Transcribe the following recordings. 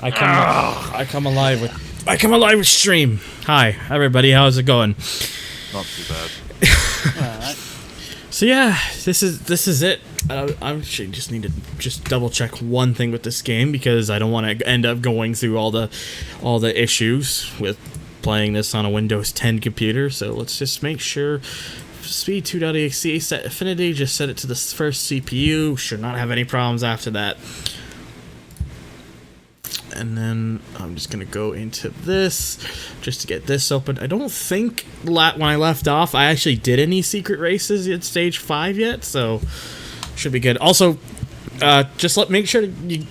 I come alive with stream. Hi everybody, how's it going? Not too bad. Alright. So yeah, this is it. I actually just need to double check one thing with this game because I don't want to end up going through all the issues with playing this on a Windows 10 computer. So let's just make sure. Speed 2.exe set affinity, just set it to the first CPU, should not have any problems after that. And then I'm just gonna go into this just to get this open. I don't think when I left off I actually did any secret races at stage 5 yet, so should be good. Also, just make sure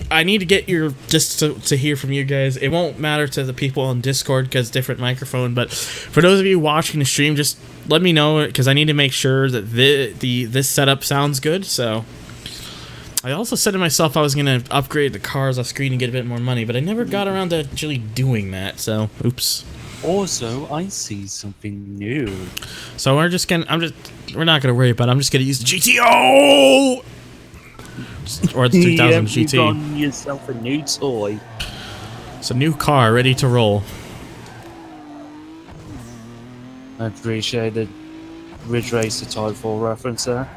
I need to get your to hear from you guys. It won't matter to the people on Discord because different microphone, but for those of you watching the stream, just let me know because I need to make sure that this setup sounds good. So I also said to myself I was gonna upgrade the cars off screen and get a bit more money, but I never got around to actually doing that. So oops. Also, I see something new. So we're not gonna worry about it. I'm just gonna use the GTO. Or the 2000 GT. You've gotten yourself a new toy. It's a new car ready to roll. I appreciate the Ridge Racer Type 4 reference there.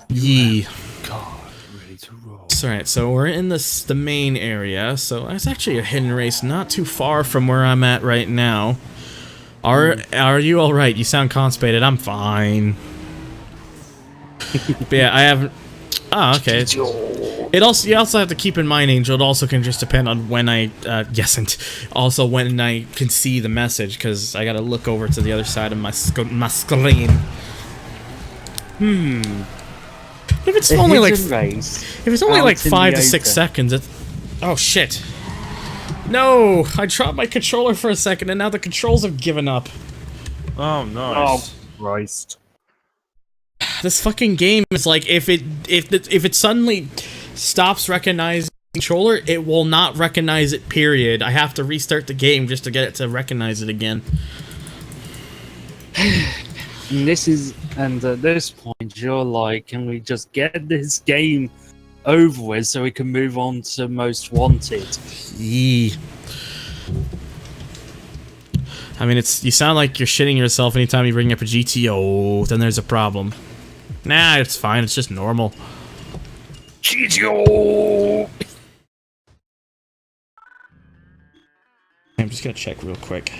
Yee. God, ready to roll. Alright, so we're in the main area. So it's actually a hidden race not too far from where I'm at right now. Are you alright? You sound constipated. I'm fine. But yeah, I haven't. Oh, okay. You also have to keep in mind, Angel, it also can just depend on when I, also when I can see the message, because I gotta look over to the other side of my screen. If it's only like, if it's only like 5 to 6 seconds, it's, oh shit. No, I dropped my controller for a second, and now the controls have given up. Oh, nice. Oh, Christ. This fucking game is like, if it suddenly stops recognizing the controller, it will not recognize it, period. I have to restart the game just to get it to recognize it again. And at this point, you're like, can we just get this game over with so we can move on to Most Wanted? Yee. I mean, you sound like you're shitting yourself anytime you bring up a GTO, then there's a problem. Nah, it's fine, it's just normal. GTO! I'm just gonna check real quick.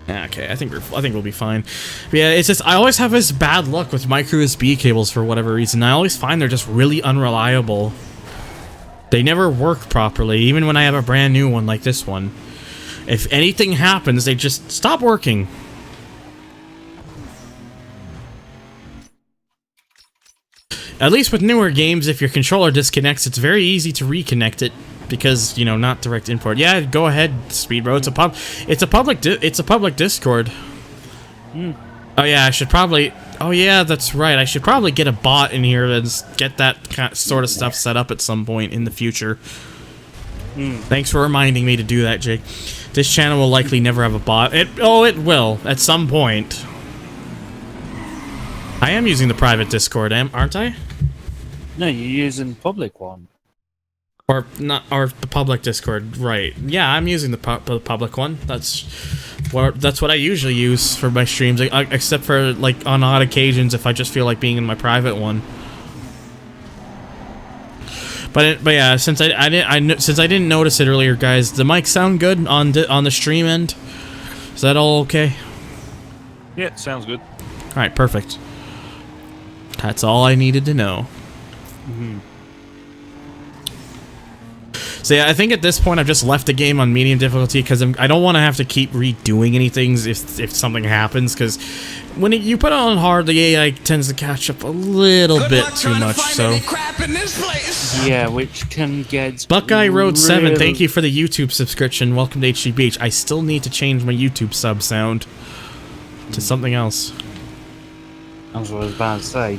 Okay, I think we'll be fine. But yeah, it's just I always have this bad luck with micro USB cables for whatever reason. I always find they're just really unreliable. They never work properly, even when I have a brand new one like this one. If anything happens, they just stop working. At least with newer games, if your controller disconnects, it's very easy to reconnect it because, you know, not direct import. Yeah, go ahead, Speedbro. It's a public Discord. Oh yeah, I should probably. Oh yeah, that's right. I should probably get a bot in here and get that sort of stuff set up at some point in the future. Thanks for reminding me to do that, Jake. This channel will likely never have a bot. It will at some point. I am using the private Discord, aren't I? No, you're using the public one. Or not, or the public Discord, right? Yeah, I'm using the public one. That's what I usually use for my streams, except for like on odd occasions if I just feel like being in my private one. But yeah, since I didn't notice it earlier, guys, the mics sound good on the stream end. Is that all okay? Yeah, sounds good. All right, perfect. That's all I needed to know. So yeah, I think at this point I've just left the game on medium difficulty because I don't want to have to keep redoing anything if something happens, because when you put it on hard, the AI tends to catch up a little bit too much. So yeah, which can get Buckeye Road 7, thank you for the YouTube subscription. Welcome to HGBH. I still need to change my YouTube sub sound to something else. That's what I was about to say.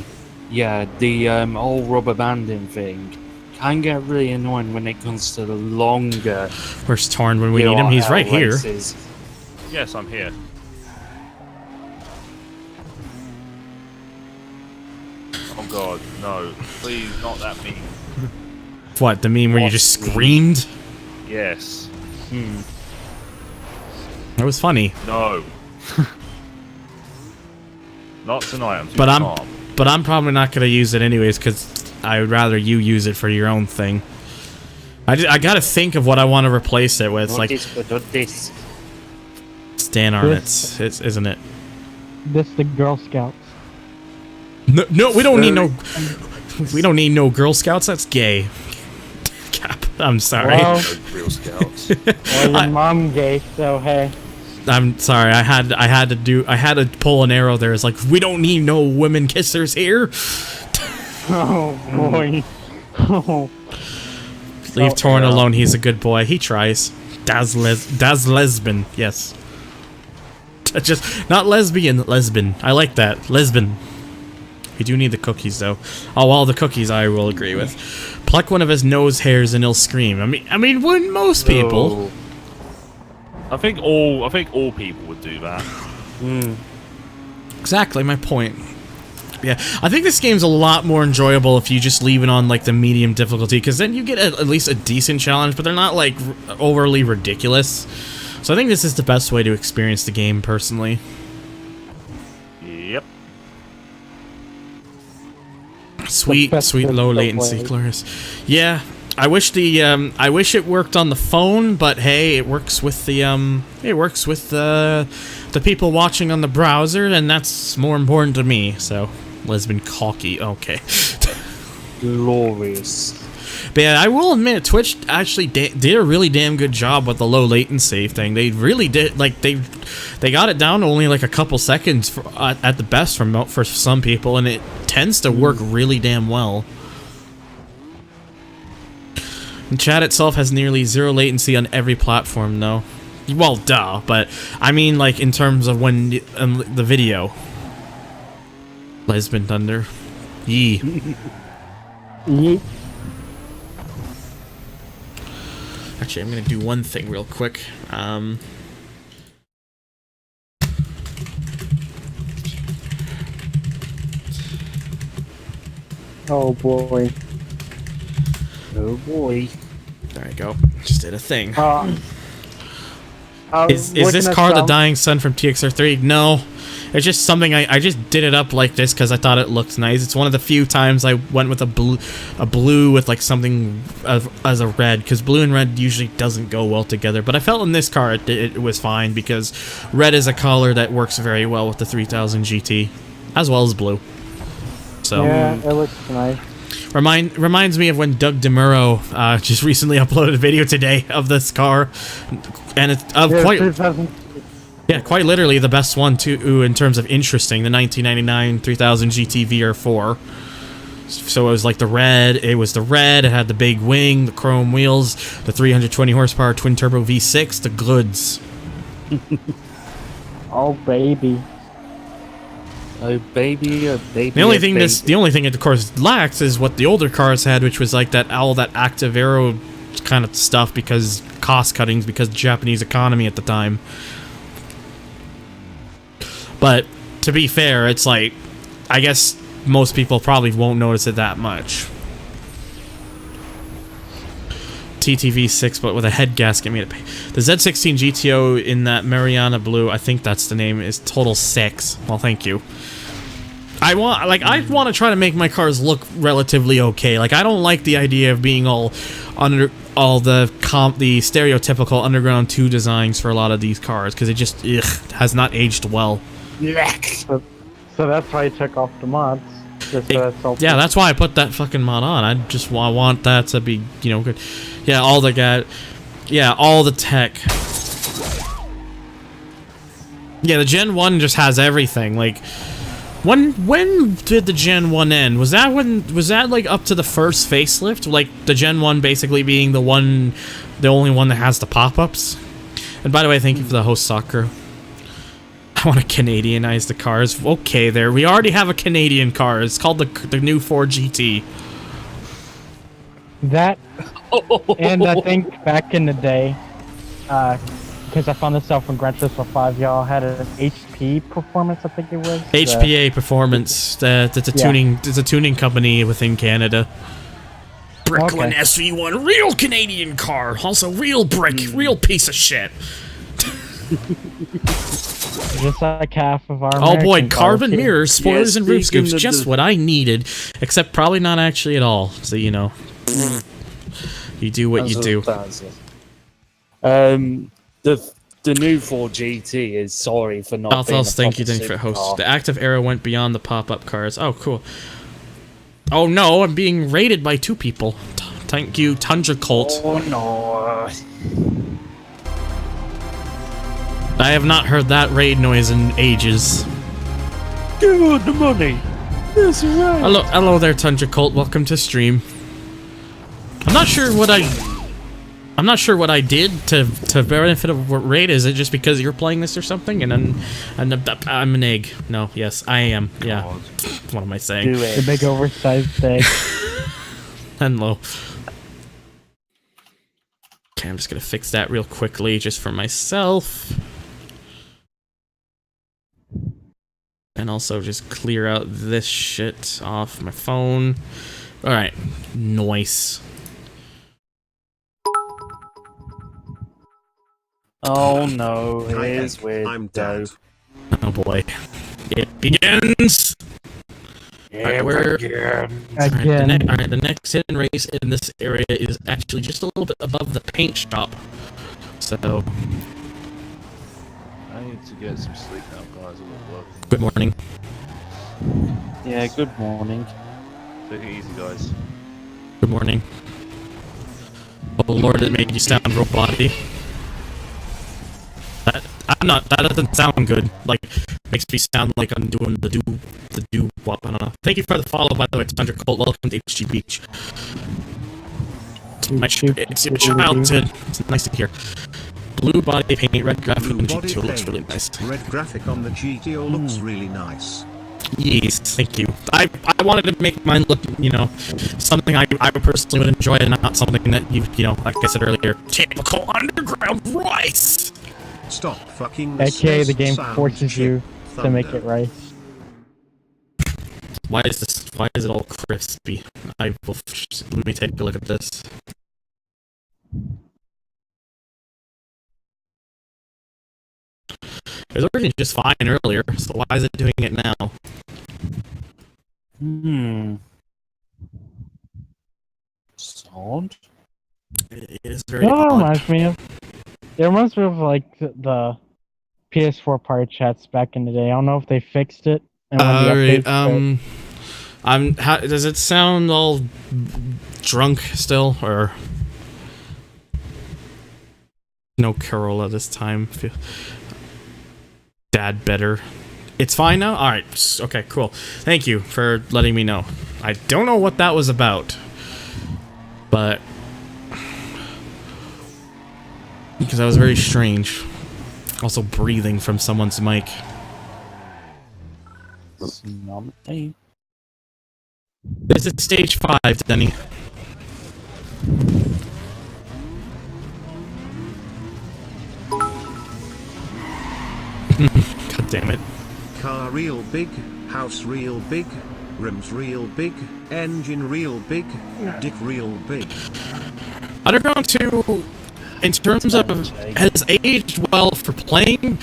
Yeah, the whole rubber banding thing can get really annoying when it comes to the longer. Where's Torn when we need him? He's right here. Yes, I'm here. Oh god, no. Please, not that me. What, the meme where you just screamed? Yes. It was funny. No. Not tonight. I'm too But calm. I'm probably not gonna use it anyways because I would rather you use it for your own thing. I gotta think of what I want to replace it with. Like this. Stan Arnett's, isn't it? This the Girl Scouts. No, we don't need no. We don't need no Girl Scouts. That's gay. Cap. I'm sorry. Well, No Real Scouts. well, your mom gay, so hey. I'm sorry. I had to pull an arrow there. It's like we don't need no women kissers here. Oh boy. Oh. Leave Oh, Torn yeah. alone. He's a good boy. He tries. Das lesbian. Yes. Just not lesbian. Lesbian. I like that. Lesbian. We do need the cookies though. Oh, all the cookies I will agree with. Pluck one of his nose hairs and he'll scream. I mean, wouldn't most people? I think all people would do that. Exactly my point. Yeah, I think this game's a lot more enjoyable if you just leave it on like the medium difficulty, because then you get at least a decent challenge, but they're not like overly ridiculous. So I think this is the best way to experience the game, personally. Yep. Sweet best way low to latency, play. glorious. Yeah, I wish it worked on the phone, but hey, it works with the people watching on the browser, and that's more important to me. So, lesbian cocky. Okay. Glorious. But yeah, I will admit, Twitch actually did a really damn good job with the low latency thing. They really did, like, they got it down to only like a couple seconds at the best for some people, and it tends to work really damn well. And chat itself has nearly zero latency on every platform, though. Well, duh, but I mean, like, in terms of when the video. Lesbian Thunder. Yee. Yeet. Actually, I'm gonna do one thing real quick. Oh boy. Oh boy. There I go. Just did a thing. Is this car the dying sun from TXR3? No. It's just something I just did it up like this because I thought it looked nice. It's one of the few times I went with a blue with like something as a red, because blue and red usually doesn't go well together. But I felt in this car it was fine, because red is a color that works very well with the 3000 GT, as well as blue. So Yeah, it looks nice. reminds me of when Doug DeMuro just recently uploaded a video today of this car, and it's quite literally the best one too in terms of interesting, the 1999 3000 GT VR4. So it was like the red, it had the big wing, the chrome wheels, the 320 horsepower twin turbo V6, the goods. Oh baby. Oh baby, oh baby. The only oh, thing baby. the only thing it of course lacks is what the older cars had, which was like all that active aero kind of stuff, because cost cuttings, because Japanese economy at the time. But to be fair, it's like, I guess most people probably won't notice it that much. TTV6, but with a head gasket made it pay. The Z16 GTO in that Mariana Blue, I think that's the name, is total 6. Well, thank you. I want to try to make my cars look relatively okay. Like, I don't like the idea of being all the stereotypical Underground 2 designs for a lot of these cars, because it just has not aged well. So that's why I took off the mods. Yeah, that's why I put that fucking mod on. I want that to be, good. Yeah, all the tech. Yeah, the Gen 1 just has everything. Like, when did the Gen 1 end? Was that like up to the first facelift? Like the Gen 1 basically being the only one that has the pop-ups? And by the way, thank you for the host soccer. I want to Canadianize the cars. Okay, there. We already have a Canadian car. It's called the new Ford GT. That, and I think back in the day, because I found this out from Gran Turismo 5, y'all had an HP Performance, I think it was. HPA Performance. It's a tuning company within Canada. Bricklin SV1, real Canadian car. Also, real brick, real piece of shit. Just like half of our. Oh boy, American carbon cars here. mirrors, spoilers, and roof speaking scoops. of Just the- what I needed. Except probably not actually at all. So, you know. You do what you do. The new 4GT is sorry for not being a Southwest, thank you, proper Danny, for host. supercar. The active era went beyond the pop-up cars. Oh, cool. Oh no, I'm being raided by 2 people. Thank you, Tundra Colt. Oh no. I have not heard that raid noise in ages. Give out the money. That's right. Hello there, Tundra Colt. Welcome to stream. I'm not sure what I did to benefit of what raid. Is it just because you're playing this or something? And I'm an egg. No, yes, I am. Yeah. What am I saying? Do The it. big oversized egg. And low. Okay, I'm just gonna fix that real quickly, just for myself. And also just clear out this shit off my phone. Alright. Nice. Oh no, Hi, here's Egg. weird. I'm Dad. Oh boy. It begins! Yeah, we're- Again. Alright, the next hidden race in this area is actually just a little bit above the paint shop. So, I need to get some sleep now, guys. I'm at work. good morning. Yeah, good morning. Take it easy, guys. Good morning. Oh lord, it made you sound roboty. That doesn't sound good. Like, makes me sound like I'm doing the do wop. I don't know. Thank you for the follow, by the way, Tundra Colt. Welcome to HG Beach. It's your childhood. It's nice to hear. Blue body paint, red graphic on the Blue body GTO looks paint. really nice. Red graphic on the GTO looks really nice. Yes, thank you. I wanted to make mine look, you know, something I personally would enjoy, and not something that you know, like I said earlier, typical underground rice. Stop fucking AKA the game sound forces chip you to make thunder. it rice. Why is it all crispy? Let me take a look at this. It was working just fine earlier, so why is it doing it now? Sound? It is very You know what it odd. reminds me of? It reminds me of like the PS4 party chats back in the day. I don't know if they fixed it. And when the Alright, updates does it sound all drunk still, or no Corolla this time? Dad better. It's fine now? Alright, okay, cool. Thank you for letting me know. I don't know what that was about, but because that was very strange. Also breathing from someone's mic. It's not me. This is stage 5, Denny. God damn it. Car real big, house real big, rims real big, engine real big, dick real big. Underground 2, in terms of, has aged well for playing,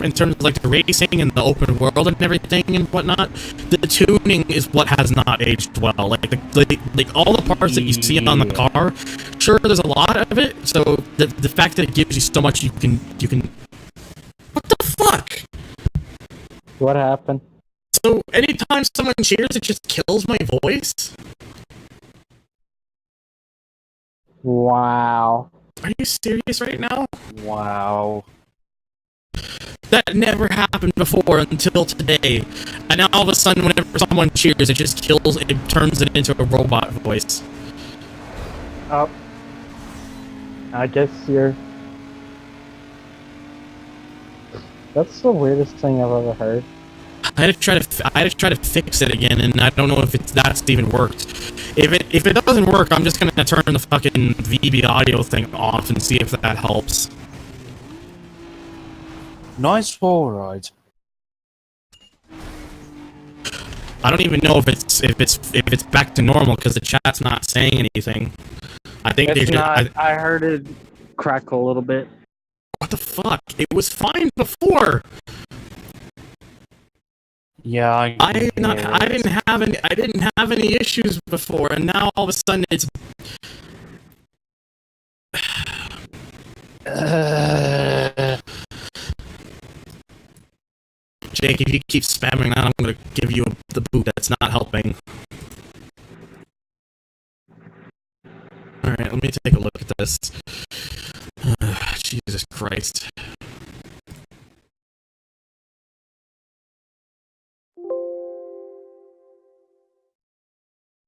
in terms of like the racing and the open world and everything and whatnot. The tuning is what has not aged well. Like all the parts that you see on the car, sure, there's a lot of it. So the fact that it gives you so much, you can. What the fuck? What happened? So anytime someone cheers, it just kills my voice. Wow. Are you serious right now? Wow. That never happened before until today. And now all of a sudden, whenever someone cheers, it just turns it into a robot voice. Oh. I guess you're... That's the weirdest thing I've ever heard. I had to try to fix it again, and I don't know if that's even worked. If it doesn't work, I'm just gonna turn the fucking VB audio thing off and see if that helps. Nice ball ride. I don't even know if it's back to normal because the chat's not saying anything. I think It's they not. I heard it crackle a little bit. what the fuck? It was fine before. Yeah, I didn't have any issues before, and now all of a sudden it's. Jake, if you keep spamming that, I'm gonna give you the boot. That's not helping. Alright, let me take a look at this. Jesus Christ.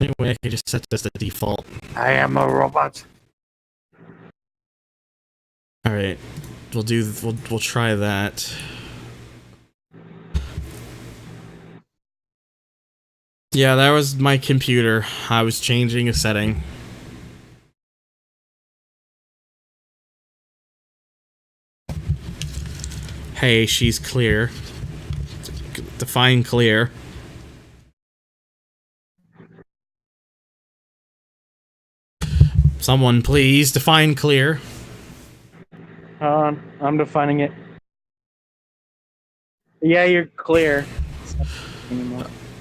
Anyway, I can just set this to default. I am a robot. Alright, we'll try that. Yeah, that was my computer. I was changing a setting. Hey, she's clear. Define clear. Someone please define clear. I'm defining it. Yeah, you're clear.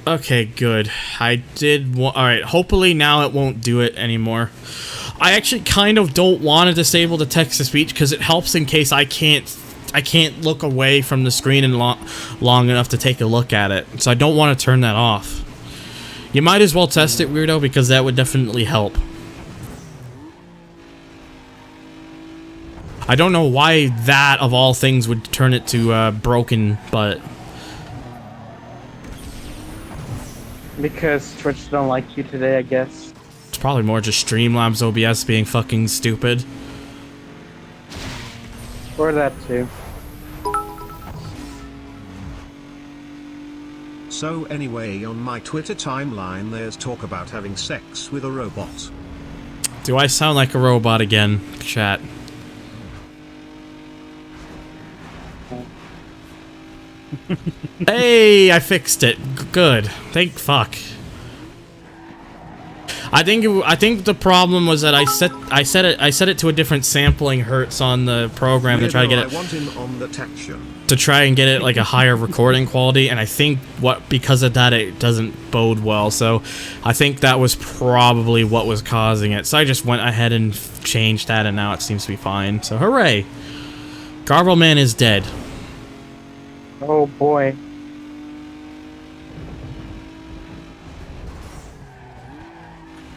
Okay, good. I did. Alright, hopefully now it won't do it anymore. I actually kind of don't want to disable the text-to-speech because it helps in case I can't look away from the screen and long enough to take a look at it. So I don't want to turn that off. You might as well test it, weirdo, because that would definitely help. I don't know why that, of all things, would turn it to broken, but... Because Twitch don't like you today, I guess. It's probably more just Streamlabs OBS being fucking stupid. Or that too. So anyway, on my Twitter timeline there's talk about having sex with a robot. Do I sound like a robot again, chat? Hey, I fixed it. Good. Thank fuck. I think the problem was that I set it to a different sampling hertz on the program to try to get it I want him on the texture. to try and get it like a higher recording quality, and I think because of that it doesn't bode well. So I think that was probably what was causing it. So I just went ahead and changed that, and now it seems to be fine. So hooray! Garble Man is dead. Oh boy.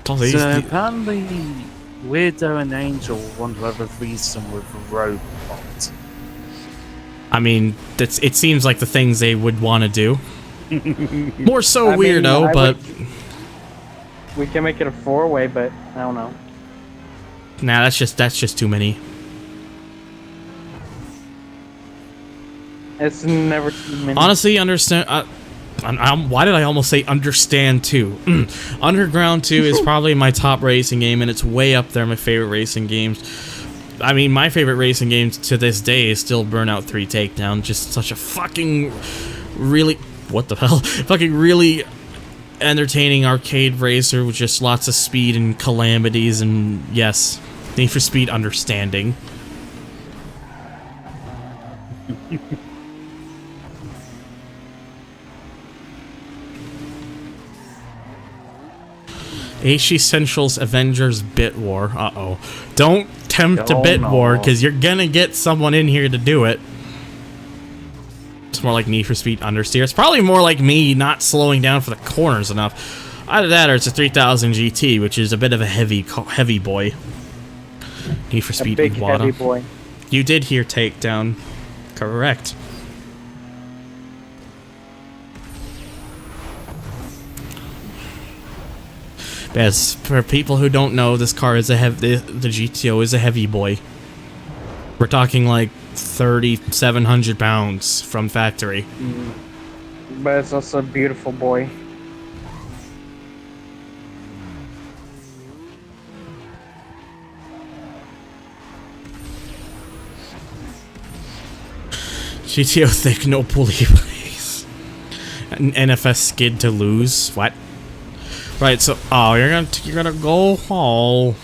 Oh, So apparently, Weirdo and Angel want to have a threesome with a robot. I mean, it seems like the things they would want to do. More so I mean, weirdo, but we can make it a 4-way, but I don't know. nah, that's just too many. It's never too many. Honestly, understand. Why did I almost say Understand 2? Underground 2 is probably my top racing game, and it's way up there my favorite racing games. I mean, my favorite racing game to this day is still Burnout 3 Takedown. Just such a fucking really... What the hell? Fucking really entertaining arcade racer with just lots of speed and calamities and, yes, Need for Speed Understanding. AC Central's Avengers Bit War. Uh-oh. Don't tempt a Bit War, because you're gonna get someone in here to do it. It's more like Need for Speed Understeer. It's probably more like me not slowing down for the corners enough. Either that or it's a 3000 GT, which is a bit of a heavy boy. Need for Speed a big Iwata. heavy boy. You did hear Takedown. Correct. As for people who don't know, this car is the GTO is a heavy boy. We're talking like 3,700 pounds from factory. But it's also a beautiful boy. GTO thick, no pulley, please. NFS skid to lose. What? Right. So, oh, you're gonna go. Oh,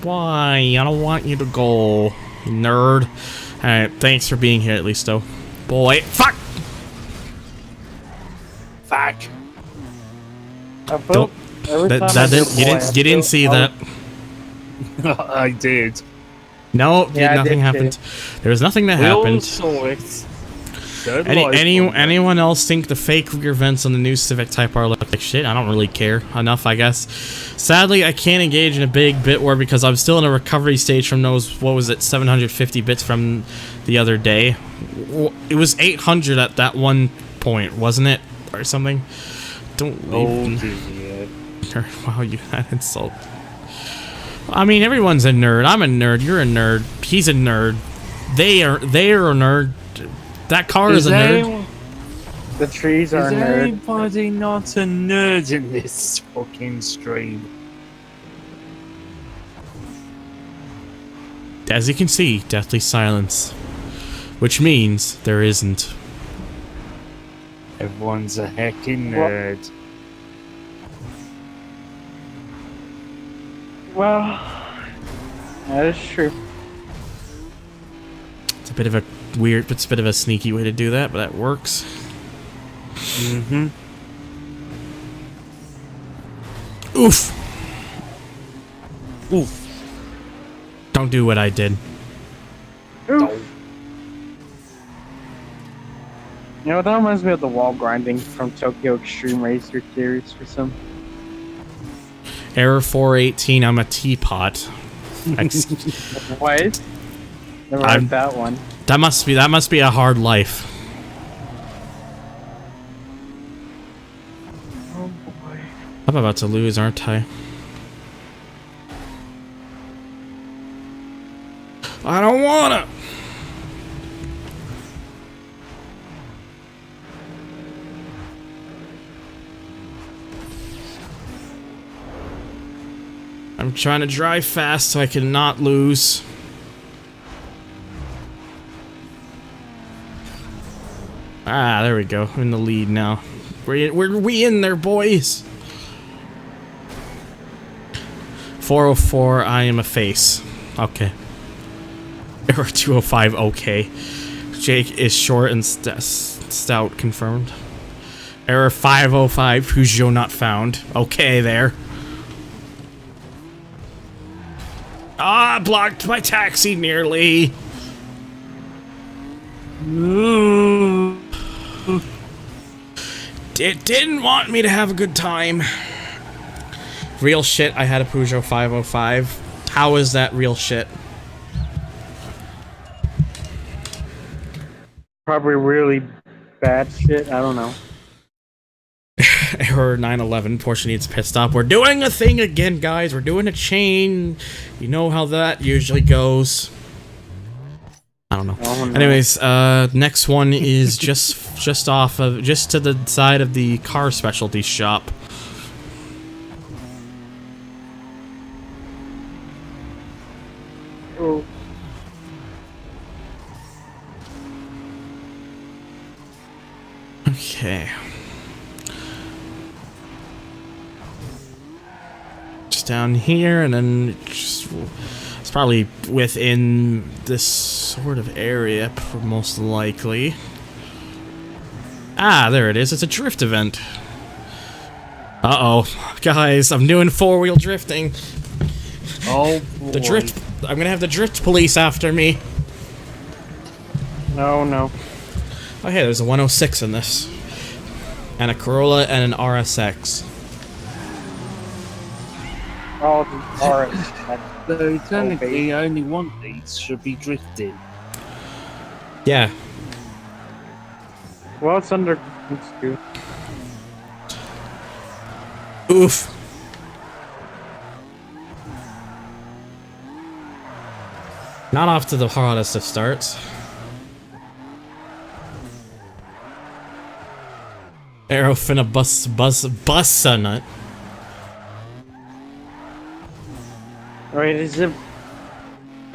why? I don't want you to go, you nerd. All right. Thanks for being here at least, though. Boy, fuck. Fuck. I felt every time I did You didn't see that. I did. No, Yeah, I nothing did happened. too. There was nothing that We all happened. saw it. Anyone else think the fake rear vents on the new Civic Type R look like shit? I don't really care enough, I guess. Sadly, I can't engage in a big bit war because I'm still in a recovery stage from those, what was it, 750 bits from the other day. It was 800 at that one point, wasn't it? Or something? Don't leave. Oh, dear. Wow, you had insult. I mean, everyone's a nerd. I'm a nerd. You're a nerd. He's a nerd. They are a nerd. That car is a nerd. The trees are Is nerd. anybody not a nerd in this fucking stream? As you can see, deathly silence. Which means there isn't. Everyone's a heckin' nerd. Well, that is true. It's a bit of a weird, it's a bit of a sneaky way to do that, but that works. Mm-hmm. Oof! Oof. Don't do what I did. You know, that reminds me of the wall grinding from Tokyo Extreme Racer Series for some. Error 418, I'm a teapot. What? Never heard that one. That must be a hard life. Oh boy. I'm about to lose, aren't I? I don't wanna! I'm trying to drive fast so I can not lose. Ah, there we go. I'm in the lead now. We in there, boys. 404, I am a face. Okay. Error 205, okay. Jake is short and stout, confirmed. Error 505, Peugeot not found. Okay, there. Ah, blocked my taxi nearly. It didn't want me to have a good time. Real shit, I had a Peugeot 505. How is that real shit? Probably really bad shit. I don't know. Error 911, Porsche needs pit stop. We're doing a thing again, guys. We're doing a chain. You know how that usually goes. I don't know. Oh, no. Anyways, next one is just off of, just to the side of the car specialty shop. Oh. Okay. Just down here, and then just, it's probably within this sort of area, most likely. Ah, there it is. It's a drift event. Uh-oh. Guys, I'm doing four-wheel drifting. Oh, boy. The drift... I'm gonna have the drift police after me. No, no. Oh, hey, there's a 106 in this. And a Corolla and an RSX. All alright. So technically, only one of these should be drifting. Yeah. Well, it's under. It's good. Oof. Not off to the hardest of starts. Arrow finna bust a nut. Wait, is it?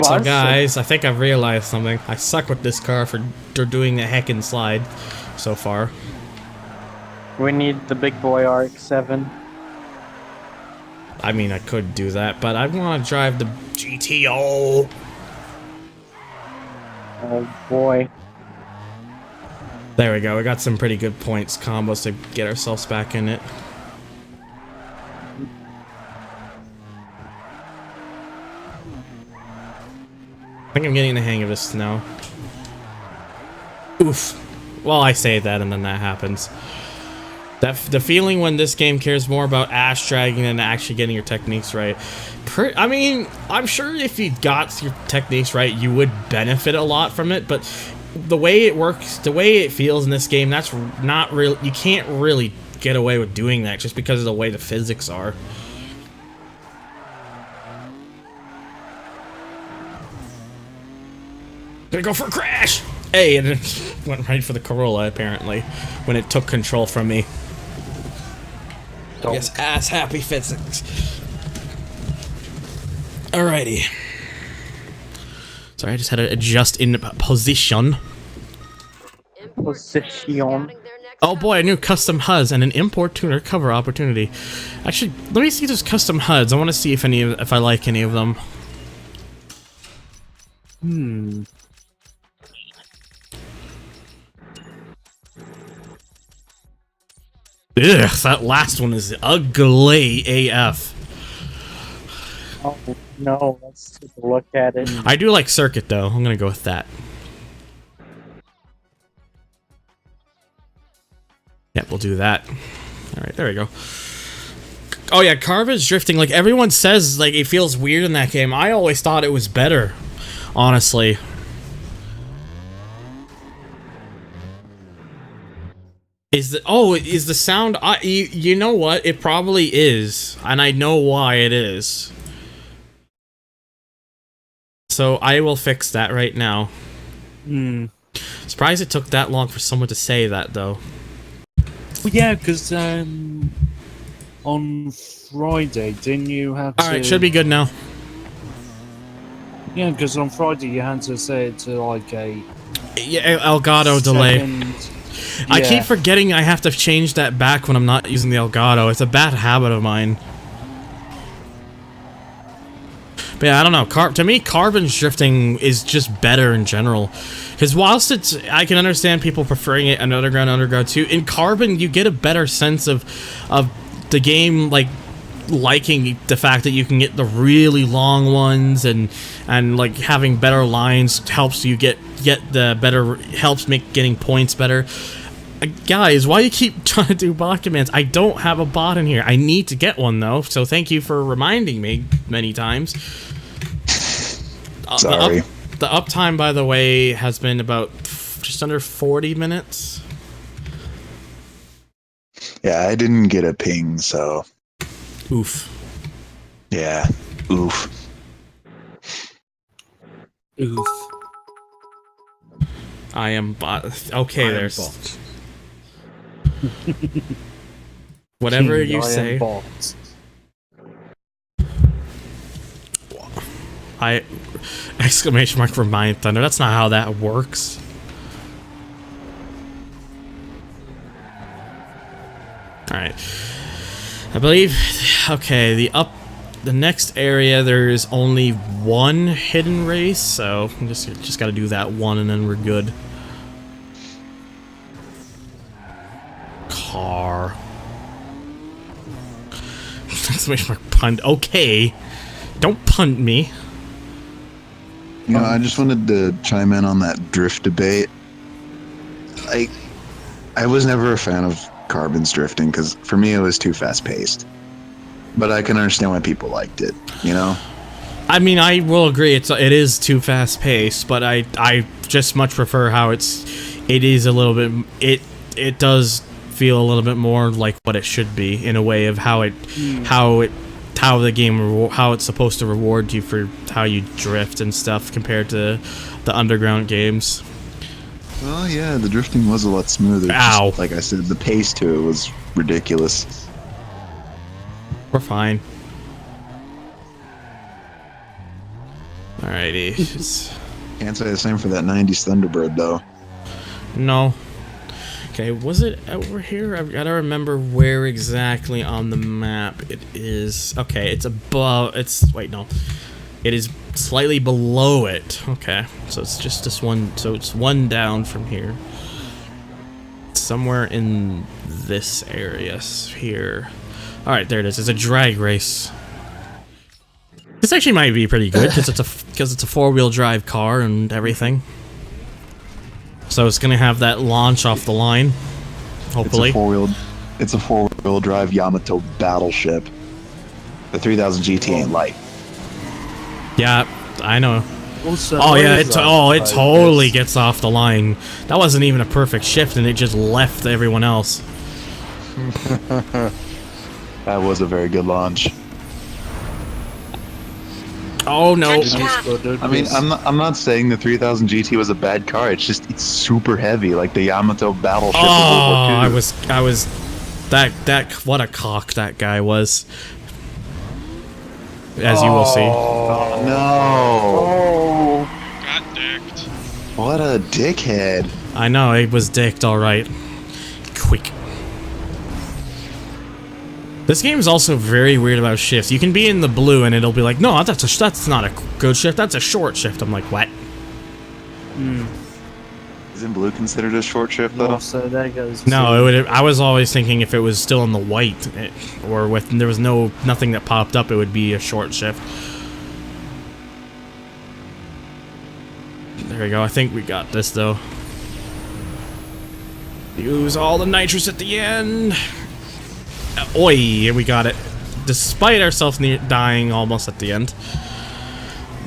So guys, I think I've realized something. I suck with this car for doing the heckin' slide so far. We need the big boy RX-7. I mean, I could do that, but I want to drive the GTO. Oh boy. There we go. We got some pretty good points combos to get ourselves back in it. I think I'm getting the hang of this now. Oof. Well, I say that and then that happens. The feeling when this game cares more about ass dragging than actually getting your techniques right. I mean, I'm sure if you got your techniques right, you would benefit a lot from it, but the way it works, the way it feels in this game, that's not real. You can't really get away with doing that just because of the way the physics are. Gonna go for a crash! Hey, and it went right for the Corolla, apparently, when it took control from me. Yes, ass happy physics. Alrighty. Sorry, I just had to adjust in position. Position. Oh boy, a new custom HUDs and an import tuner cover opportunity. Actually, let me see those custom HUDs. I want to see if I like any of them. Ugh, that last one is ugly AF. Oh no, let's take a look at it. I do like Circuit though. I'm gonna go with that. Yep, we'll do that. Alright, there we go. Oh yeah, Carva's drifting. Like, everyone says, like, it feels weird in that game. I always thought it was better, honestly. Is the sound... you know what? It probably is. And I know why it is. So I will fix that right now. Surprised it took that long for someone to say that, though. Well, yeah, because on Friday, didn't you have to... Alright, should be good now. Yeah, because on Friday you had to say it to, like, a... Yeah, Elgato delay. I Yeah. keep forgetting I have to change that back when I'm not using the Elgato. It's a bad habit of mine. But yeah, I don't know. To me, Carbon's drifting is just better in general. Because whilst I can understand people preferring it in Underground 2, in Carbon you get a better sense of the game, like, liking the fact that you can get the really long ones and like having better lines helps you get the better, helps make getting points better. Guys, why you keep trying to do bot commands? I don't have a bot in here. I need to get one though, so thank you for reminding me many times. Sorry. The uptime, by the way, has been about just under 40 minutes. Yeah, I didn't get a ping, so... Oof. Yeah, oof. Oof. I am bot. Okay, there's... Bot. Whatever you say. Exclamation mark for Mind Thunder. That's not how that works. Alright. I believe... Okay, the next area, there's only one hidden race, so just gotta do that one and then we're good. Car. Exclamation mark punt. Okay. Don't punt me. You know, I just wanted to chime in on that drift debate. I was never a fan of Carbon's drifting, because for me it was too fast-paced. But I can understand why people liked it, you know? I mean, I will agree, it is too fast-paced, but I just much prefer how it is a little bit... It does feel a little bit more like what it should be, in a way of how it's supposed to reward you for how you drift and stuff compared to the Underground games. Well, yeah, the drifting was a lot smoother. Ow. Just, like I said, the pace to it was ridiculous. We're fine. Alrighty. Can't say the same for that 90s Thunderbird, though. No. Okay, was it over here? I've got to remember where exactly on the map it is. Okay, it's above. Wait, no. It is slightly below it. Okay, so it's just this one. So it's one down from here. Somewhere in this area here. All right, there it is. It's a drag race. This actually might be pretty good because it's a four-wheel drive car and everything. So it's gonna have that launch off the line. Hopefully. It's a four-wheel drive Yamato battleship. The 3000 GT ain't light. Yeah, I know. Also, Oh what yeah, is it that? totally gets off the line. That wasn't even a perfect shift, and it just left everyone else. That was a very good launch. Oh no! I mean, I'm not saying the 3000 GT was a bad car. It's just it's super heavy, like the Yamato battleship of World War II. I was that what a cock that guy was. As you will see. Oh, no! Got dicked. What a dickhead! I know, it was dicked, alright. Quick. This game is also very weird about shifts. You can be in the blue and it'll be like, no, that's not a good shift, that's a short shift. I'm like, what? Isn't blue considered a short shift though? Oh, so there goes. No, I was always thinking if it was still in the white, or with there was nothing that popped up, it would be a short shift. There we go. I think we got this though. Use all the nitrous at the end. Oi, we got it. Despite ourselves dying almost at the end.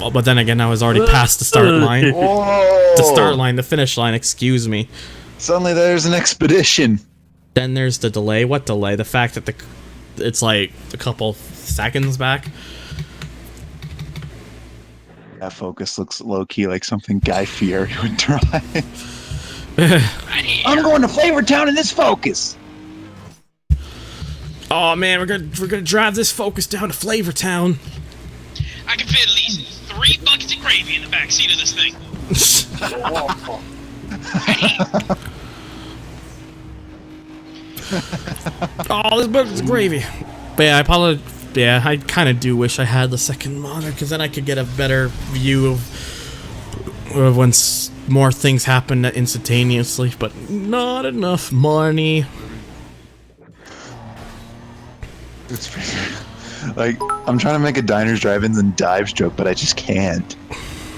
Well, but then again, I was already past the start line. Whoa! The start line, the finish line, excuse me. Suddenly there's an expedition. Then there's the delay. What delay? The fact that it's like a couple seconds back. That Focus looks low-key like something Guy Fieri would drive. I'm going to Flavortown in this Focus! Oh man, we're gonna drive this Focus down to Flavortown. I can fit at least 3 buckets of gravy in the back seat of this thing. Oh, this bucket's gravy. But yeah, I kind of do wish I had the second monitor, because then I could get a better view of when more things happen instantaneously. But not enough money. It's like, I'm trying to make a diners, drive-ins, and dives joke, but I just can't.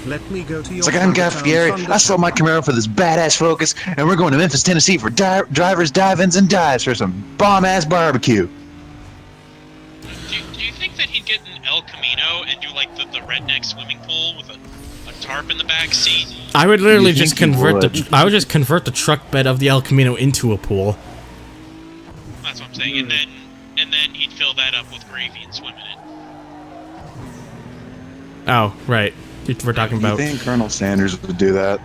Let me go to your It's like, I'm Guy Fieri, I sold my Camaro for this badass Focus, and we're going to Memphis, Tennessee for drivers, dive-ins, and dives for some bomb-ass barbecue. Do you think that he'd get an El Camino and do like the redneck swimming pool with a tarp in the back seat? I would literally You just think he convert would? I would just convert the truck bed of the El Camino into a pool. That's what I'm saying. And then he'd fill that up with gravy and swim in it. Oh, right. We're talking You about think Colonel Sanders would do that?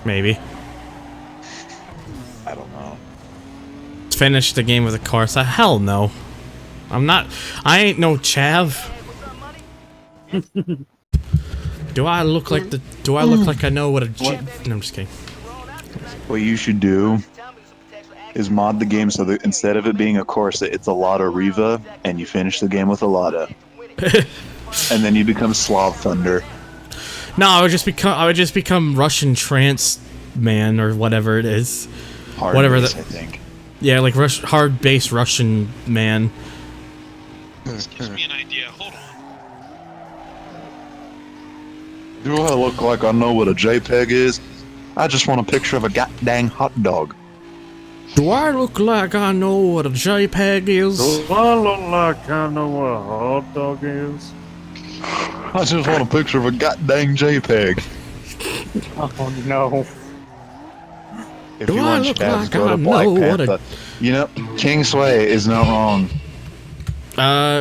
maybe. I don't know. Finish the game with a Corsa? Hell no. I ain't no chav. Do I look like I know what a No, I'm just kidding. What you should do is mod the game so that instead of it being a Corsa, it's a Lada Riva, and you finish the game with a Lada. And then you become Slav Thunder. No, I would just become Russian trance man or whatever it is. Hard Whatever base, the- I think. Yeah, like hard bass Russian man. This gives me an idea. Hold on. Do I look like I know what a JPEG is? I just want a picture of a goddamn hot dog. Do I look like I know what a JPEG is? Do I look like I know what a hot dog is? I just want a picture of a goddamn JPEG. Oh no. If Do you I want look Chavs, like go I to Black know what a- Panther. You know, King Sway is not wrong.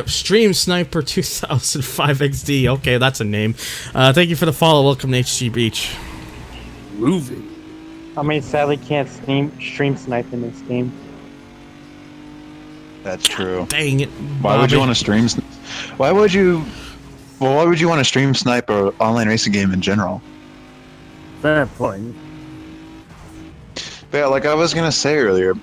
Stream Sniper 2005 XD. Okay, that's a name. Thank you for the follow. Welcome to HG Beach. Movie. I mean, sadly can't stream snipe in this game. That's true. Dang it. Why would you Bobby. want to stream? Why would you want to stream snipe or online racing game in general? Fair point. But yeah, like I was gonna say earlier,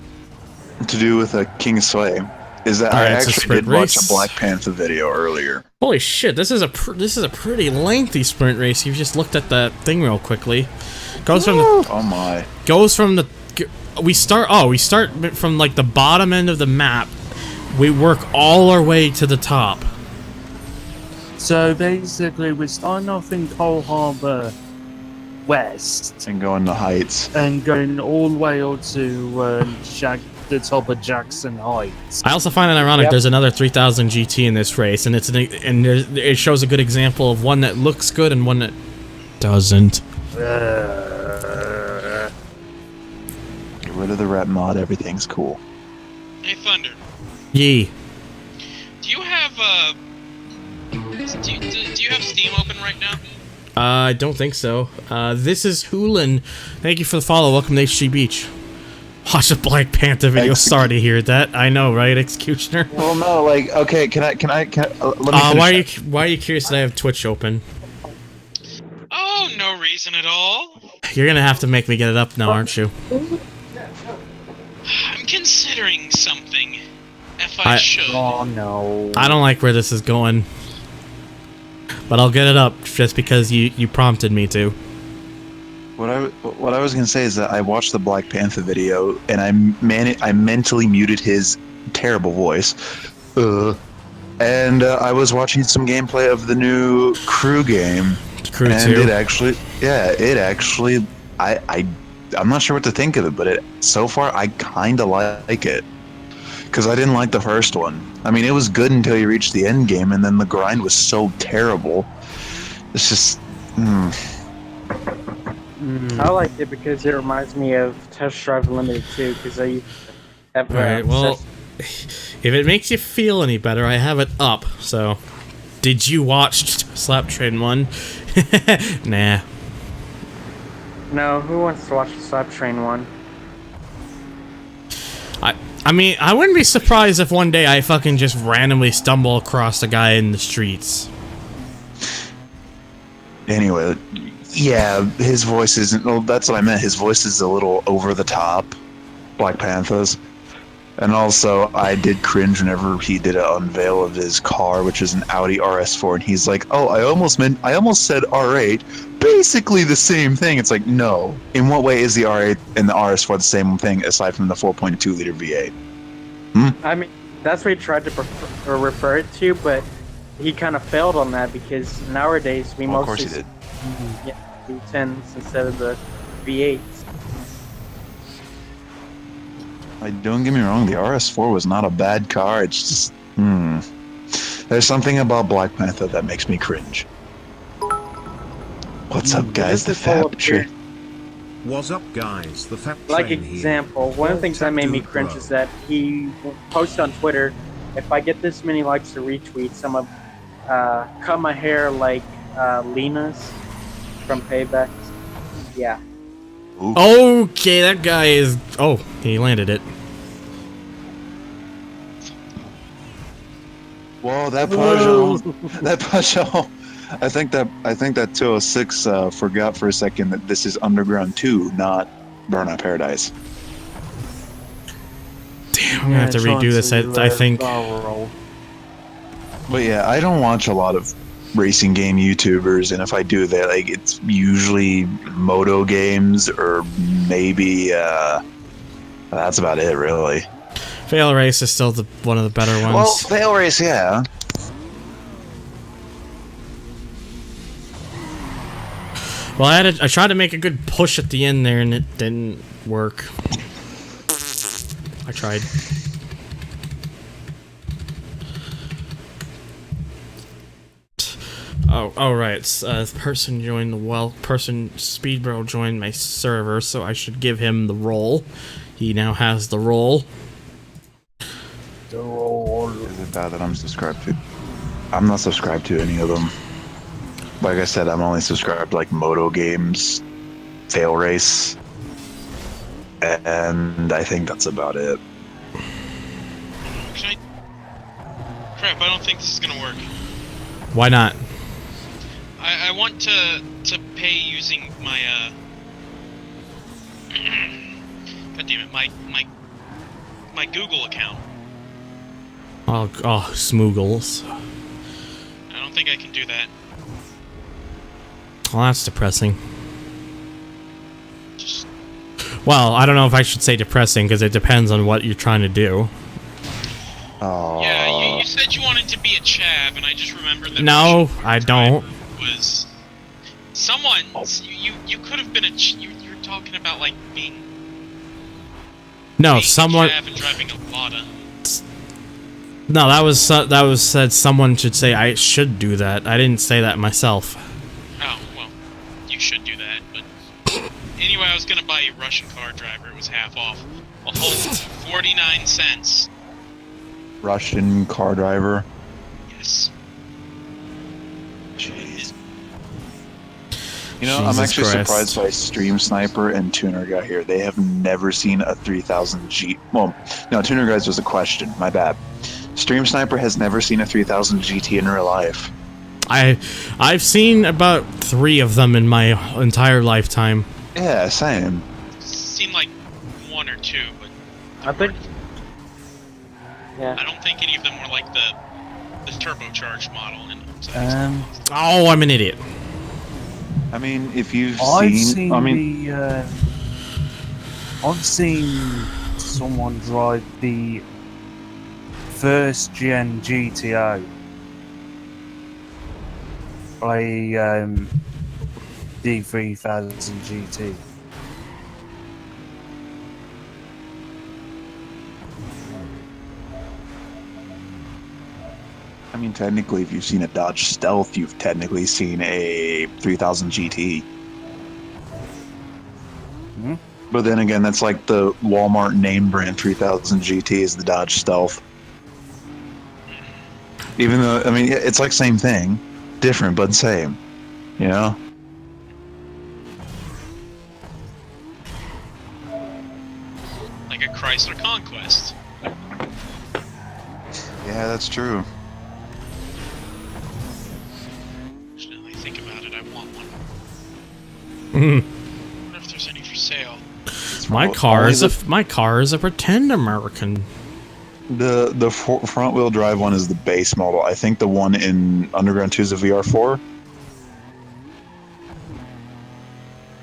to do with a King Sway, is that I Alright, it's a actually sprint did watch race. a Black Panther video earlier. Holy shit! This is a pretty lengthy sprint race. You've just looked at that thing real quickly. Goes from Oh my! we start from like the bottom end of the map. We work all our way to the top. So basically, we're starting off in Cole Harbour West And going to heights. and going all the way up to the top of Jackson Heights. I also find it ironic. Yep. There's another 3000 GT in this race, and it shows a good example of one that looks good and one that doesn't. Get rid of the rep mod. Everything's cool. Hey, Thunder. Yee. Do you have do you have Steam open right now? I don't think so. This is Hulin. Thank you for the follow. Welcome to HG Beach. Watch a Black Panther video. Sorry to hear that. I know, right, Executioner? Well, no, like, okay, can I let me Why are you curious that I have Twitch open? Oh, no reason at all. You're gonna have to make me get it up now, aren't you? I'm considering something. If I should. Oh no. I don't like where this is going. But I'll get it up just because you prompted me to. What I was gonna say is that I watched the Black Panther video and I mentally muted his terrible voice, and I was watching some gameplay of the new Crew game, Crew and 2. I'm not sure what to think of it, but so far I kind of like it because I didn't like the first one. I mean, it was good until you reached the end game, and then the grind was so terrible. It's just. I liked it because it reminds me of Test Drive Limited 2, because I have Alright, well, if it makes you feel any better, I have it up, so... Did you watch Slap Train 1? Nah. No, who wants to watch the Slap Train 1? I mean, I wouldn't be surprised if one day I fucking just randomly stumble across a guy in the streets. Anyway, yeah, his voice isn't. Well, that's what I meant. His voice is a little over the top, Black Panther's. And also, I did cringe whenever he did an unveil of his car, which is an Audi RS4, and he's like, "Oh, I almost said R8, basically the same thing." It's like, no. In what way is the R8 and the RS4 the same thing aside from the 4.2 liter V8? I mean, that's what he tried to refer it to, but he kind of failed on that because nowadays we Well, of mostly course he did. V10s instead of the V8s. Don't get me wrong, the RS4 was not a bad car. It's just, there's something about Black Panther that makes me cringe. What's up, guys? The This is all Fab up here. Tree. What's up, guys? The Fat Like Train here. example, one of the things that made me Tattoo cringe Bro. is that he posted on Twitter, if I get this many likes or retweets, I'm gonna cut my hair like Lena's from Payback. Yeah. Okay, that guy is... Oh, he landed it. Whoa, that Peugeot. I think that 206 forgot for a second that this is Underground 2, not Burnout Paradise. Damn, I'm gonna have to redo this, I think. But yeah, I don't watch a lot of racing game YouTubers, and if I do that, like, it's usually moto games or maybe that's about it, really. Fail Race is still one of the better ones. Well, Fail Race, yeah. Well, I tried to make a good push at the end there, and it didn't work. I tried. Oh, right. Person joined Speedbro joined my server, so I should give him the role. He now has the role. Is it bad that I'm subscribed to? I'm not subscribed to any of them. Like I said, I'm only subscribed to like Moto Games, Fail Race, and I think that's about it. Can I... Crap, I don't think this is gonna work. Why not? I want to pay using my God damn it, my Google account. Oh, smoogles. I don't think I can do that. Well, that's depressing. Just Well, I don't know if I should say depressing, because it depends on what you're trying to do. Oh. yeah, you said you wanted to be a chav, and I just remembered that. No, Russian I driver don't. Was someone you could have been you're talking about like being No, being someone... a chav and driving a Lada. No, that was said someone should say I should do that. I didn't say that myself. Oh well, you should do that. But anyway, I was gonna buy a Russian car driver. It was half off, a whole 49 cents. Russian car driver. Yes. Jeez. You know, I'm Jesus actually Christ. surprised by Stream Sniper and Tuner Guy here. They have never seen a 3000 G. Well, no, Tuner Guys was a question. My bad. Stream Sniper has never seen a 3000 GT in real life. I've seen about 3 of them in my entire lifetime. Yeah, same. Seemed like 1 or 2, but I think. I Yeah. don't think any of them were like the turbocharged model. Oh, I'm an idiot. I mean, if you've I've seen, seen I mean, the. I've seen someone drive the first gen GTO. D3000 GT. I mean, technically, if you've seen a Dodge Stealth, you've technically seen a 3000 GT. Hmm? But then again, that's like the Walmart name brand 3000 GT is the Dodge Stealth. Even though, I mean, it's like same thing, different but same. You know? Like a Chrysler Conquest. Yeah, that's true. Now that I think about it, I want one. Mhm. I wonder if there's any for sale. My car is a pretend American. The front wheel drive one is the base model. I think the one in Underground 2 is a VR4.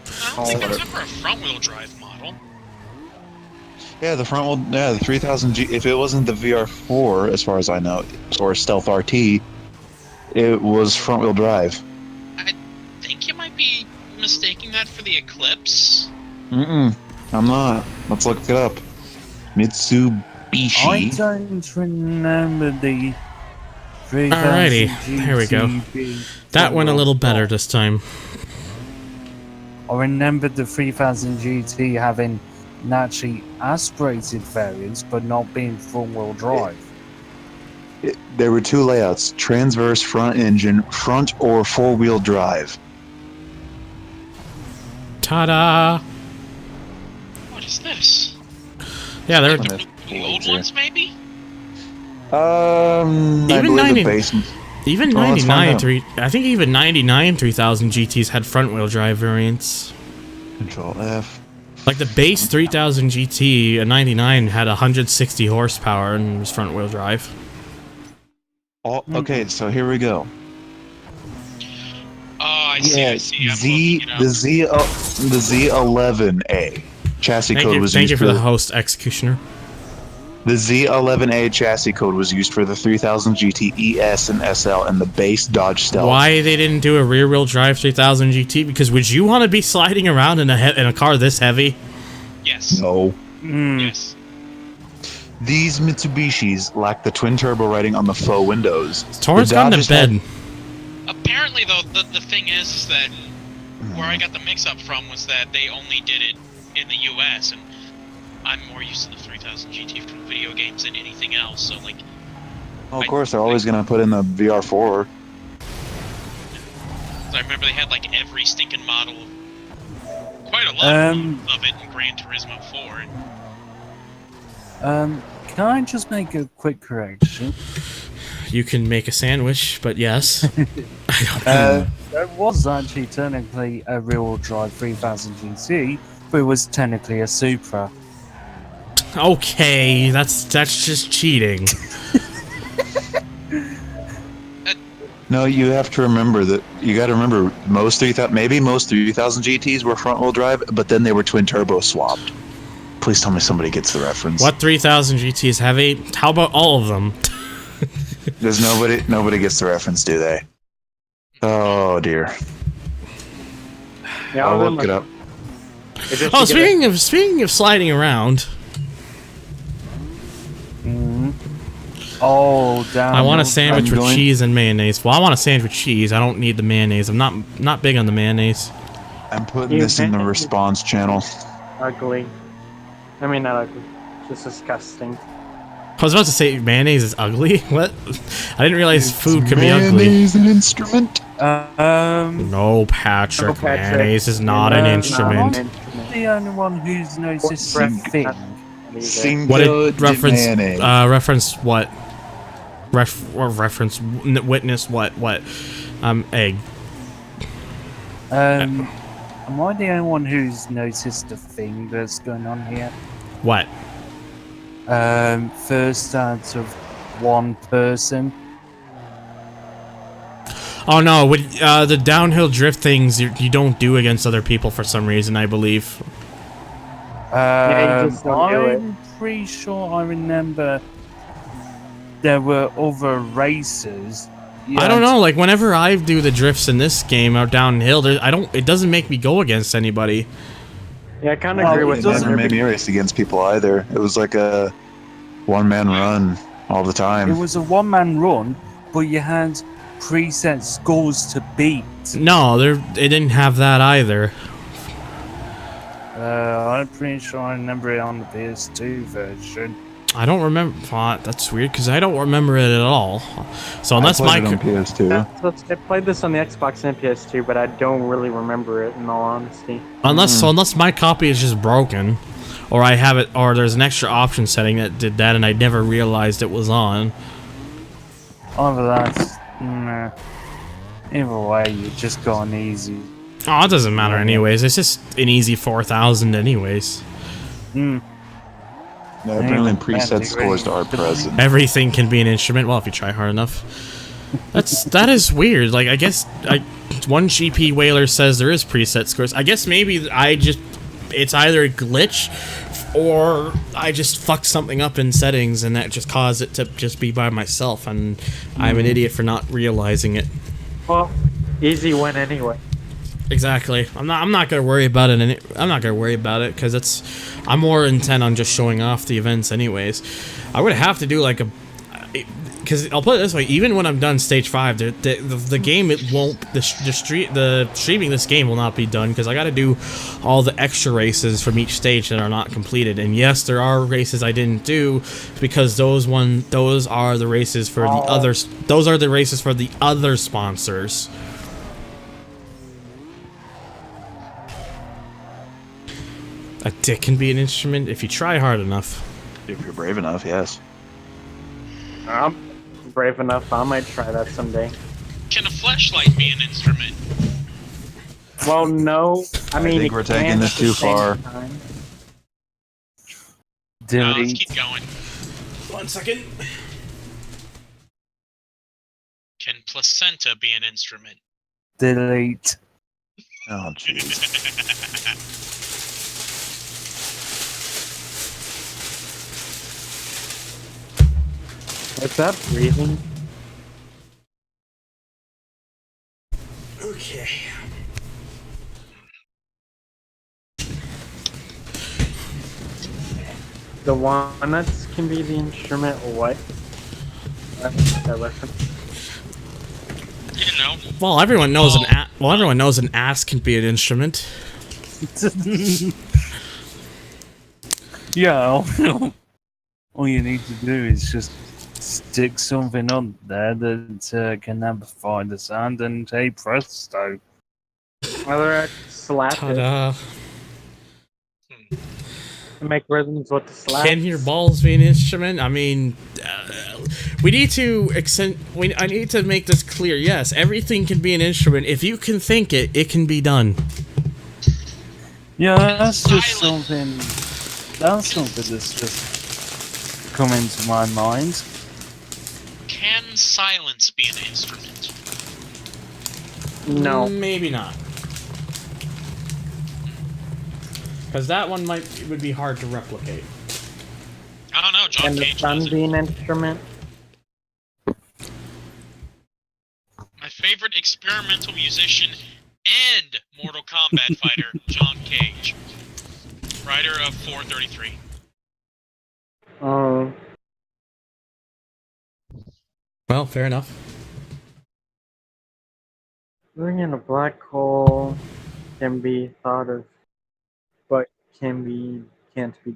I don't think there's ever a front-wheel drive model. Yeah, the front wheel, yeah, the 3000 G. If it wasn't the VR4, as far as I know, or Stealth RT, it was front wheel drive. I think you might be mistaking that for the Eclipse. I'm not. Let's look it up. Mitsubishi. I don't remember the 3000 Alrighty, there we go. GTB That went a little better this time. I remember the 3000 GT having naturally aspirated variants, but not being front-wheel drive. There were 2 layouts: transverse front engine, front or 4-wheel drive. Ta-da! What is this? Yeah, they're The old ones, maybe? I Even believe 90 the base. even Oh, let's find 99 out. I think even 99 3000 GTs had front wheel drive variants. Control F. Like the base 3000 GT, a 99 had 160 horsepower and was front wheel drive. Oh, okay, so here we go. Oh, I see, Yeah, I see. I'm looking it up. the Z11A chassis Thank code you, was thank used you for the host, Executioner. The Z11A chassis code was used for the 3000 GT ES and SL and the base Dodge Stealth. Why they didn't do a rear wheel drive 3000 GT? Because would you want to be sliding around in a car this heavy? Yes. No. Yes. These Mitsubishis lack the twin turbo rating on the faux windows. Torrance The gone to Dodges bed. had- Apparently, though, the thing is that where I got the mix-up from was that they only did it in the U.S., and I'm more used to the 3000 GT from video games than anything else, so, like... Oh, of course, they're always going to put in the VR4. I remember they had, like, every stinking model, quite a lot of it in Gran Turismo 4. Can I just make a quick correction? You can make a sandwich, but yes. There was actually technically a rear-wheel drive 3000 GT, but it was technically a Supra. Okay, that's just cheating. No, you have to remember that. You got to remember most 3000, maybe most 3000 GTs were front-wheel drive, but then they were twin turbo swapped. Please tell me somebody gets the reference. What 3000 GTs have eight? How about all of them? There's nobody gets the reference, do they? Oh dear. Yeah, I'll look it up. Oh, speaking of sliding around, Oh, damn. I want a sandwich with going- cheese and mayonnaise. Well, I want a sandwich with cheese. I don't need the mayonnaise. I'm not big on the mayonnaise. I'm putting this in the response channel. Ugly. I mean, not ugly. Just disgusting. I was about to say mayonnaise is ugly. What? I didn't realize food could be ugly. Mayonnaise an instrument? No, Patrick. Mayonnaise is not an instrument. The only one who's noticed the thing. What did reference? mayonnaise. Reference what? Reference witness what? What? Egg. Am I the only one who's noticed the thing that's going on here? What? First out of one person. Oh no! The downhill drift things you don't do against other people for some reason. I believe. Yeah, you just don't do it. I'm pretty sure I remember there were other racers. I don't know. Like whenever I do the drifts in this game or downhill, it doesn't make me go against anybody. Yeah, I kind of agree with It that. never made me race against people either. It was like a one-man run all the time. It was a one-man run, but you had preset scores to beat. No, they didn't have that either. I'm pretty sure I remember it on the PS2 version. I don't remember. That's weird because I don't remember it at all. So unless I played my it on PS2. So I played this on the Xbox and PS2, but I don't really remember it in all honesty. unless my copy is just broken, or I have it, or there's an extra option setting that did that, and I never realized it was on. Either that, nah. Either way, you just got an easy. Oh, it doesn't matter anyways. It's just an easy 4,000 anyways. No, apparently preset scores are present. Everything can be an instrument. Well, if you try hard enough. That is weird. Like I guess one GP whaler says there is preset scores. I guess maybe it's either a glitch or I just fucked something up in settings and that just caused it to just be by myself, and I'm an idiot for not realizing it. Well, easy win anyway. Exactly. I'm not gonna worry about it. I'm not gonna worry about it because I'm more intent on just showing off the events anyways. I would have to do like because I'll put it this way: even when I'm done stage 5, the game the streaming this game will not be done because I got to do all the extra races from each stage that are not completed. And yes, there are races I didn't do because those are the races for the others. Those are the races for the other sponsors. A dick can be an instrument if you try hard enough. If you're brave enough, yes. I'm brave enough. I might try that someday. Can a flashlight be an instrument? Well, no. I mean, think it we're taking can this at the too same far. time. No, let's Delete. keep going. 1 second. Can placenta be an instrument? Delete. Oh, jeez. What's that breathing? Okay. The walnuts can be the instrument, or what? That reference. You know. Well, everyone knows everyone knows an ass can be an instrument. Yeah, all you need to do is just stick something on there that can amplify the sound, and hey presto. Whether slap it Ta-da. and make rhythms with the slap. Can your balls be an instrument? I mean, we need to I need to make this clear. Yes, everything can be an instrument. If you can think it, it can be done. Yeah, that's just Silent. something. That's something that's just come into my mind. Can silence be an instrument? No. Maybe not. Because that one would be hard to replicate. I don't know. John Can the Cage sun does it. be an instrument? My favorite experimental musician and Mortal Kombat fighter, John Cage. Writer of 433. Oh. Well, fair enough. Living in a black hole can be thought of, but can't be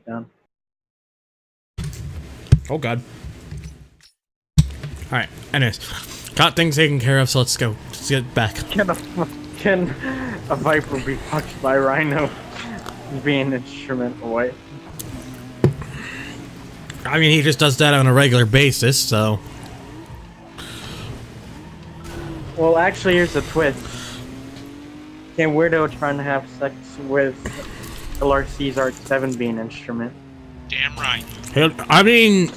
done. Oh god. Alright, anyways. Got things taken care of, so let's go. Let's get back. Can a viper be fucked by rhino? Be an instrument away. I mean, he just does that on a regular basis, so... Well, actually, here's a twist. Can Weirdo trying to have sex with LRC's Art 7 be an instrument? Damn right. I mean,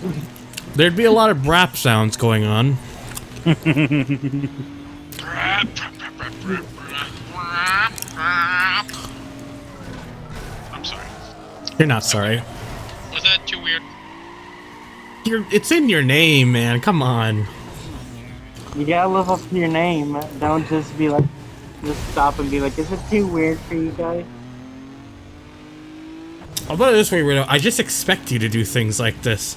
there'd be a lot of brap sounds going on. I'm sorry. You're not sorry. Was that too weird? It's in your name, man. Come on. You gotta live up to your name. Don't just be like, just stop and be like, is it too weird for you guys? I'll put it this way, Rito. I just expect you to do things like this.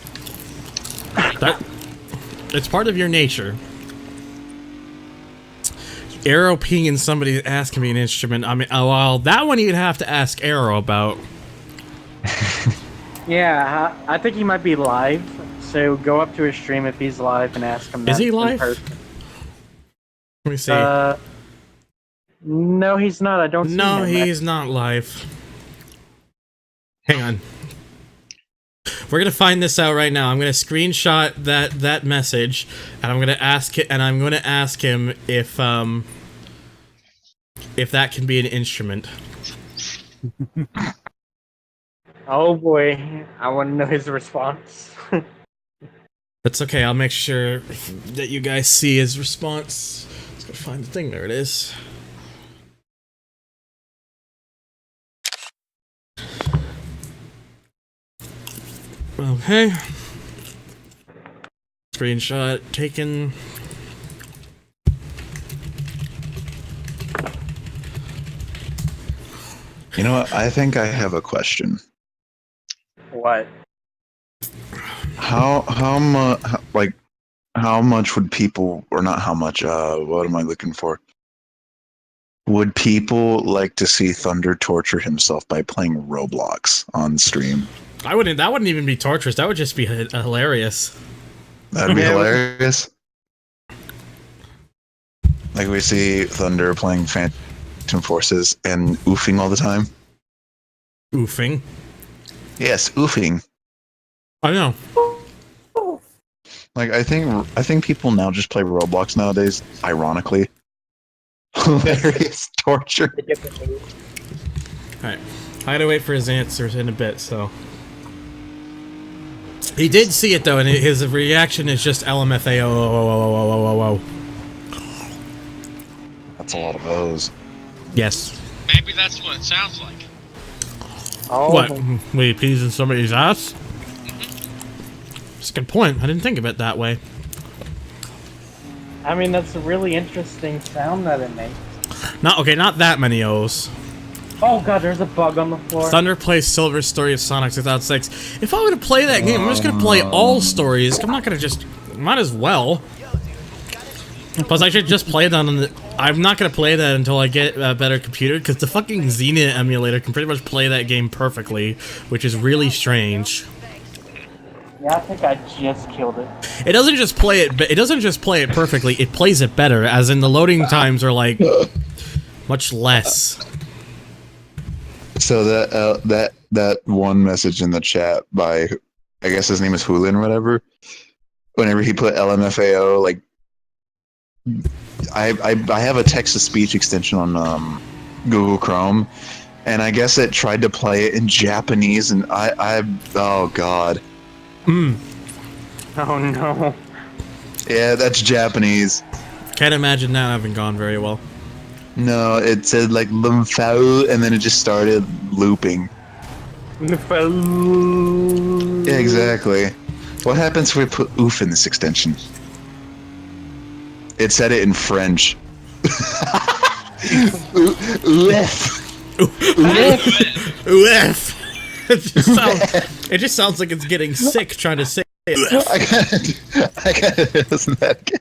It's part of your nature. Arrow peeing somebody's ass can be an instrument. I mean, well, that one you'd have to ask Arrow about. Yeah, I think he might be live. So go up to his stream if he's live and ask him that. Is he in live? person. Let me see. No, he's not. I don't see No, him. he's not live. Hang on. We're gonna find this out right now. I'm gonna screenshot that message, and I'm gonna ask it, and I'm gonna ask him if that can be an instrument. Oh boy, I want to know his response. That's okay. I'll make sure that you guys see his response. Let's go find the thing. There it is. Okay. Screenshot taken. You know what? I think I have a question. What? How much how much would people, or not how much? What am I looking for? Would people like to see Thunder torture himself by playing Roblox on stream? That wouldn't even be torturous. That would just be hilarious. That'd be hilarious. Like we see Thunder playing Phantom Forces and oofing all the time. Oofing. Yes, oofing. I know. Like I think people now just play Roblox nowadays. Ironically, hilarious torture. Alright. I gotta wait for his answers in a bit, so. He did see it though, and his reaction is just LMFAO. That's a lot of O's. Yes. Maybe that's what it sounds like. Oh, What? Wait, peas in somebody's ass? That's a good point. I didn't think of it that way. I mean, that's a really interesting sound that it makes. Not that many O's. Oh god, there's a bug on the floor. Thunder plays Silver Story of Sonic 2006. If I were to play that game, I'm just gonna play all stories. I'm not gonna just... Might as well. Plus, I should just play that on the... I'm not gonna play that until I get a better computer, because the fucking Xena emulator can pretty much play that game perfectly, which is really strange. Yeah, I think I just killed it. It doesn't just play it... It doesn't just play it perfectly, it plays it better, as in the loading times are, like, much less. So that one message in the chat by, I guess his name is Hulin or whatever. Whenever he put LMFAO, like, I have a text to speech extension on Google Chrome, and I guess it tried to play it in Japanese, and oh god. Mm. Oh no. Yeah, that's Japanese. Can't imagine that having gone very well. No, it said like Lumfau, and then it just started looping. Yeah, exactly. What happens if we put oof in this extension? It said it in French. Oof. Oof. It just sounds like it's getting sick trying to say it. I gotta listen to that again.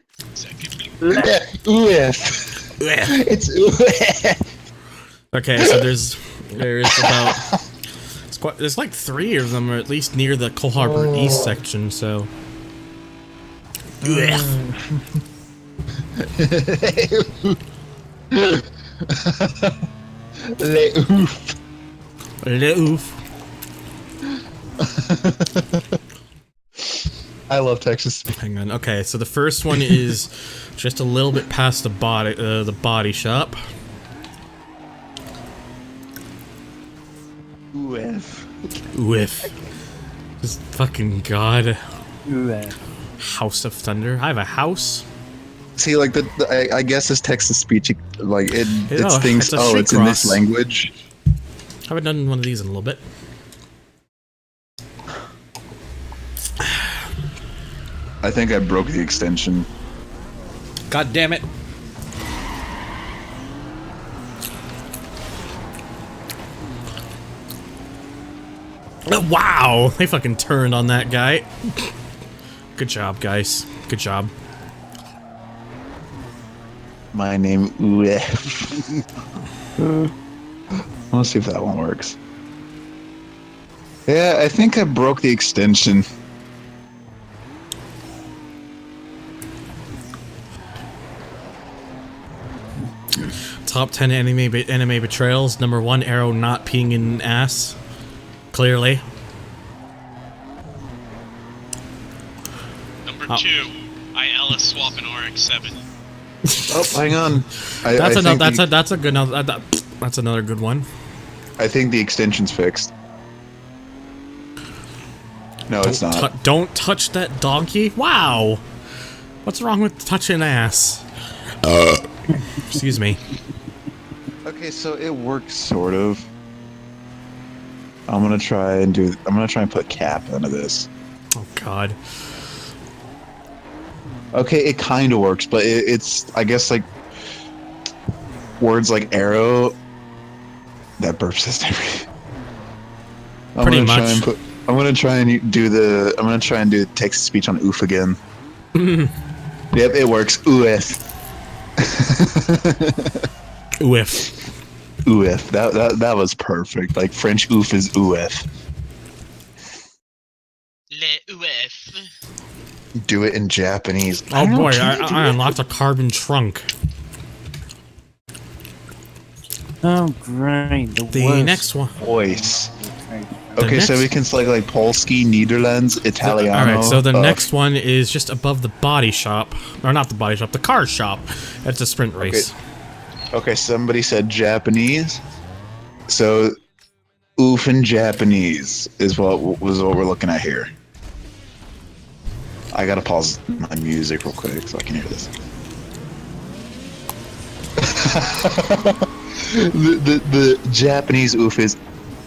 Oof. It's oof. Okay, so there's about there's like 3 of them, or at least near the Cole Harbor East section. So. Le oof. Le oof. I love Texas. Hang on. Okay, so the first one is just a little bit past the body shop. Oof. Oof. Just fucking god. House of Thunder. I have a house. See, like I guess this Texas speech, like it thinks, it's a it's in this cross. language. Haven't done one of these in a little bit. I think I broke the extension. God damn it. Oh, wow, they fucking turned on that guy. Good job, guys. Good job. My name Oof. Let's see if that one works. Yeah, I think I broke the extension. Top 10 anime betrayals. Number 1, Arrow not peeing in ass. Clearly. Number 2, I Ellis swap an RX-7. Oh, hang on. That's another good one. I think the extension's fixed. No, it's not. Don't touch that donkey. Wow. What's wrong with touching ass? Excuse me. Okay, so it works sort of. I'm gonna try and put cap into this. Oh god. Okay, it kind of works, but it's I guess like words like arrow. That burp system. Pretty much. I'm gonna try and do text speech on oof again. Yep, it works. Oof. Oof. Oof. That was perfect. Like French oof is oof. Le oof. Do it in Japanese. Oh boy, I unlocked a carbon trunk. Oh, great. The worst. next one. Voice. Okay, so we can select like Polski, Netherlands, Italiano. Alright, so the next one is just above the body shop. Or not the body shop, the car shop. It's a sprint race. Okay, somebody said Japanese. So oof in Japanese is what we're looking at here. I gotta pause my music real quick so I can hear this. the Japanese oof is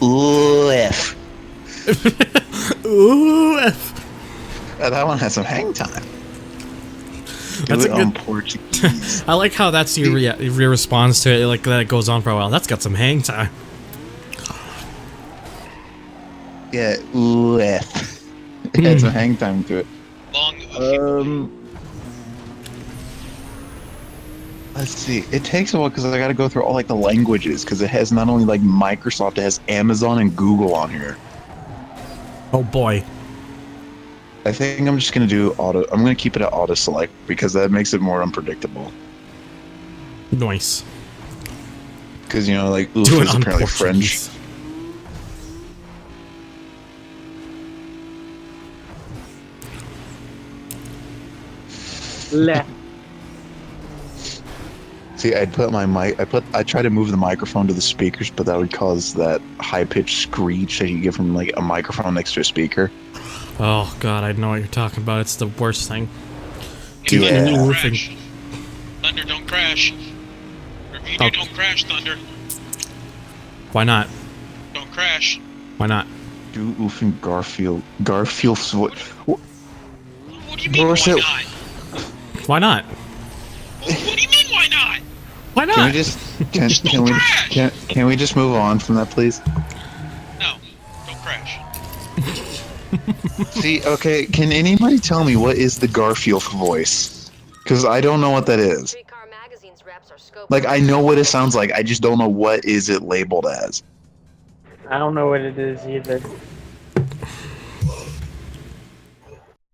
oof. Oof. That one has some hang time. That's a good Portuguese. I like how that's your response to it, like that it goes on for a while. That's got some hang time. Yeah, oof. It had some hang time to it. Long Let's see. It takes a while because I got to go through all like the languages because it has not only like Microsoft, it has Amazon and Google on here. Oh boy. I think I'm just gonna do auto. I'm gonna keep it at auto select because that makes it more unpredictable. Nice. Because like oof Do it is on apparently Portuguese. French. Le. See, I'd put my mic. I try to move the microphone to the speakers, but that would cause that high pitched screech that you get from like a microphone next to a speaker. Oh god, I know what you're talking about. It's the worst thing. Hey, Thunder, Yeah. don't crash. Thunder, don't crash. Or if you do, don't crash, Thunder. Why not? Don't crash. Why not? Do oofing Garfield's voice. What do you mean, Bro, why so- not? Why not? What do you mean, why not? Why not? Can we just can we just move on from that, please? No, don't crash. See, okay, can anybody tell me what is the Garfield voice? Because I don't know what that is. Like, I know what it sounds like, I just don't know what is it labeled as. I don't know what it is either.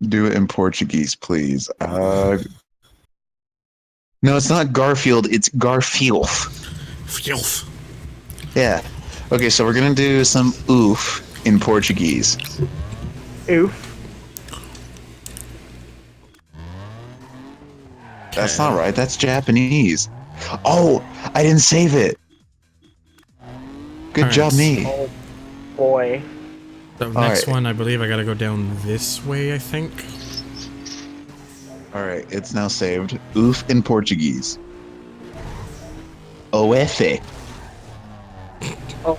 Do it in Portuguese, please. No, it's not Garfield, it's Garfield. Filth. Yeah. Okay, so we're gonna do some oof in Portuguese. Oof. That's not right, that's Japanese. Oh, I didn't save it. Good Alright. job, me. Oh boy. The next right. one, I believe I gotta go down this way, I think. Alright, it's now saved. Oof in Portuguese. Oefe. Oh,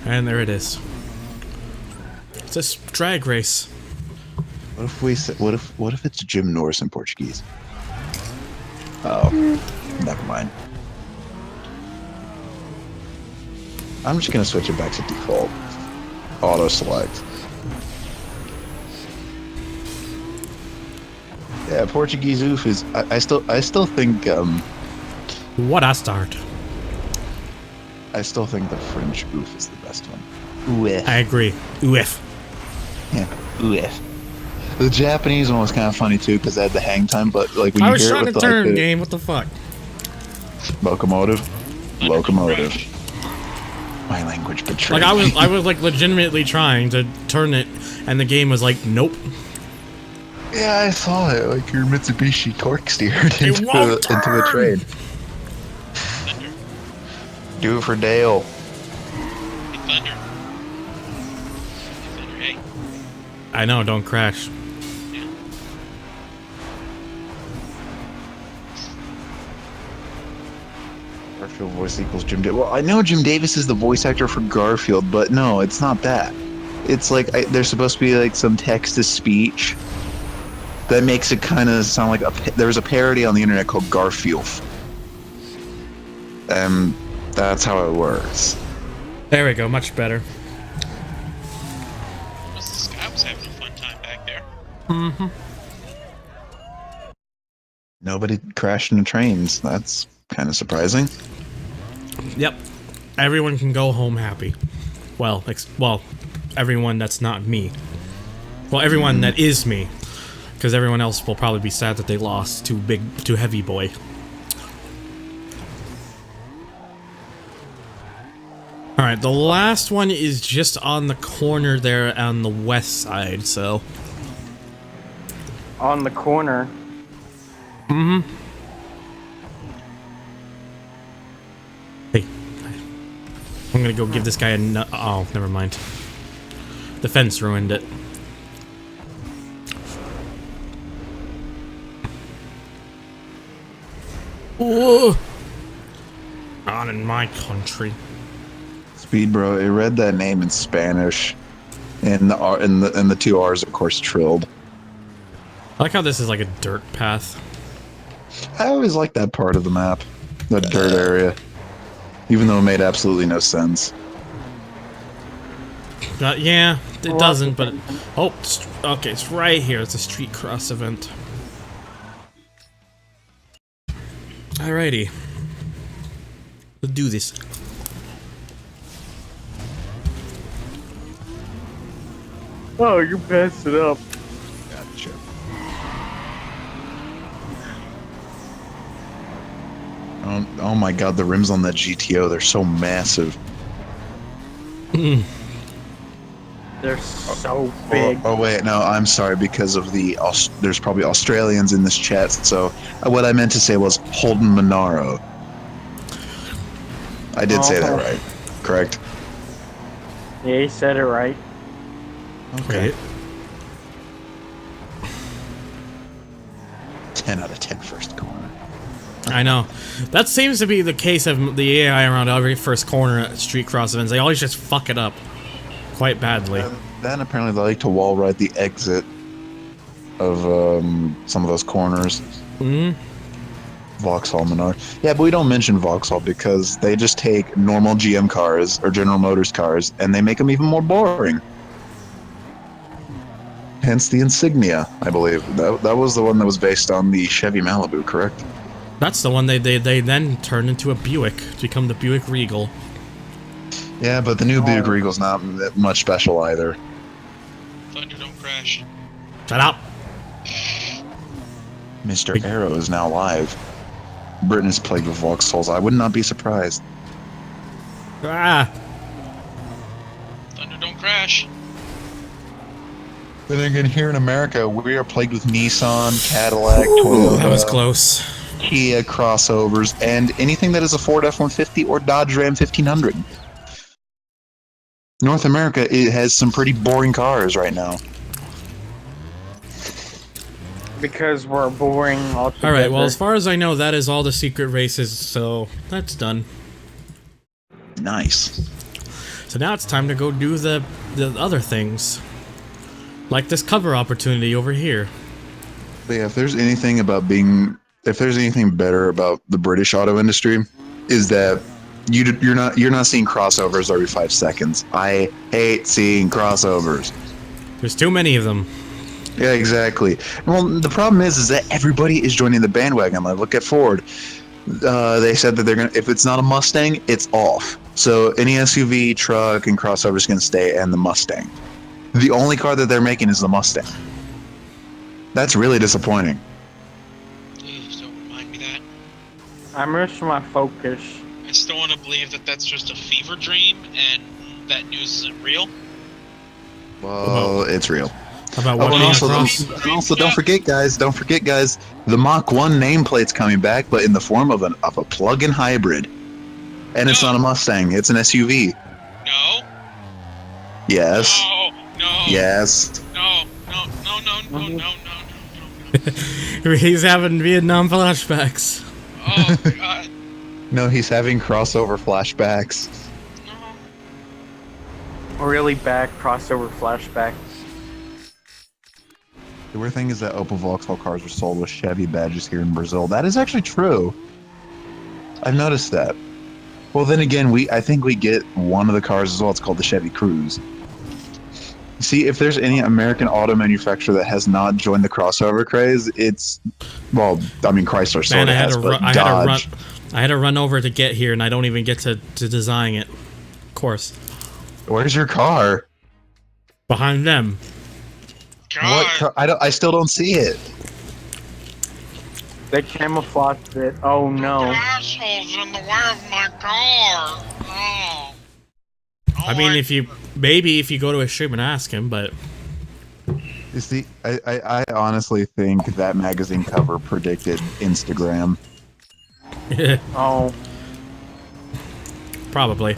And there it is. It's a drag race. What if we say, what if it's Jim Norris in Portuguese? Oh, never mind. I'm just gonna switch it back to default. Auto select. Yeah, Portuguese oof is. I still think What a start. I still think the French oof is the best one. Oof. I agree. Oof. Yeah, oof. The Japanese one was kind of funny too because they had the hang time, but like when I you was hear trying it to with turn, like the game. What the fuck? locomotive, Thunder, locomotive. don't crash. My language betrayed. Like I was like legitimately trying to turn it, and the game was like, nope. Yeah, I saw it. Like your Mitsubishi torque steered It won't into a turn! train. Thunder. Do it for Dale. Hey, Thunder. Hey, Thunder, hey. I know. Don't crash. Yeah. Garfield voice equals Jim Davis. Well, I know Jim Davis is the voice actor for Garfield, but no, it's not that. It's like there's supposed to be like some text to speech that makes it kind of sound like there's a parody on the internet called Garfield. That's how it works. There we go. Much better. I was having a fun time back there. Mm-hmm. Nobody crashed into trains. That's kind of surprising. Yep. Everyone can go home happy. Well, everyone that's not me. Well, everyone that is me. Because everyone else will probably be sad that they lost to Heavy Boy. Alright, the last one is just on the corner there on the west side, so... on the corner. Mm-hmm. Hey. I'm gonna go give this guy a oh, never mind. The fence ruined it. Ooh. Not in my country. Speed Bro, it read that name in Spanish, and the two R's of course trilled. I like how this is like a dirt path. I always liked that part of the map, the dirt area, even though it made absolutely no sense. Yeah, it doesn't, but... Oh, okay, it's right here. It's a street cross event. Alrighty. Let's do this. Oh, you messed it up. Gotcha. Oh my god, the rims on that GTO, they're so massive. They're so big. Oh wait, no, I'm sorry because of there's probably Australians in this chat. So what I meant to say was Holden Monaro. I did say that right, correct? Yeah, he said it right. Okay. 10 out of 10 first corner. I know. That seems to be the case of the AI around every first corner at street cross events. They always just fuck it up quite badly. Then apparently they like to wall ride the exit of some of those corners. Hmm. Vauxhall Menard. Yeah, but we don't mention Vauxhall because they just take normal GM cars or General Motors cars and they make them even more boring. Hence the Insignia, I believe. That was the one that was based on the Chevy Malibu, correct? That's the one they then turned into a Buick to become the Buick Regal. Yeah, but the new Buick Regal's not that much special either. Thunder, don't crash. Shut up! Mr. Arrow is now live. Britain is plagued with Vauxhalls. I would not be surprised. Ah! Thunder, don't crash. Then again, here in America, we are plagued with Nissan, Cadillac, Toyota, That was close. Kia crossovers, and anything that is a Ford F-150 or Dodge Ram 1500. North America, it has some pretty boring cars right now. Because we're boring altogether. Alright, well, as far as I know, that is all the secret races, so that's done. Nice. So now it's time to go do the other things. Like this cover opportunity over here. But yeah, if there's anything better about the British auto industry, is that you're not seeing crossovers every 5 seconds. I hate seeing crossovers. There's too many of them. Yeah, exactly. Well, the problem is that everybody is joining the bandwagon. Like, look at Ford. They said that they're gonna, if it's not a Mustang, it's off. So any SUV, truck, and crossover is gonna stay, and the Mustang. The only car that they're making is the Mustang. That's really disappointing. Please don't remind me that. I'm missing my focus. I still want to believe that that's just a fever dream and that news isn't real. Well, it's real. How about Oh, one and being also, across? don't forget, guys, the Mach 1 nameplate's coming back, but in the form of a plug-in hybrid. And it's not a Mustang, it's an SUV. No. Yes. No. No. Yes. No. No. No. No. No. No. No. He's having Vietnam flashbacks. Oh God. No, he's having crossover flashbacks. No. Really bad crossover flashback. The weird thing is that Opel Vauxhall cars are sold with Chevy badges here in Brazil. That is actually true. I've noticed that. Well, then again, I think we get one of the cars as well. It's called the Chevy Cruze. See, if there's any American auto manufacturer that has not joined the crossover craze, it's, well, I mean, Chrysler sort of has, but Dodge. I had to run over to get here, and I don't even get to design it. Of course. Where's your car? Behind them. God. What car? I still don't see it. They camouflaged it. Oh no. Assholes in the way of my car. Oh. I mean, if you go to a stream and ask him, but You see, I honestly think that magazine cover predicted Instagram. Oh. probably.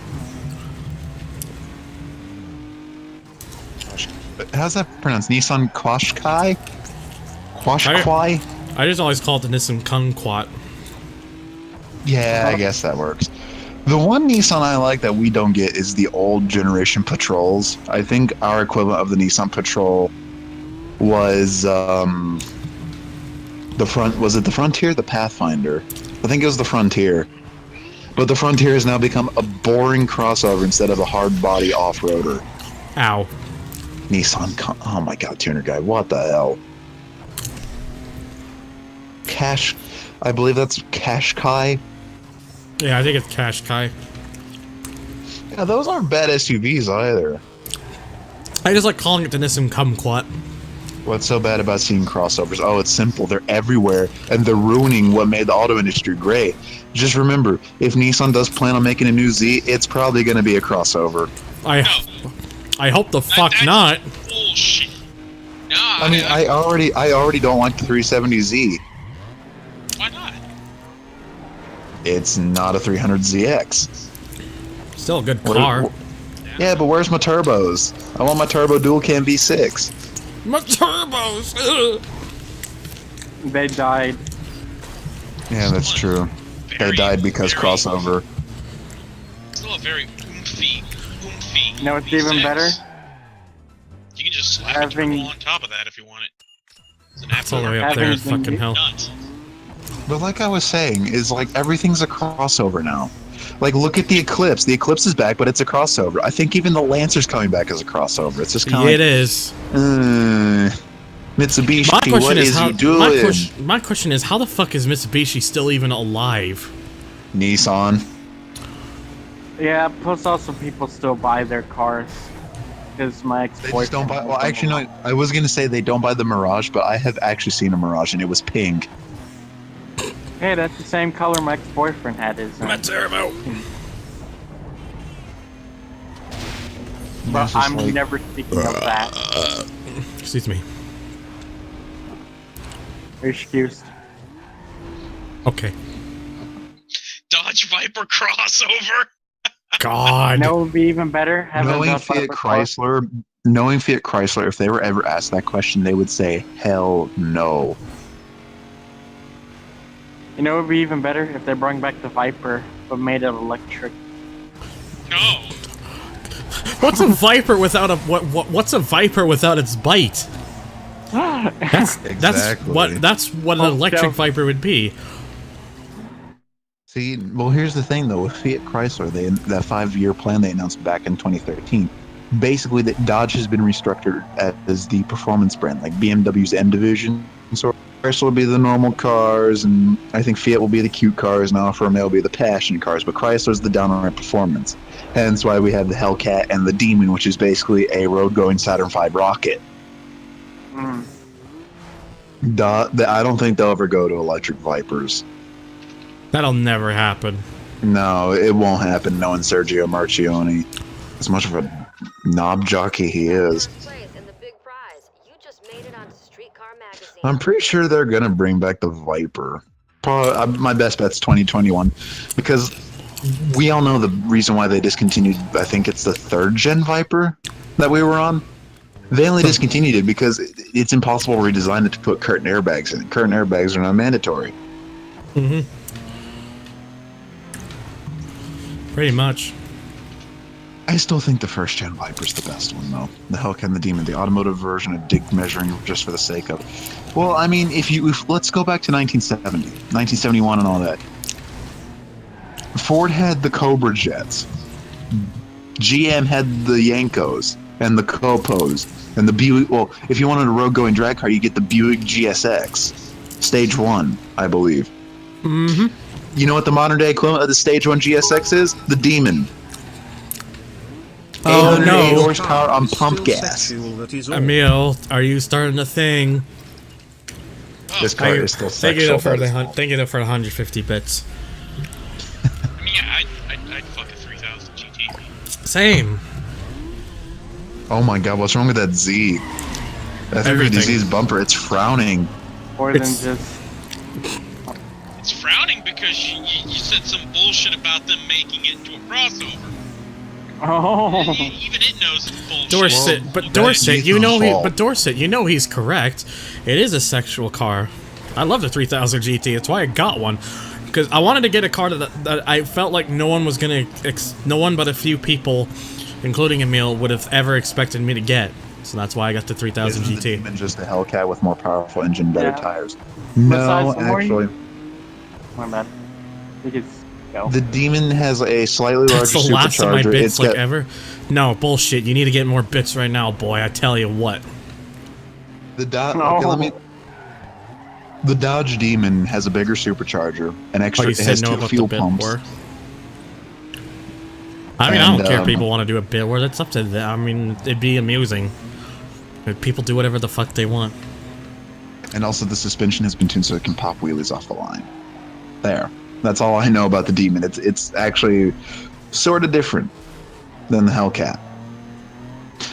How's that pronounced? Nissan Qashqai? Qashqai? I just always call it the Nissan Kumquat. Yeah, I guess that works. The one Nissan I like that we don't get is the old generation Patrols. I think our equivalent of the Nissan Patrol was was it the Frontier? The Pathfinder. I think it was the Frontier. But the Frontier has now become a boring crossover instead of a hard body off-roader. Ow. Nissan, oh my god, tuner guy, what the hell? I believe that's Qashqai. Yeah, I think it's Qashqai. Yeah, those aren't bad SUVs either. I just like calling it the Nissan Kumquat. What's so bad about seeing crossovers? Oh, it's simple. They're everywhere, and they're ruining what made the auto industry great. Just remember, if Nissan does plan on making a new Z, it's probably going to be a crossover. I hope the fuck That's not. Bullshit. No, I mean, I already don't like the 370Z. why not? It's not a 300ZX. Still a good car. Yeah, but where's my turbos? I want my turbo dual cam V6. My turbos. Ugh. They died. Yeah, that's true. They Very, died because very- crossover. Still a very oomphy. You know what's even V6. better? You can just slap a Having- turbo on top of that if you want it. It's an It's all the way absolute up there. Having It's fucking been- hell. nuts. But like I was saying, is like everything's a crossover now. Like look at the Eclipse. The Eclipse is back, but it's a crossover. I think even the Lancer's coming back as a crossover. It's just kind of It is. Mitsubishi, My question what is is how. you doing? My question is how the fuck is Mitsubishi still even alive? Nissan. Yeah, plus also people still buy their cars. Because my They ex-boyfriend... just don't buy. Well, actually, no. I was gonna say they don't buy the Mirage, but I have actually seen a Mirage, and it was pink. Hey, that's the same color my ex-boyfriend had his. My turbo. But It's just I'm like- never speaking of that. Excuse me. You're excused. Okay. Dodge Viper crossover. God. You know what would be even better? Having Knowing a Fiat Viper car. Chrysler, if they were ever asked that question, they would say, "Hell no." You know what would be even better? If they brought back the Viper, but made it electric. No. What's a Viper without a what's a Viper without its bite? That's Exactly. that's what an Oh, electric yeah. Viper would be. See, well, here's the thing though. With Fiat Chrysler, that 5-year plan they announced back in 2013, basically that Dodge has been restructured as the performance brand, like BMW's M division. So Chrysler will be the normal cars, and I think Fiat will be the cute cars, and Alfa Romeo will be the passion cars. But Chrysler's the downright performance. Hence why we have the Hellcat and the Demon, which is basically a road-going Saturn V rocket. Mm. I don't think they'll ever go to electric Vipers. That'll never happen. No, it won't happen knowing Sergio Marchione. As much of a knob jockey he is. I'm pretty sure they're going to bring back the Viper. Probably, my best bet's 2021. Because we all know the reason why they discontinued, I think it's the 3rd gen Viper that we were on. They only discontinued it because it's impossible to redesign it to put curtain airbags in. Curtain airbags are not mandatory. Mm-hmm. Pretty much. I still think the 1st gen Viper's the best one, though. The Hellcat and the Demon, the automotive version of dig measuring just for the sake of. Well, I mean, let's go back to 1970, 1971, and all that. Ford had the Cobra jets. GM had the Yankos and the Copos and the Buick. Well, if you wanted a road-going drag car, you get the Buick GSX, Stage 1, I believe. Mm-hmm. You know what the modern-day equivalent of the Stage 1 GSX is? The Demon. Oh 808 no, horsepower on pump Still gas. sexual, that is all. Emil, are you starting a thing? This car is still Thank you sexual. for that is all. thank you for 150 bits. I mean, yeah, I'd fuck a 3000 GT. Same. Oh my god, what's wrong with that Z? That Everything. 350Z's bumper, it's frowning. More It's- than just... It's frowning because you said some bullshit about them making it into a crossover. Oh. Even it knows it's bullshit. Dorset, Well, but that's Dorset, you know Ethan's fault. but Dorset, you know he's correct. It is a sexual car. I love the 3000 GT. It's why I got one, because I wanted to get a car that I felt like no one was gonna, no one but a few people, including Emil, would have ever expected me to get. So that's why I got the 3000 Isn't the GT. Demon just a Hellcat with more powerful engine, better Yeah. tires? Besides No, the more actually, My bad. We could go. the Demon has a slightly That's larger the last of my supercharger. bits It's like got ever. No bullshit. You need to get more bits right now, boy. I tell you what. the Dodge. No. Okay, let me. The Dodge Demon has a bigger supercharger, an Oh, extra. you It said has no 2 about the fuel bit pumps. war. I mean, I don't And, care if people want to do a bit war. That's up to them. I mean, it'd be amusing. People do whatever the fuck they want. And also, the suspension has been tuned so it can pop wheelies off the line. There. That's all I know about the Demon. It's actually sort of different than the Hellcat.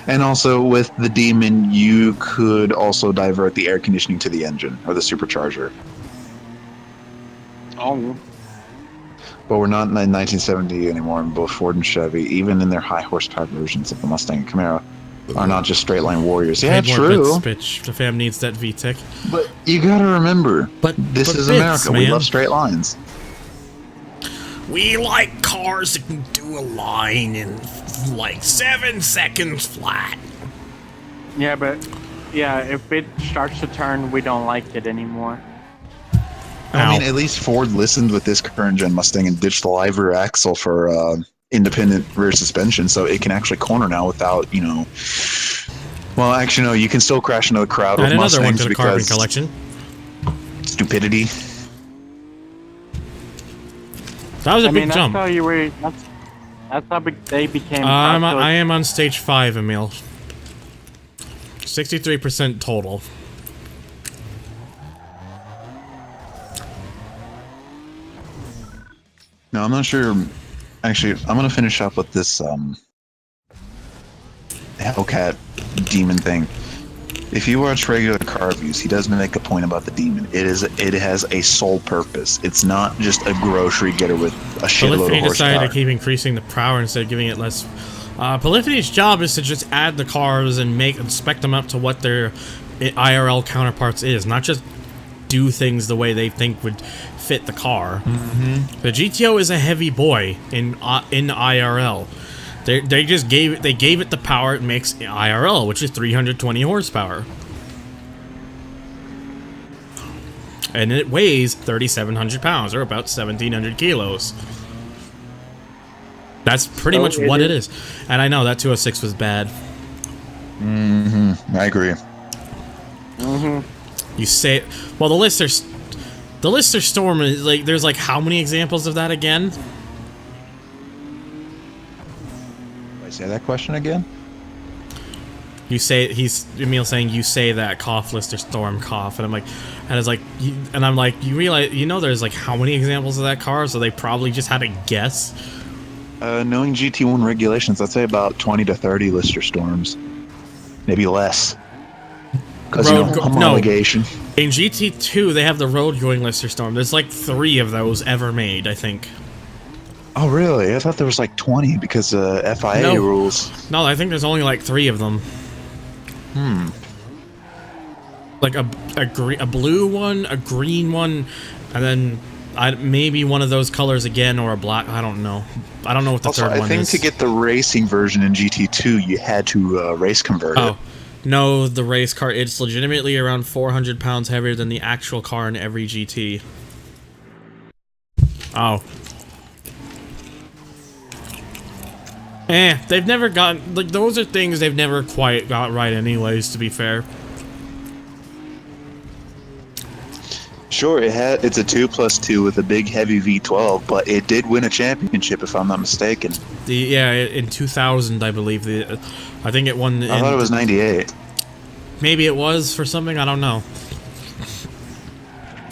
And also with the Demon, you could also divert the air conditioning to the engine or the supercharger. Oh, But we're not in 1970 anymore in both Ford and Chevy, even in their high horsepower versions of the Mustang and Camaro, are not just straight line warriors. Yeah, Need more true. bits, bitch. The fam needs that VTEC. But you gotta remember, this is bits, America. man. We love straight lines. We like cars that can do a line in like 7 seconds flat. yeah, but yeah, if it starts to turn, we don't like it anymore. I mean, at least Ford listened with this current gen Mustang and ditched the live rear axle for independent rear suspension, so it can actually corner now without, you know. Well, actually, no, you can still crash into the crowd with And another one Mustangs to the carbon because collection. stupidity. That was a I big mean, jump. that's how you were. That's how they became. I am on stage 5, Emil. 63% total. No, I'm not sure. Actually, I'm gonna finish up with this Hellcat Demon thing. If you watch regular car reviews, he does make a point about the Demon. It has a sole purpose. It's not just a grocery getter with a shitload Polyphony of decided horsepower. to keep increasing the power instead of giving it less. Polyphony's job is to just add the cars and spec them up to what their IRL counterparts is, not just do things the way they think would fit the car. The GTO is a heavy boy in IRL. They just gave it the power it makes IRL, which is 320 horsepower. And it weighs 3,700 pounds, or about 1,700 kilos. That's pretty much what it is. And I know that 206 was bad. I agree. You say, well, the Lister Storm is like, there's like how many examples of that again? I say that question again? You say, Emil saying, you say that, cough, Lister Storm, cough, and I'm like, you realize, there's like how many examples of that car, so they probably just had to guess. Knowing GT1 regulations, I'd say about 20 to 30 Lister Storms. Maybe less. Because, homologation. In GT2, they have the road-going Lister Storm. There's like 3 of those ever made, I think. Oh, really? I thought there was like 20 because FIA rules. No, I think there's only like 3 of them. Like a blue one, a green one, and then maybe one of those colors again, or a black. I don't know. I don't know what the third one is. I think to get the racing version in GT2, you had to race convert it. No, the race car, it's legitimately around 400 pounds heavier than the actual car in every GT. Oh. They've never gotten, like, those are things they've never quite got right anyways, to be fair. Sure, it's a 2+2 with a big heavy V12, but it did win a championship, if I'm not mistaken. In 2000, I believe. I think it won. I thought it was 98. Maybe it was for something. I don't know.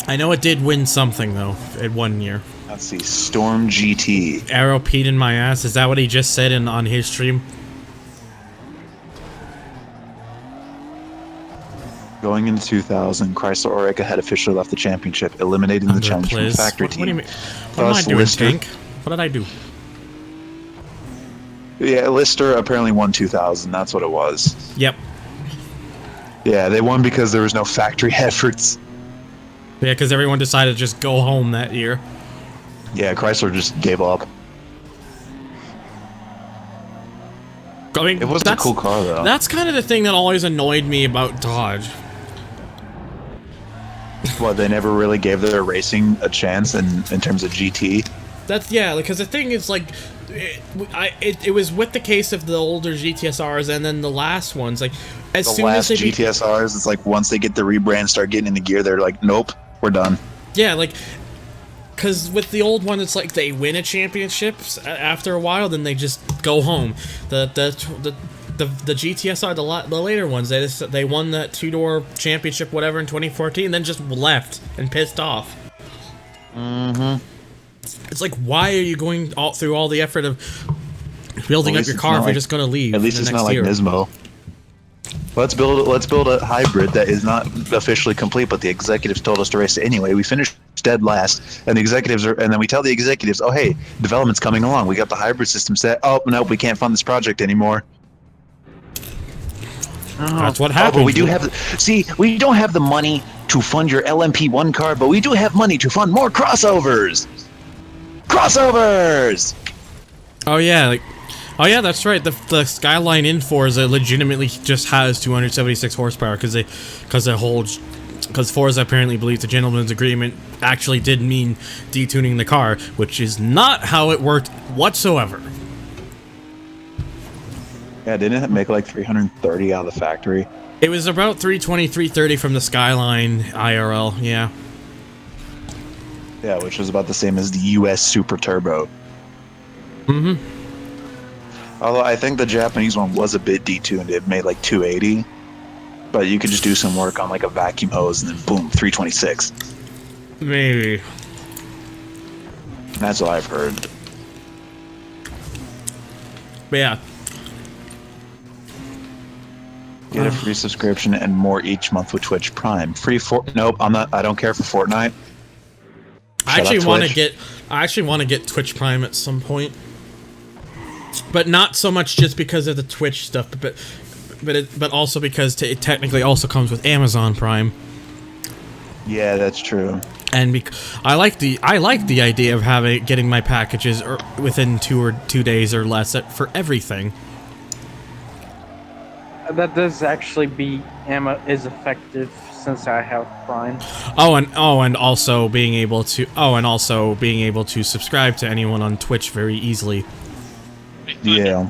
I know it did win something though. In 1 year. Let's see, Storm GT. Arrow peed in my ass. Is that what he just said on his stream? Going into 2000, Chrysler Oreca had officially left the championship, eliminating the challenge from the factory team. What do you mean? What am I doing, Tank? What did I do? Yeah, Lister apparently won 2000. That's what it was. Yep. Yeah, they won because there was no factory efforts. Yeah, because everyone decided to just go home that year. Yeah, Chrysler just gave up. I mean, it wasn't a cool car, though. That's kind of the thing that always annoyed me about Dodge. Well, they never really gave their racing a chance in terms of GT. Because the thing is, like, it was with the case of the older GTSRs and then the last ones, like, as soon as they GTSRs, it's like once they get the rebrand, start getting into gear, they're like, nope, we're done. Yeah, like, because with the old one, it's like they win a championship after a while, then they just go home. The GTSR, the later ones, they won that 2-door championship, whatever, in 2014, then just left and pissed off. Mm-hmm. It's like, why are you going through all the effort of building At up least your it's car not if you're like- just gonna leave. At least in it's the not next like year. Nismo. Let's build a hybrid that is not officially complete, but the executives told us to race it anyway. We finished dead last, and then we tell the executives, "Oh, hey, development's coming along. We got the hybrid system set. Oh, nope, we can't fund this project anymore." That's what Oh, happened. but we do have. We don't have the money to fund your LMP1 car, but we do have money to fund more crossovers. Crossovers. Oh yeah, that's right. The Skyline in Forza legitimately just has 276 horsepower because Forza apparently believes the gentleman's agreement actually did mean detuning the car, which is not how it worked whatsoever. Yeah, didn't it make like 330 out of the factory? It was about 320, 330 from the Skyline IRL. Yeah. Yeah, which was about the same as the US Super Turbo. Mm-hmm. Although I think the Japanese one was a bit detuned. It made like 280. But you could just do some work on like a vacuum hose and then boom, 326. Maybe. That's what I've heard. But yeah. Get a free subscription and more each month with Twitch Prime. Nope, I don't care for Fortnite. I actually want to get Twitch Prime at some point. But not so much just because of the Twitch stuff, but also because it technically also comes with Amazon Prime. Yeah, that's true. And I like the idea of getting my packages within 2 days or less for everything. That does actually is effective since I have Prime. And also being able to subscribe to anyone on Twitch very easily. Hey, Thunder, Yeah.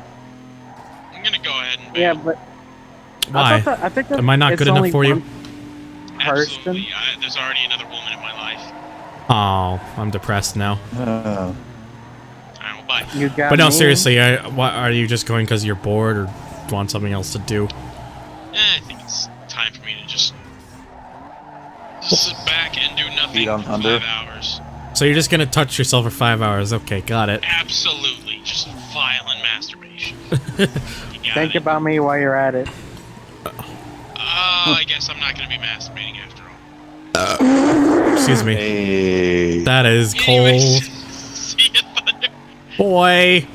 I'm gonna go ahead and Yeah, but Why? I think that Am I not it's good enough only for you? one person. absolutely. There's already another woman in my life. Oh, I'm depressed now. Alright, well, bye. You got But no, me. seriously, what are you just going because you're bored or want something else to do? I think it's time for me to just sit back and do nothing Feet on for under. 5 hours. So you're just gonna touch yourself for 5 hours? Okay, got it. Absolutely, just violent masturbation. You got Think it. about me while you're at it. I guess I'm not gonna be masturbating after all. Excuse me. Hey. That is cold. Anyways, see ya, Thunder. Boy.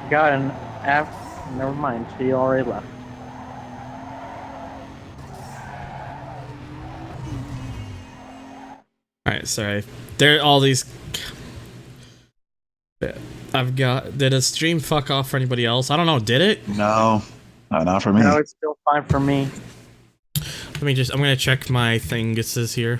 Got an app. Never mind. She already left. Alright, sorry. There are all these... Did a stream fuck off for anybody else? I don't know, did it? No, not for me. No, it's still fine for me. I'm gonna check my thinguses here.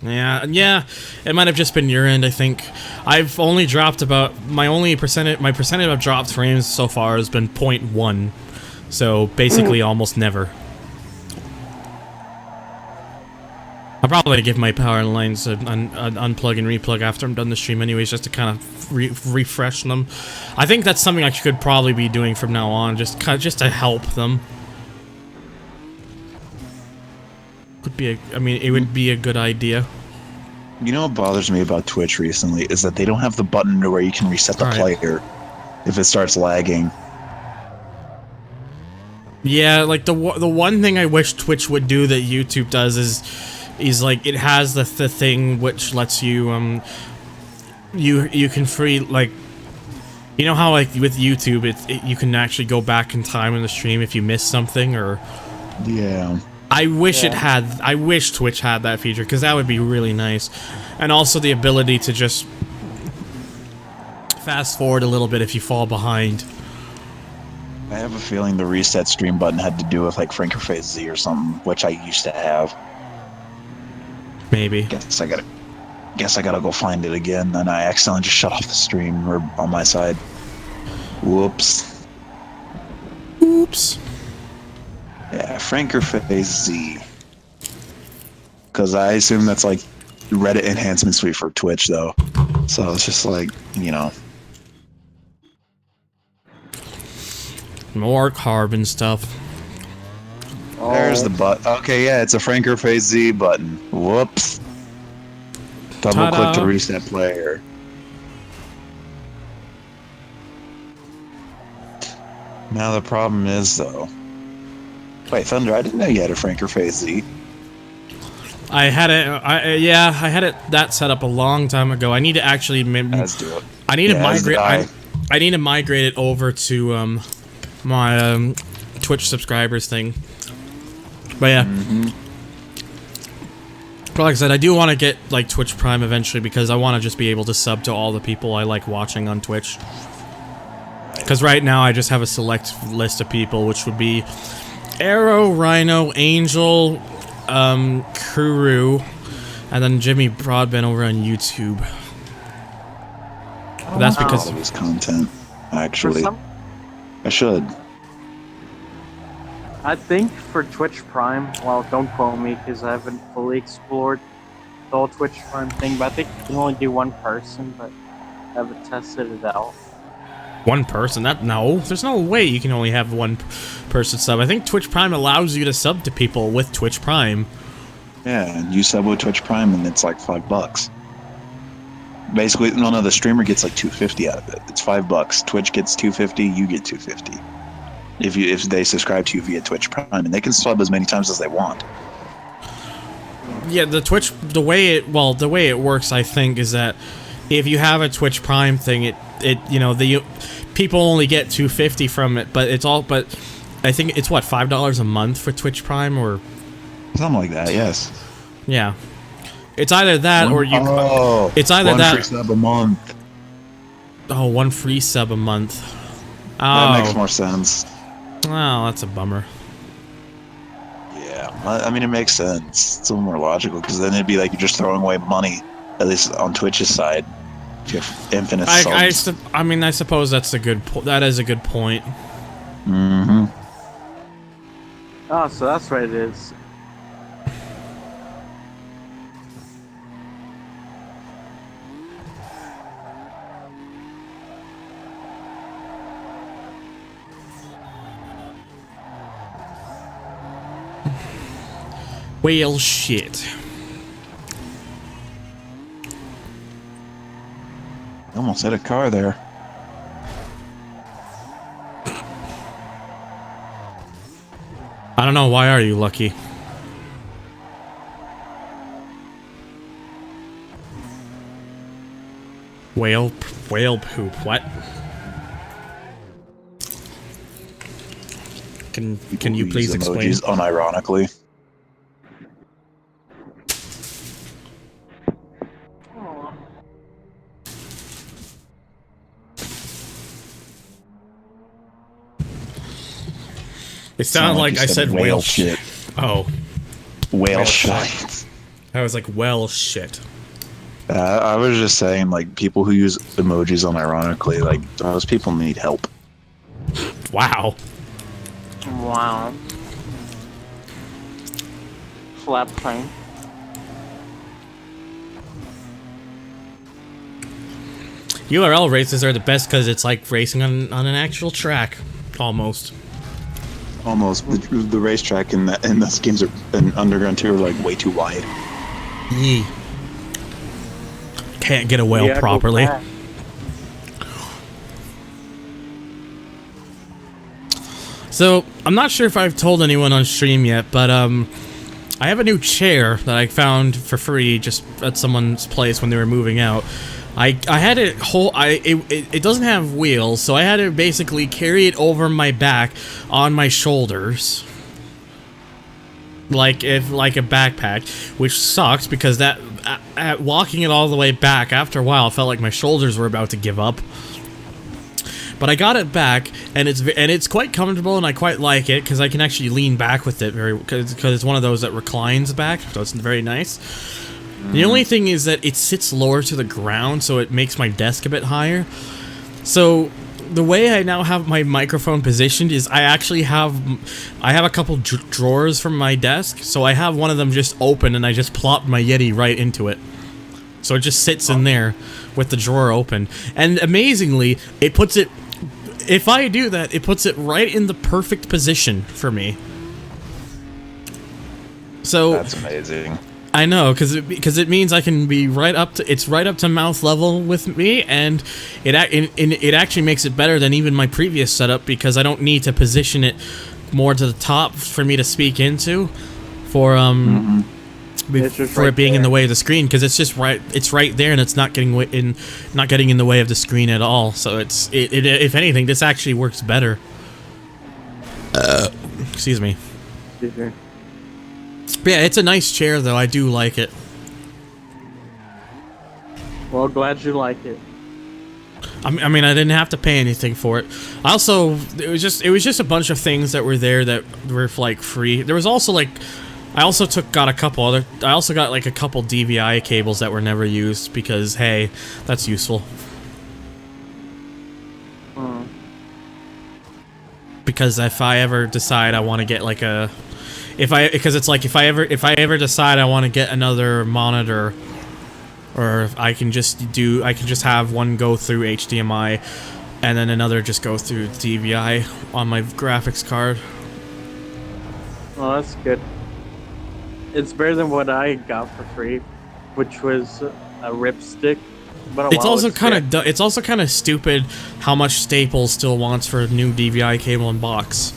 Yeah, it might have just been your end, I think. I've only dropped about, my percentage of dropped frames so far has been 0.1. So, basically almost never. I'll probably give my power lines an unplug and replug after I'm done the stream anyways, just to kind of refresh them. I think that's something I could probably be doing from now on, just to help them. It would be a good idea. You know what bothers me about Twitch recently is that they don't have the button to where you can reset the player if it starts lagging. Yeah, like the one thing I wish Twitch would do that YouTube does is like it has the thing which lets you you can free, like, you know how like with YouTube you can actually go back in time in the stream if you miss something, or yeah. I wish Twitch had that feature, because that would be really nice. And also the ability to just fast forward a little bit if you fall behind. I have a feeling the reset stream button had to do with like Frankerface Z or something, which I used to have. Maybe. Guess I gotta go find it again, and I accidentally just shut off the stream or on my side. Whoops. Oops. Yeah, Frankerface Z. Because I assume that's like Reddit enhancement suite for Twitch, though. So it's just like, you know. More carbon stuff. There's the button. Okay, yeah, it's a Frankerface Z button. Whoops. Double click to reset player. Now the problem is though. Wait, Thunder, I didn't know you had a Franker Phase Z. I had it. Yeah, I had it that set up a long time ago. I need to actually. Let's do it. I need to migrate. I. I need to migrate it over to my Twitch subscribers thing. But yeah. But like I said, I do want to get like Twitch Prime eventually because I want to just be able to sub to all the people I like watching on Twitch. Because right now I just have a select list of people, which would be Arrow, Rhino, Angel, Kuru, and then Jimmy Broadbent over on YouTube. But that's because of his content. Actually, For some, I should. I think for Twitch Prime, well, don't quote me because I haven't fully explored the whole Twitch Prime thing, but I think you can only do one person, but I haven't tested it out. one person. No, there's no way you can only have one person sub. I think Twitch Prime allows you to sub to people with Twitch Prime. Yeah, you sub with Twitch Prime and it's like $5. Basically, no, the streamer gets like $250 out of it. It's $5. Twitch gets $250, you get $250. If they subscribe to you via Twitch Prime, and they can sub as many times as they want. Yeah, the way it works, I think, is that if you have a Twitch Prime thing, the people only get $250 from it, but I think it's what, $5 a month for Twitch Prime or something like that. Yes. Yeah. It's either that or you. It's either one that. free sub a month. Oh, one free sub a month. Oh. That makes more sense. Oh, that's a bummer. Yeah, I mean, it makes sense. It's a little more logical because then it'd be like you're just throwing away money, at least on Twitch's side. If you have infinite subs. I mean, I suppose that's a good. That is a good point. Mm-hmm. Oh, so that's what it is. Well, shit. Almost hit a car there. I don't know. Why are you lucky? Whale poop. What? Can you please explain? Emojis unironically. It sounded like I said whale shit. Oh. Whale shit. I was like, well, shit. I was just saying, like, people who use emojis unironically, like, those people need help. Wow. Wow. Flap train. URL races are the best because it's like racing on an actual track. Almost. Almost. The racetrack in those games in Underground 2 are like way too wide. Yee. Can't get a whale properly. So, I'm not sure if I've told anyone on stream yet, but I have a new chair that I found for free just at someone's place when they were moving out. I had it it doesn't have wheels, so I had to basically carry it over my back on my shoulders. Like a backpack, which sucks because at walking it all the way back, after a while, I felt like my shoulders were about to give up. But I got it back, and it's quite comfortable, and I quite like it because I can actually lean back with it because it's one of those that reclines back, so it's very nice. The only thing is that it sits lower to the ground, so it makes my desk a bit higher. So the way I now have my microphone positioned is I have a couple drawers from my desk, so I have one of them just open, and I just plop my Yeti right into it. So it just sits in there with the drawer open. And amazingly, it puts it... If I do that, it puts it right in the perfect position for me. So... That's amazing. I know, because it means I can be right up to mouth level with me, and it actually makes it better than even my previous setup because I don't need to position it more to the top for me to speak into, for for it being in the way of the screen, because it's right there and it's not getting in the way of the screen at all. So it if anything, this actually works better. Excuse me. But yeah, it's a nice chair though. I do like it. Well, glad you like it. I mean, I didn't have to pay anything for it. Also, it was just a bunch of things that were there that were like free. There was also like, I also got a couple DVI cables that were never used because hey, that's useful. Because if I ever decide I want to get like if I ever decide I want to get another monitor, or I can just have one go through HDMI and then another just go through DVI on my graphics card. Well, that's good. It's better than what I got for free, which was a ripstick. But it's also kind of stupid how much Staples still wants for a new DVI cable and box.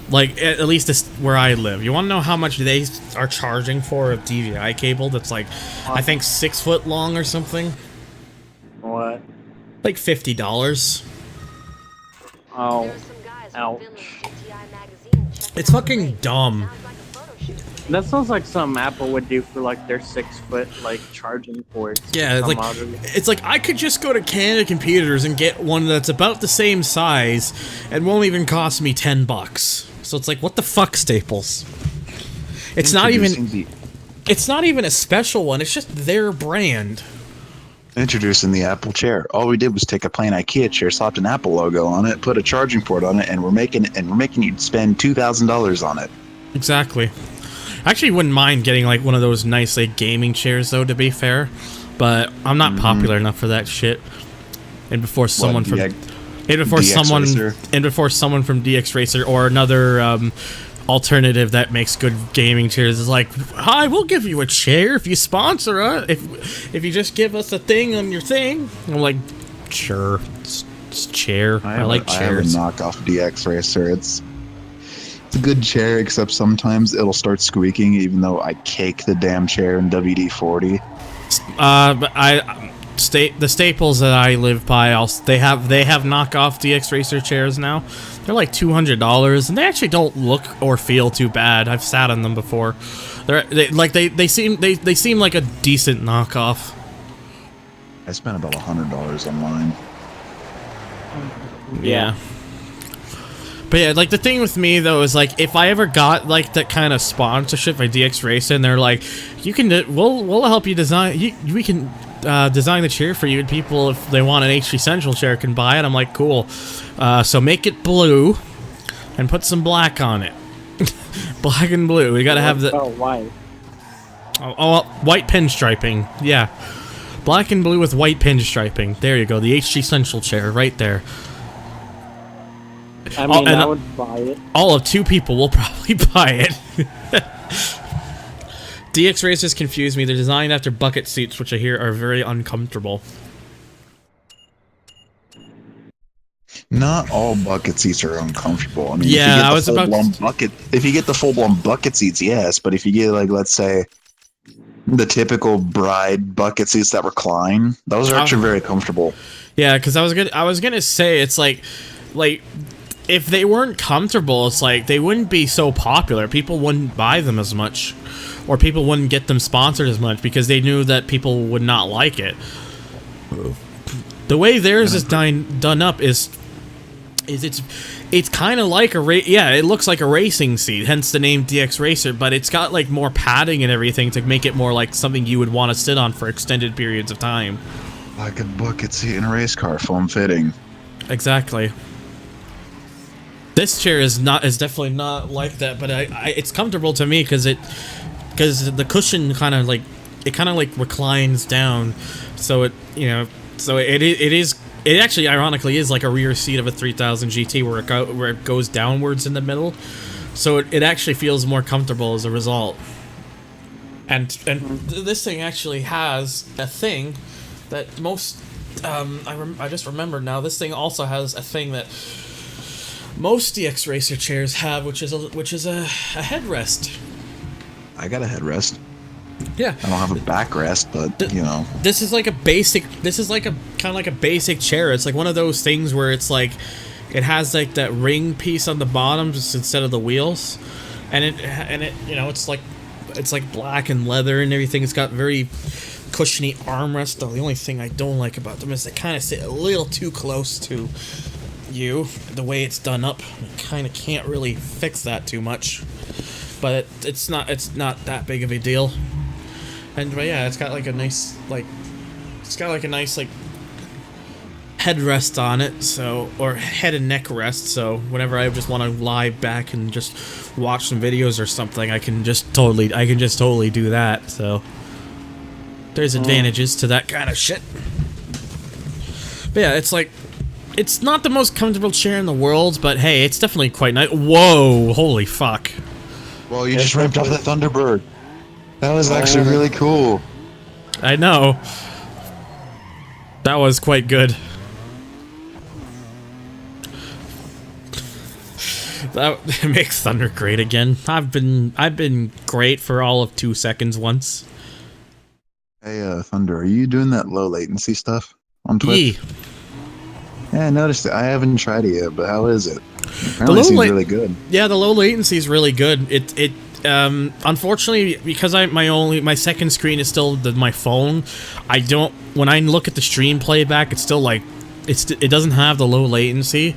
Like, at least this where I live. You want to know how much they are charging for a DVI cable that's like, I think 6 foot long or something? What? Like $50. Oh, ouch. It's fucking dumb. That sounds like something Apple would do for like their 6 foot like charging ports. Yeah, it's like I could just go to Canada Computers and get one that's about the same size and won't even cost me $10. So it's like, what the fuck, Staples? It's not even a special one. It's just their brand. Introducing the Apple chair. All we did was take a plain IKEA chair, slapped an Apple logo on it, put a charging port on it, and we're making you spend $2,000 on it. Exactly. I actually wouldn't mind getting like one of those nice like gaming chairs though, to be fair, but I'm not popular enough for that shit. And before someone from DX Racer or another alternative that makes good gaming chairs is like, hi, we'll give you a chair if you sponsor us, if you just give us a thing on your thing. I'm like, sure, it's chair. I like chairs. I have a knockoff DX Racer. It's a good chair, except sometimes it'll start squeaking even though I cake the damn chair in WD-40. But the Staples that I live by, they have knockoff DX Racer chairs now. They're like $200, and they actually don't look or feel too bad. I've sat on them before. They seem like a decent knockoff. I spent about $100 on mine. Yeah. But yeah, like the thing with me though is like if I ever got like that kind of sponsorship by DX Racer and they're like, we'll help you design, we can design the chair for you, and people if they want an HD Central chair can buy it. I'm like, cool. So make it blue and put some black on it. Black and blue. We gotta have the white. Oh, white pinstriping. Yeah. Black and blue with white pinstriping. There you go. The HD Central chair right there. I mean, I would buy it. All of 2 people will probably buy it. DX Racers confuse me. They're designed after bucket seats, which I hear are very uncomfortable. Not all bucket seats are uncomfortable. I mean, yeah, if you get the full-blown bucket seats, yes. But if you get, like, let's say, the typical bride bucket seats that recline, those are actually very comfortable. Yeah, because I was gonna say it's like if they weren't comfortable, it's like they wouldn't be so popular. People wouldn't buy them as much, or people wouldn't get them sponsored as much because they knew that people would not like it. The way theirs is done up is it's kind of like it looks like a racing seat, hence the name DX Racer, but it's got like more padding and everything to make it more like something you would want to sit on for extended periods of time. Like a bucket seat in a race car, foam fitting. Exactly. This chair is definitely not like that, but it's comfortable to me because the cushion kind of like reclines down, so it actually ironically is like a rear seat of a 3000 GT where it goes downwards in the middle, so it actually feels more comfortable as a result. And this thing actually has a thing that most I just remembered now. This thing also has a thing that most DX Racer chairs have, which is a headrest. I got a headrest. Yeah. I don't have a backrest, but you know. This is like a basic. This is like a kind of like a basic chair. It's like one of those things where it's like, it has like that ring piece on the bottom just instead of the wheels, and it you know it's like black and leather and everything. It's got very cushiony armrest. Though the only thing I don't like about them is they kind of sit a little too close to you. The way it's done up, I kind of can't really fix that too much. But it's not that big of a deal. But yeah, it's got like a nice headrest on it, so, or head and neck rest, so whenever I just want to lie back and just watch some videos or something, I can just totally do that. So there's advantages to that kind of shit. But yeah, it's not the most comfortable chair in the world, but hey, it's definitely quite nice. Whoa, holy fuck. Well, you just ripped off the Thunderbird. That was actually really cool. I know. That was quite good. That makes Thunder great again. I've been great for all of 2 seconds once. Hey, Thunder, are you doing that low latency stuff on Twitch? Yeah, I noticed it. I haven't tried it yet, but how is it? Apparently it seems really good. Yeah, the low latency is really good. It unfortunately, because my second screen is still my phone, when I look at the stream playback, it's still like it doesn't have the low latency,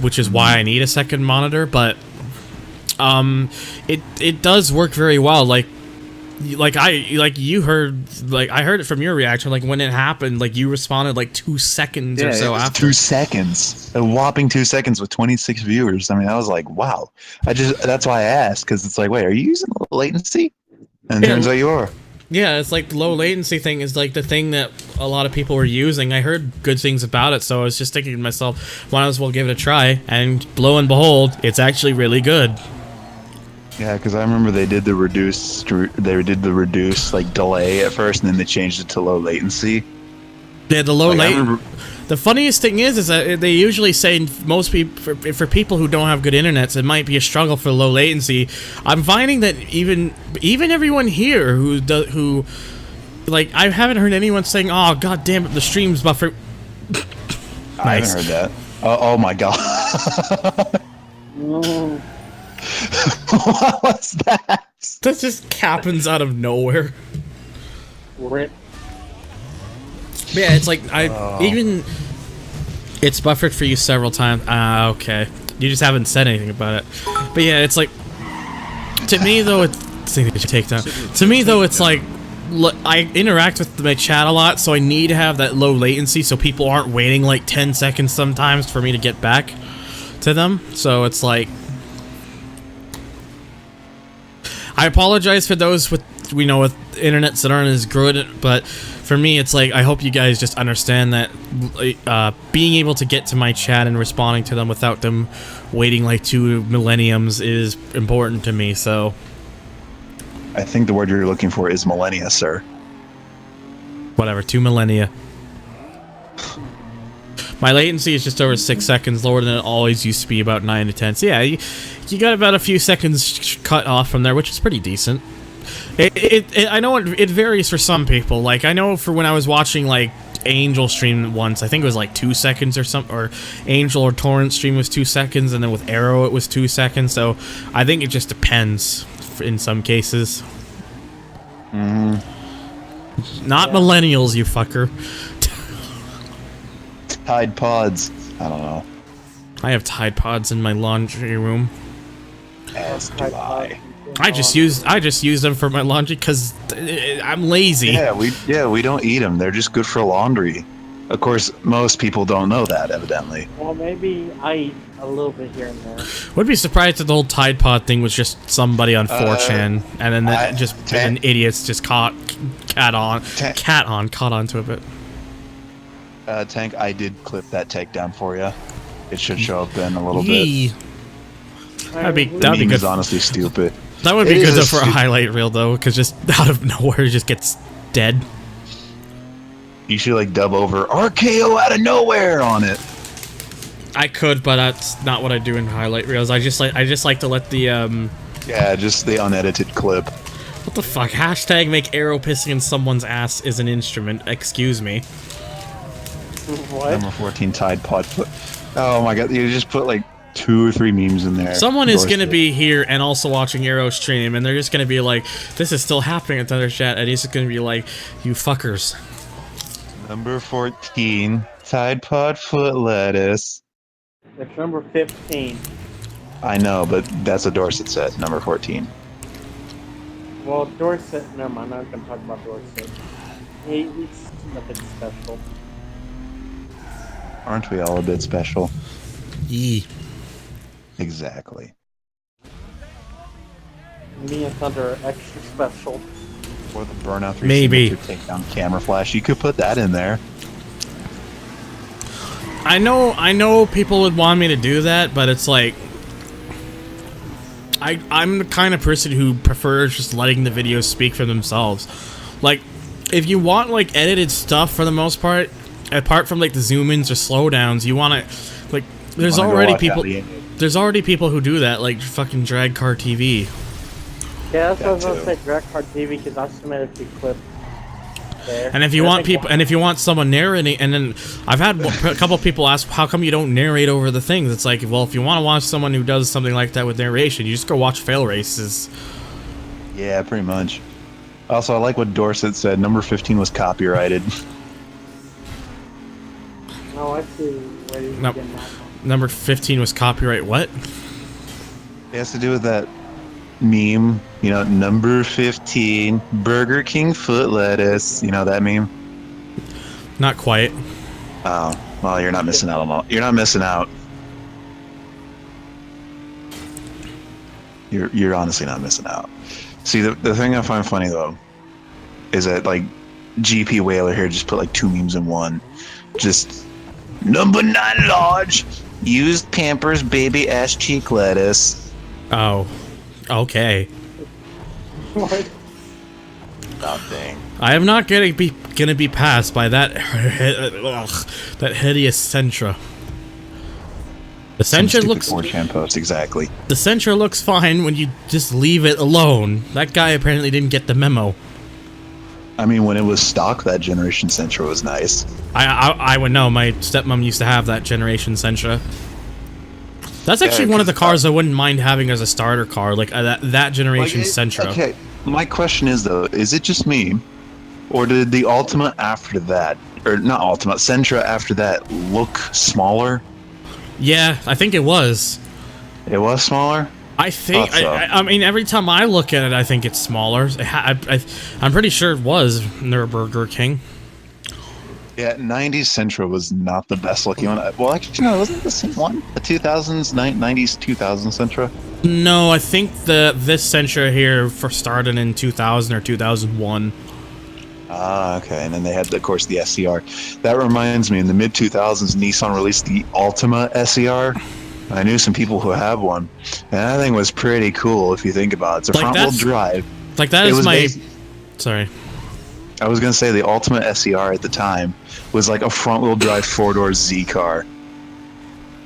which is why I need a second monitor. But it does work very well. I heard it from your reaction. Like when it happened, like you responded like 2 seconds or so after. 2 seconds, a whopping 2 seconds with 26 viewers. I mean, I was like, wow. That's why I asked, because it's like, wait, are you using low latency? And it turns out you are. Yeah, it's like the low latency thing is like the thing that a lot of people were using. I heard good things about it, so I was just thinking to myself, might as well give it a try. And lo and behold, it's actually really good. Yeah, because I remember they did the reduced like delay at first, and then they changed it to low latency. Yeah, the low latency. The funniest thing is that they usually say most people, for people who don't have good internets, it might be a struggle for low latency. I'm finding that even everyone here who like, I haven't heard anyone saying, "Oh god damn it, the stream's buffering." I haven't heard that. Oh my god. What was that? That just happens out of nowhere. Rip. Yeah, it's like it's buffered for you several times. Okay. You just haven't said anything about it. But yeah, it's like, to me though, it's like, I interact with my chat a lot, so I need to have that low latency so people aren't waiting like 10 seconds sometimes for me to get back to them. So it's like, I apologize for those with internets that aren't as good, but for me, it's like, I hope you guys just understand that being able to get to my chat and responding to them without them waiting like 2 millenniums is important to me, so. I think the word you're looking for is millennia, sir. Whatever, 2 millennia. My latency is just over 6 seconds, lower than it always used to be, about 9 to 10. So yeah, you got about a few seconds cut off from there, which is pretty decent. I know it varies for some people. Like, I know for when I was watching like Angel stream once, I think it was like 2 seconds or something, or Angel or Torrent stream was 2 seconds, and then with Arrow it was 2 seconds. So I think it just depends in some cases. Not millennials, you fucker. Tide Pods. I don't know. I have Tide Pods in my laundry room. As do I. I just use them for my laundry because I'm lazy. Yeah, we don't eat them. They're just good for laundry. Of course, most people don't know that, evidently. Well, maybe I eat a little bit here and there. Would be surprised if the whole Tide Pod thing was just somebody on 4chan, and then idiots just caught on to it. Tank, I did clip that takedown for you. It should show up in a little bit. That'd be The meme good. is honestly stupid. That would be It good is though for a highlight reel though, because just out of nowhere it just gets dead. You should like dub over RKO out of nowhere on it. I could, but that's not what I do in highlight reels. I just like to let the Yeah, just the unedited clip. what the fuck? Hashtag make arrow pissing in someone's ass is an instrument. Excuse me. What? Number 14 Tide Pod foot. Oh my god, you just put like 2 or 3 memes in there. Someone is Endorse gonna it. be here and also watching Arrow stream, and they're just gonna be like, "This is still happening at Thunder Chat," and he's just gonna be like, "You fuckers." Number 14 Tide Pod foot lettuce. It's number 15. I know, but that's a Dorset set, number 14. Well, Dorset, never mind, I'm not gonna talk about Dorset. He's a bit special. Aren't we all a bit special? Yee. Exactly. Me and Thunder are extra special. Or the Burnout 3 Maybe. signature takedown camera flash. You could put that in there. I know people would want me to do that, but it's like I'm the kind of person who prefers just letting the videos speak for themselves. Like, if you want like edited stuff for the most part, apart from like the zoom-ins or slowdowns, you want to like there's Wanna go already watch people Ali. there's already people who do that, like fucking Drag Car TV. Yeah, that's what I was That gonna too. say, Drag Card TV, because I submitted the clip there. And if you want people, and if you want someone narrating, and then I've had a couple people ask, how come you don't narrate over the things? It's like, well, if you want to watch someone who does something like that with narration, you just go watch fail races. Yeah, pretty much. Also, I like what Dorset said. Number 15 was copyrighted. No, I see where you're Nope. getting that from. Number 15 was copyright what? It has to do with that meme, you know, number 15, Burger King foot lettuce. You know that meme? Not quite. Oh, well, you're not missing out on all. You're not missing out. You're honestly not missing out. See, the thing I find funny though is that like GP Whaler here just put like 2 memes in one. Just number 9 large used Pampers baby ass cheek lettuce. Oh, okay. What? Oh dang. I am not gonna be passed by that that hideous Sentra. The Sentra looks 4chan post exactly. the Sentra looks fine when you just leave it alone. That guy apparently didn't get the memo. I mean, when it was stock, that generation Sentra was nice. I would know. My stepmom used to have that generation Sentra. That's actually one of the cars I wouldn't mind having as a starter car, like that generation Sentra. Okay, my question is though, is it just me, or did the Ultima after that, or not Ultima, Sentra after that look smaller? Yeah, I think it was. It was smaller? I think. Thought so. I mean, every time I look at it, I think it's smaller. I'm pretty sure it was Nürburgring King. Yeah, 90s Sentra was not the best looking one. Well, actually, no, wasn't it the same one? The 2000s, 90s, 2000 Sentra? No, I think this Sentra here started in 2000 or 2001. Ah, okay. And then they had, of course, the SCR. That reminds me, in the mid-2000s, Nissan released the Altima SCR. I knew some people who have one. And that thing was pretty cool, if you think about it. It's a Like, front-wheel that's- drive. Like that It is was my. basi- Sorry. I was going to say the Altima SCR at the time was like a front-wheel drive four-door Z car.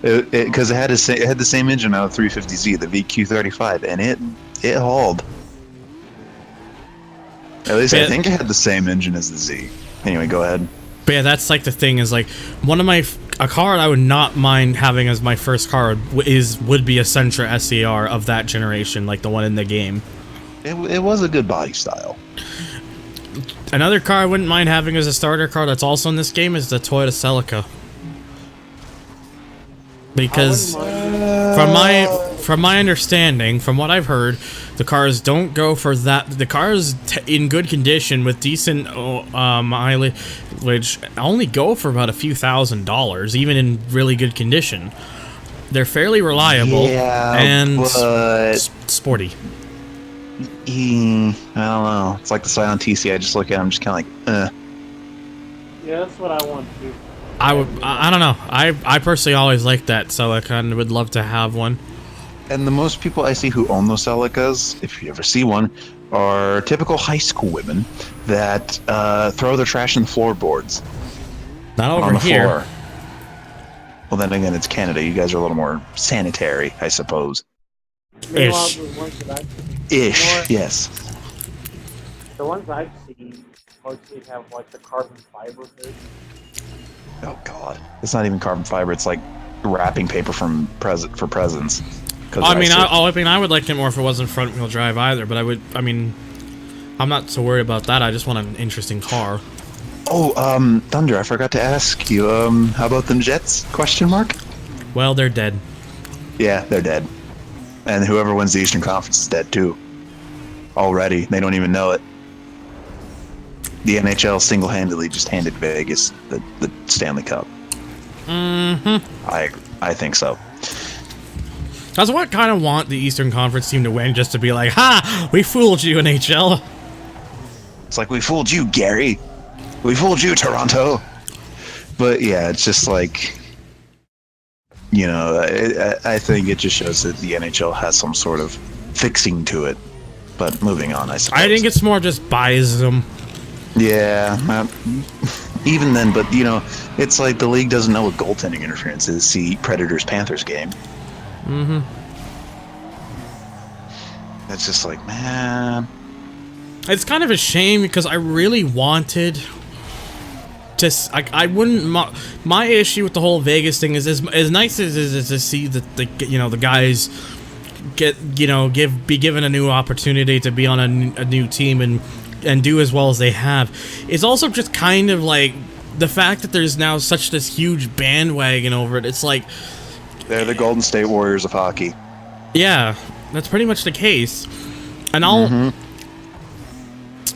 Because it had the same engine out of 350Z, the VQ35, and it hauled. At least I Yeah. think it had the same engine as the Z. Anyway, go ahead. But yeah, that's like the thing is like a car I would not mind having as my first car would be a Sentra SCR of that generation, like the one in the game. It was a good body style. Another car I wouldn't mind having as a starter car that's also in this game is the Toyota Celica. Because from my understanding, from what I've heard, the cars don't go for that. The cars in good condition with decent mileage only go for about a few $1,000s, even in really good condition. They're fairly reliable and but sporty. I don't know. It's like the Scion TC. I just look at them, just kind of like, Yeah, that's what I want to do. I don't know. I personally always liked that, so I kind of would love to have one. And the most people I see who own those Celicas, if you ever see one, are typical high school women that throw their trash in the floorboards. Not over on the here. floor. Well, then again, it's Canada. You guys are a little more sanitary, I suppose. Meanwhile, Ish. the ones that I've seen, Ish, yes. the ones I've seen mostly have like the carbon fiber hood. Oh God, it's not even carbon fiber. It's like wrapping paper from for presents. I mean, I would like it more if it wasn't front wheel drive either. But I'm not so worried about that. I just want an interesting car. Oh, Thunder, I forgot to ask you. How about them Jets? Question mark. Well, they're dead. Yeah, they're dead. And whoever wins the Eastern Conference is dead too. Already, they don't even know it. The NHL single-handedly just handed Vegas the Stanley Cup. Mm-hmm. I think so. That's what I kind of want the Eastern Conference team to win, just to be like, ha! We fooled you, NHL. It's like, we fooled you, Gary. We fooled you, Toronto. But yeah, it's just like, you know, I think it just shows that the NHL has some sort of fixing to it. But moving on, I suppose. I think it's more just biasm. Yeah, even then, but you know, it's like the league doesn't know what goaltending interference is. See Predators-Panthers game. Mm-hmm. It's just like, man. It's kind of a shame because I really wanted to. I wouldn't. My issue with the whole Vegas thing is as nice as it is to see that the guys be given a new opportunity to be on a new team and do as well as they have. It's also just kind of like the fact that there's now such this huge bandwagon over it. It's like They're the Golden State Warriors of hockey. Yeah, that's pretty much the case. And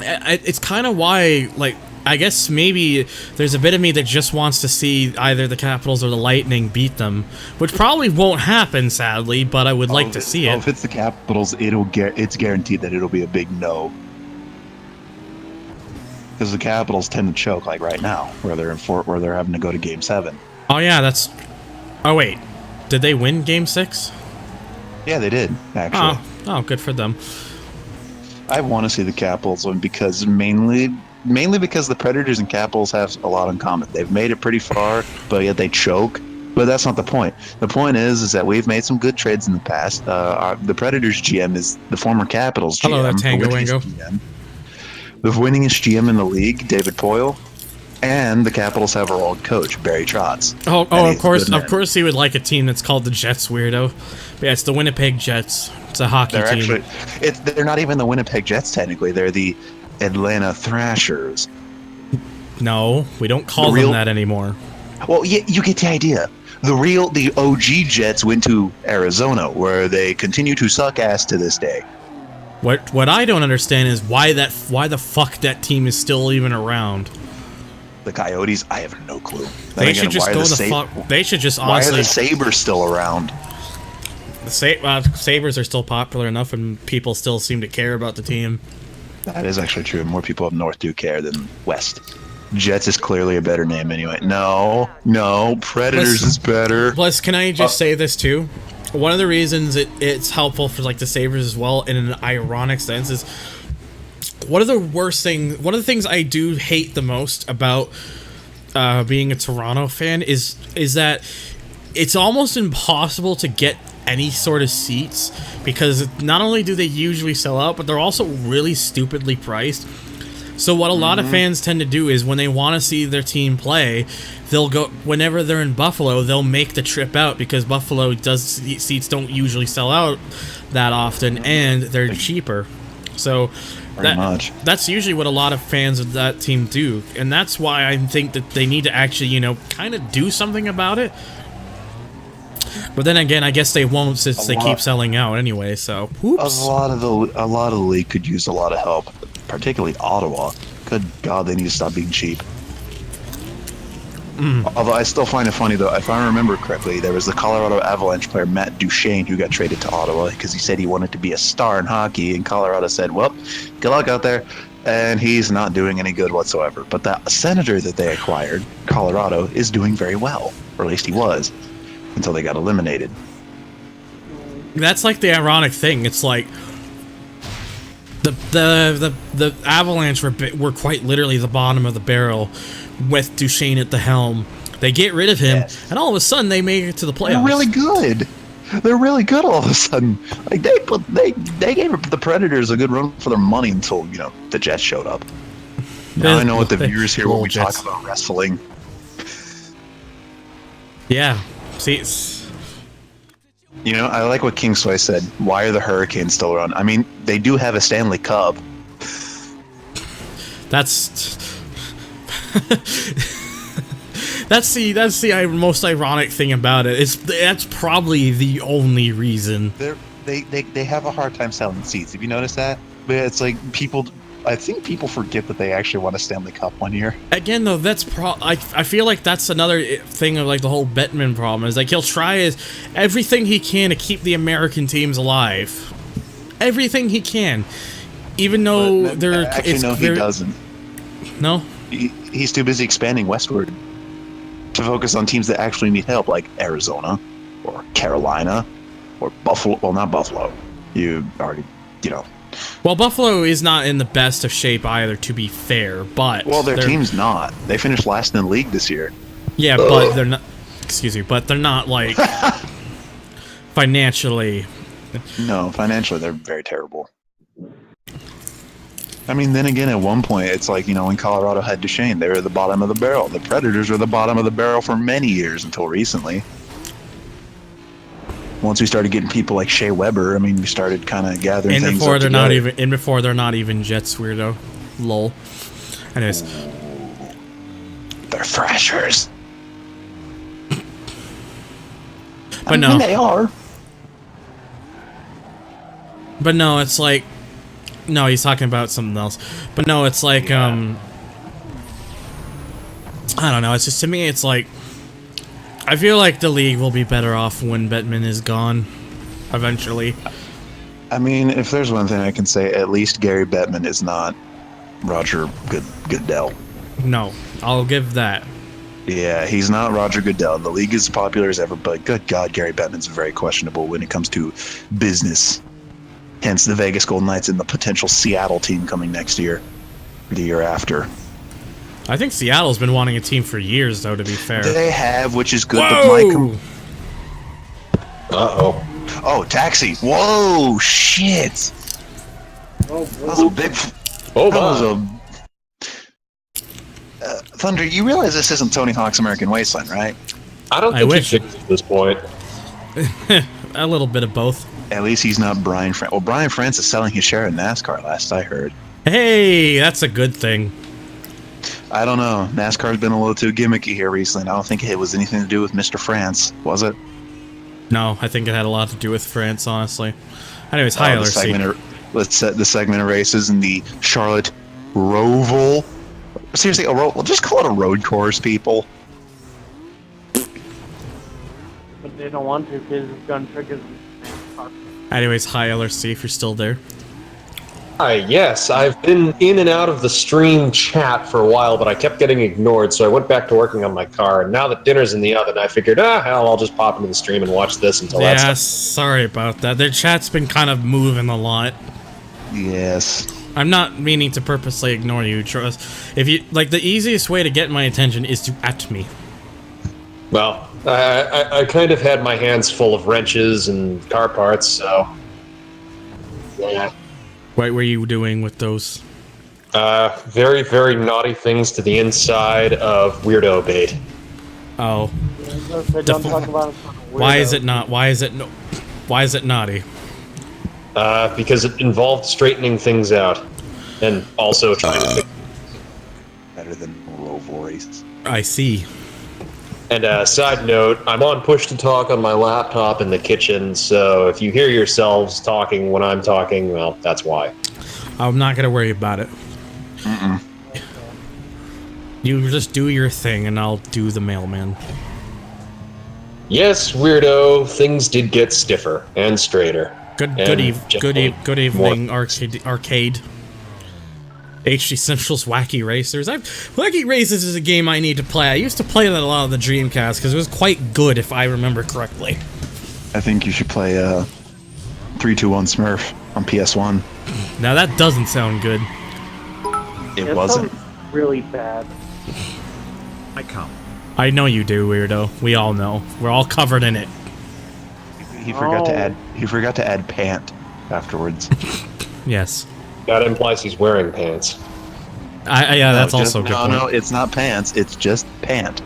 it's kind of why, like, I guess maybe there's a bit of me that just wants to see either the Capitals or the Lightning beat them, which probably won't happen, sadly, but I would like to see it. If it's the Capitals, it's guaranteed that it'll be a big no. Because the Capitals tend to choke, like right now, where they're having to go to Game 7. Oh yeah, that's. Oh wait, did they win Game 6? Yeah, they did actually. Oh, good for them. I want to see the Capitals win because mainly because the Predators and Capitals have a lot in common. They've made it pretty far, but yet they choke. But that's not the point. The point is that we've made some good trades in the past. The Predators GM is the former Capitals GM. Hello, that Tango Wango. The winningest GM in the league, David Poyle, and the Capitals have our old coach, Barry Trotz. Oh, of course he would like a team that's called the Jets, weirdo. But yeah, it's the Winnipeg Jets. It's a hockey team. They're not even the Winnipeg Jets, technically. They're the Atlanta Thrashers. No, we don't call them that anymore. Well, yeah, you get the idea. The OG Jets went to Arizona, where they continue to suck ass to this day. What I don't understand is why the fuck that team is still even around. The Coyotes, I have no clue. They should just go the fuck. They should just honestly. Why are the Sabres still around? The Sabres are still popular enough, and people still seem to care about the team. That is actually true. More people up north do care than west. Jets is clearly a better name anyway. No, Predators is better. Plus, can I just say this too? One of the reasons it's helpful for like the Sabres as well, in an ironic sense, is one of the things I do hate the most about being a Toronto fan is that it's almost impossible to get any sort of seats, because not only do they usually sell out, but they're also really stupidly priced. So what a lot of fans tend to do is when they want to see their team play, they'll go, whenever they're in Buffalo, they'll make the trip out, because Buffalo seats don't usually sell out that often, and they're cheaper. So that's usually what a lot of fans of that team do, and that's why I think that they need to actually, kind of do something about it. But then again, I guess they won't, since they keep selling out anyway. So, whoops. A lot of the league could use a lot of help, particularly Ottawa. Good God, they need to stop being cheap. Although I still find it funny, though, if I remember correctly, there was the Colorado Avalanche player Matt Duchene who got traded to Ottawa because he said he wanted to be a star in hockey, and Colorado said, well, good luck out there. And he's not doing any good whatsoever. But the senator that they acquired, Colorado, is doing very well, or at least he was, until they got eliminated. That's like the ironic thing. It's like the Avalanche were quite literally the bottom of the barrel with Duchesne at the helm. They get rid of him, and all of a sudden they make it to the playoffs. They're really good. They're really good all of a sudden. Like they gave the Predators a good run for their money until the Jets showed up. Now I know what the viewers hear when we talk about wrestling. Yeah. See. I like what King Soy said. Why are the Hurricanes still around? I mean, they do have a Stanley Cup. That's the most ironic thing about it. That's probably the only reason. They have a hard time selling seats. Have you noticed that? But it's like I think people forget that they actually won a Stanley Cup one year. Again, though, that's I feel like that's another thing of like the whole Bettman problem is like he'll try everything he can to keep the American teams alive, everything he can, even though he doesn't. No, he's too busy expanding westward to focus on teams that actually need help, like Arizona or Carolina or Buffalo. Well, not Buffalo. You already, Well, Buffalo is not in the best of shape either, to be fair, but... Well, their team's not. They finished last in the league this year. Yeah, but they're not... Excuse me, but they're not, like... financially... No, financially, they're very terrible. I mean, then again, at one point, it's like, when Colorado had Duchesne, they were the bottom of the barrel. The Predators were the bottom of the barrel for many years until recently. Once we started getting people like Shea Weber, I mean, we started kind of gathering and things before up they're together. not even Jets, weirdo. Lol. Anyways. They're Thrashers. But no. They are. But no, it's like... No, he's talking about something else. But no, it's like, I don't know, it's just, to me, it's like... I feel like the league will be better off when Bettman is gone, eventually. I mean, if there's one thing I can say, at least Gary Bettman is not Roger Goodell. No, I'll give that. Yeah, he's not Roger Goodell. The league is as popular as ever, but good God, Gary Bettman's very questionable when it comes to business. Hence the Vegas Golden Knights and the potential Seattle team coming next year, the year after. I think Seattle's been wanting a team for years, though, to be fair. They have, which is good. Whoa! Uh-oh. Oh, taxi. Whoa, shit. Oh, That was a big... Oh, that was a... Thunder, you realize this isn't Tony Hawk's American Wasteland, right? I don't I think wish. he fixed it at this point. A little bit of both. At least he's not Brian France. Well, Brian France is selling his share in NASCAR, last I heard. Hey, that's a good thing. I don't know. NASCAR's been a little too gimmicky here recently. I don't think it was anything to do with Mr. France, was it? No, I think it had a lot to do with France, honestly. Anyways, hi, LRC. Let's set the segment of races in the Charlotte Roval. Seriously, well, just call it a road course, people. But they don't want to because it's gun triggers. Anyways, hi, LRC, if you're still there. Hi, yes, I've been in and out of the stream chat for a while, but I kept getting ignored, so I went back to working on my car, and now that dinner's in the oven, I figured, hell, I'll just pop into the stream and watch this until that's... Yeah, sorry about that. Their chat's been kind of moving a lot. Yes. I'm not meaning to purposely ignore you, trust. If you like, the easiest way to get my attention is to @ me. Well, I kind of had my hands full of wrenches and car parts, so... Yeah. What were you doing with those? Very, very naughty things to the inside of Weirdo Bait. Oh. Don't talk about it. Why is it not? Why is it no? Why is it naughty? Because it involved straightening things out. And also trying to fix... Better than Rovories. I see. And side note, I'm on push to talk on my laptop in the kitchen, so if you hear yourselves talking when I'm talking, well, that's why. I'm not gonna worry about it. Mm-mm. You just do your thing, and I'll do the mailman. Yes, Weirdo, things did get stiffer and straighter. Good And evening, arcade. HD Central's Wacky Racers. Wacky Racers is a game I need to play. I used to play that a lot on the Dreamcast because it was quite good, if I remember correctly. I think you should play 321 Smurf on PS1. Now that doesn't sound good. It wasn't. sounds really bad. I come. I know you do, weirdo. We all know. We're all covered in it. He forgot to Oh. add. He forgot to add pant afterwards. Yes. That implies he's wearing pants. Yeah, that's No, also a good point. No, it's not pants. It's just pant.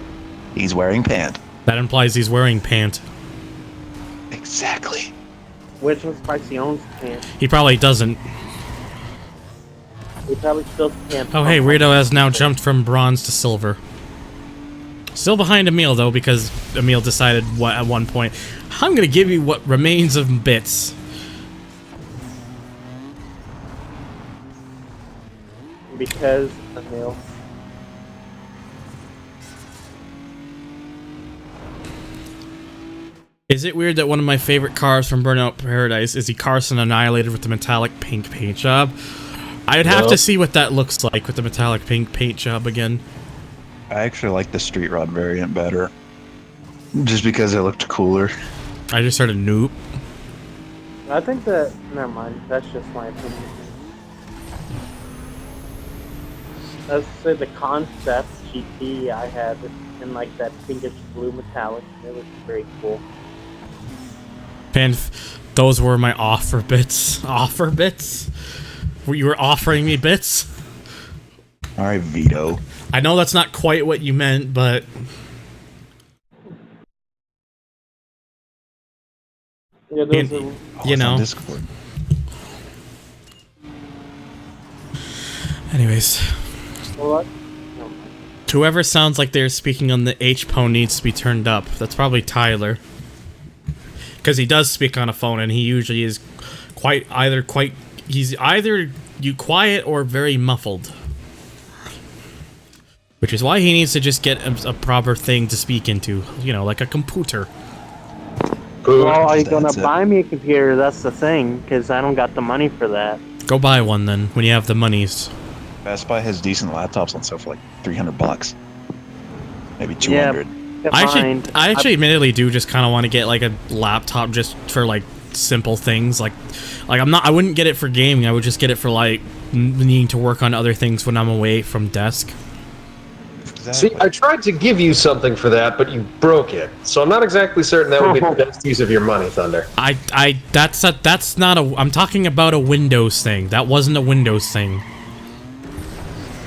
He's wearing pant. That implies he's wearing pant. Exactly. Which was Spicy owns pants. He probably doesn't. He probably still can't. Oh, hey, Weirdo has now jumped from bronze to silver. Still behind Emil, though, because Emil decided at one point, I'm gonna give you what remains of bits. Because Emil. Is it weird that one of my favorite cars from Burnout Paradise is the Carson Annihilator with the metallic pink paint job? I'd have to see what that looks like with the metallic pink paint job again. I actually like the Street Rod variant better. Just because it looked cooler. I just heard a noop. I think that. Never mind. That's just my opinion. Let's say the concept GT I had in like that pinkish blue metallic. It was very cool. And those were my offer bits. Offer bits? You were offering me bits? Alright, Vito. I know that's not quite what you meant, but... Yeah, those are. You know. On Discord. Anyways. What? Whoever sounds like they're speaking on the H-Pone needs to be turned up. That's probably Tyler. Because he does speak on a phone, and he usually is he's either quiet or very muffled. Which is why he needs to just get a proper thing to speak into. You know, like a computer. Well, are you gonna That's it. buy me a computer? That's the thing, because I don't got the money for that. Go buy one then, when you have the monies. Best Buy has decent laptops on sale for like $300. Maybe 200. I actually admittedly do just kind of want to get like a laptop just for like simple things. Like I wouldn't get it for gaming. I would just get it for like needing to work on other things when I'm away from desk. Exactly. See, I tried to give you something for that, but you broke it. So I'm not exactly certain that would be the best use of your money, Thunder. That's not a. I'm talking about a Windows thing. That wasn't a Windows thing.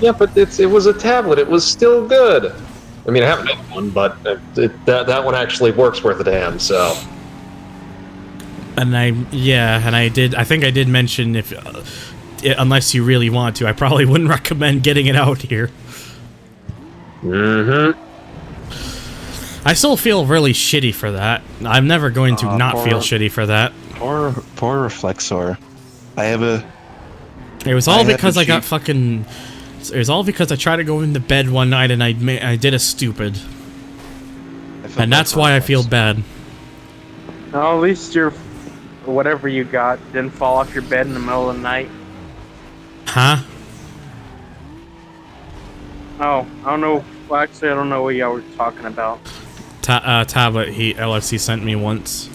Yeah, but it was a tablet. It was still good. I mean, I haven't had one, but that one actually works worth a damn. So. And I think I did mention if unless you really want to, I probably wouldn't recommend getting it out here. Mm-hmm. I still feel really shitty for that. I'm never going to not feel shitty for that. Poor Reflexor. I have a... It was all I had because to I got cheat. fucking... It was all because I tried to go into bed one night and I did a stupid. And that's why I feel bad. No, at least your whatever you got didn't fall off your bed in the middle of the night. Huh? Oh, I don't know. Well, actually, I don't know what y'all were talking about. Tablet LFC sent me once.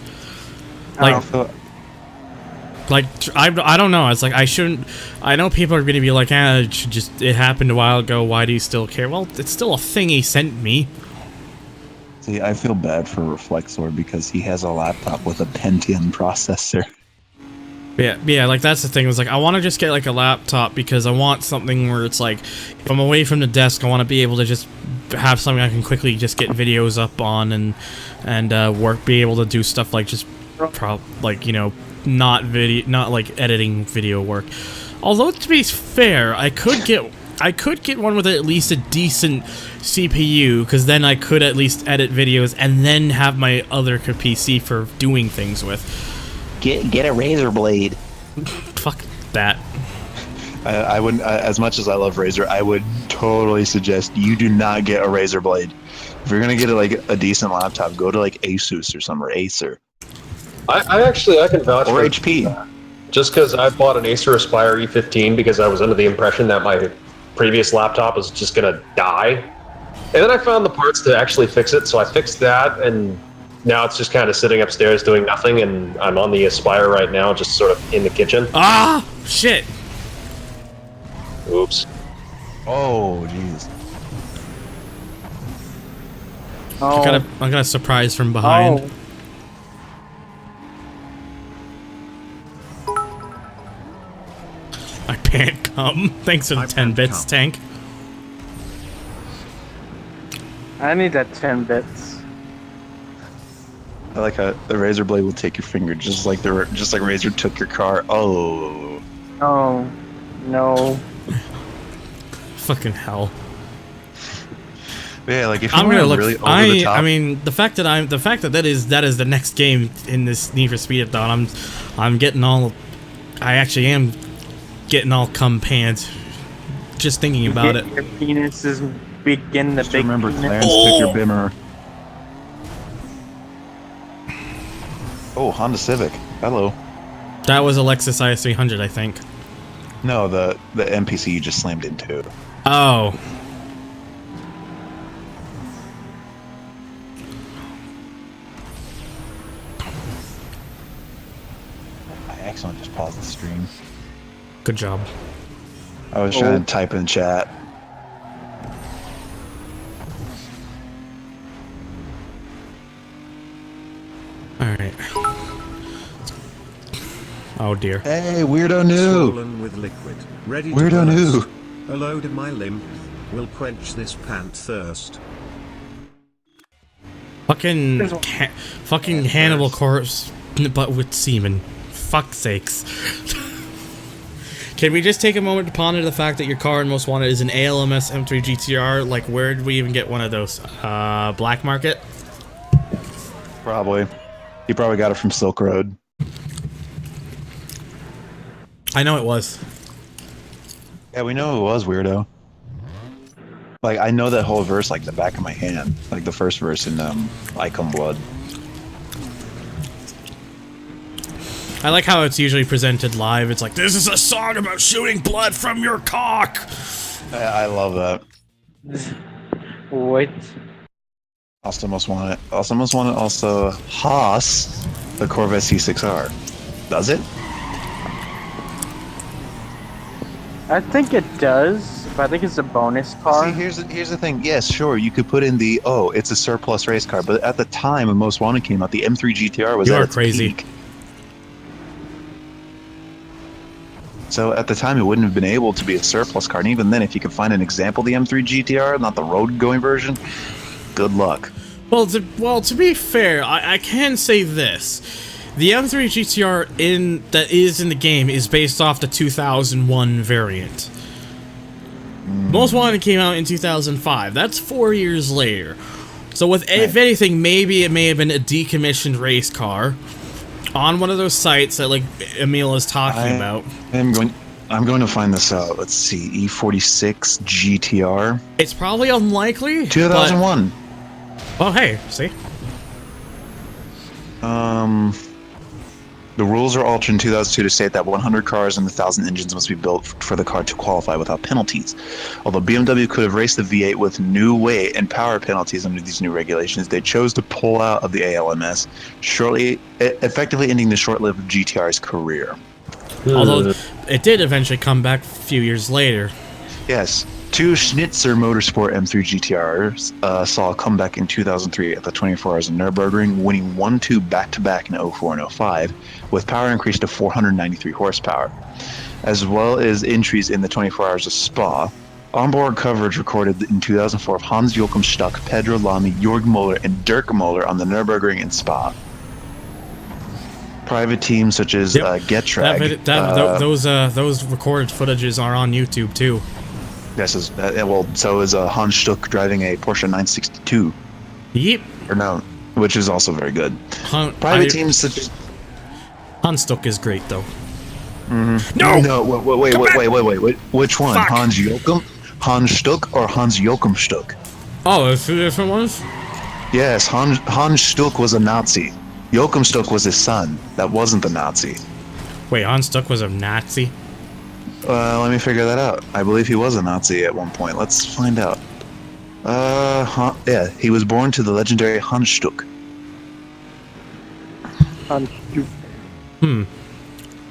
Oh. I don't know. It's like I shouldn't. I know people are gonna be like, it happened a while ago. Why do you still care? Well, it's still a thing he sent me. See, I feel bad for Reflexor because he has a laptop with a Pentium processor. Yeah, like that's the thing. It's like I want to just get like a laptop because I want something where it's like if I'm away from the desk, I want to be able to just have something I can quickly just get videos up on and be able to do stuff like just not like editing video work. Although to be fair, I could get one with at least a decent CPU because then I could at least edit videos and then have my other PC for doing things with. Get a razor blade. Fuck that. I wouldn't. As much as I love Razer, I would totally suggest you do not get a Razer blade. If you're gonna get a decent laptop, go to like Asus or some or Acer I can vouch or for HP. Just because I bought an Acer Aspire E15 because I was under the impression that my previous laptop was just gonna die, and then I found the parts to actually fix it, so I fixed that, and now it's just kind of sitting upstairs doing nothing, and I'm on the Aspire right now, just sort of in the kitchen. Ah, shit. Oops. Oh, jeez. Oh, I got a surprise from behind. oh. I can't come. Thanks for the I 10 can't bits, come. Tank. I need that 10 bits. I like how the razor blade will take your finger, just like Razor took your car. Oh. Oh, no. Fucking hell. Yeah, like if you I'm want gonna to look. really over the top. I mean, the fact that is the next game in this Need for Speed-a-Thon. I'm getting all. I actually am getting all cum pants. Just thinking about it. Your penis is begin the Just big remember, penis. Clarence took your bimmer. Oh, Honda Civic. Hello. That was a Lexus IS300, I think. No, the NPC you just slammed into. Oh. I accidentally just paused the stream. Good job. I was trying to type in chat. Alright. Oh dear. Hey, Weirdo New! Swollen with liquid, ready Weirdo to New! burst. A load of my lymph will quench this pant thirst. Fucking Hannibal corpse, but with semen. Fuck's sakes. Can we just take a moment to ponder the fact that your car in Most Wanted is an ALMS M3 GTR? Like, where did we even get one of those? Black market? Probably. He probably got it from Silk Road. I know it was. Yeah, we know it was, Weirdo. Like, I know that whole verse like the back of my hand. Like the first verse in Icon Blood. I like how it's usually presented live. It's like, this is a song about shooting blood from your cock! I love that. What? Also Most Wanted. Also Most Wanted also Haas, the Corvette C6R. Does it? I think it does, but I think it's a bonus car. See, here's the thing. Yes, sure, you could put in the, oh, it's a surplus race car, but at the time when Most Wanted came out, the M3 GTR was You at are its crazy. peak. So at the time, it wouldn't have been able to be a surplus car, and even then, if you could find an example of the M3 GTR, not the road-going version, good luck. Well, to be fair, I can say this. The M3 GTR that is in the game is based off the 2001 variant. Most Wanted came out in 2005. That's 4 years later. So if anything, maybe it may have been a decommissioned race car on one of those sites that like Emil is talking about. I'm going to find this out. Let's see, E46 GTR, It's probably unlikely. 2001. Well, hey, see. The rules are altered in 2002 to state that 100 cars and 1,000 engines must be built for the car to qualify without penalties. Although BMW could have raced the V8 with new weight and power penalties under these new regulations, they chose to pull out of the ALMS, effectively ending the short-lived GTR's career. Although it did eventually come back a few years later. Yes, two Schnitzer Motorsport M3 GTRs saw a comeback in 2003 at the 24 Hours of Nürburgring, winning 1-2 back-to-back in 04 and 05, with power increased to 493 horsepower, as well as entries in the 24 Hours of Spa. Onboard coverage recorded in 2004 of Hans Joachim Stuck, Pedro Lamy, Jörg Müller, and Dirk Müller on the Nürburgring and Spa. Private teams such as Getrag. Those recorded footages are on YouTube too. This is so is Hans Stuck driving a Porsche 962. Yep. Or no, which is also very good. Private teams such as Hans Stuck is great though. no, wait, which one? Fuck. Hans Joachim, Hans Stuck, or Hans Joachim Stuck? Oh, there's two different ones? Yes, Hans Stuck was a Nazi. Joachim Stuck was his son. That wasn't the Nazi. Wait, Hans Stuck was a Nazi? Let me figure that out. I believe he was a Nazi at one point. Let's find out. Yeah, he was born to the legendary Hans Stuck. I'm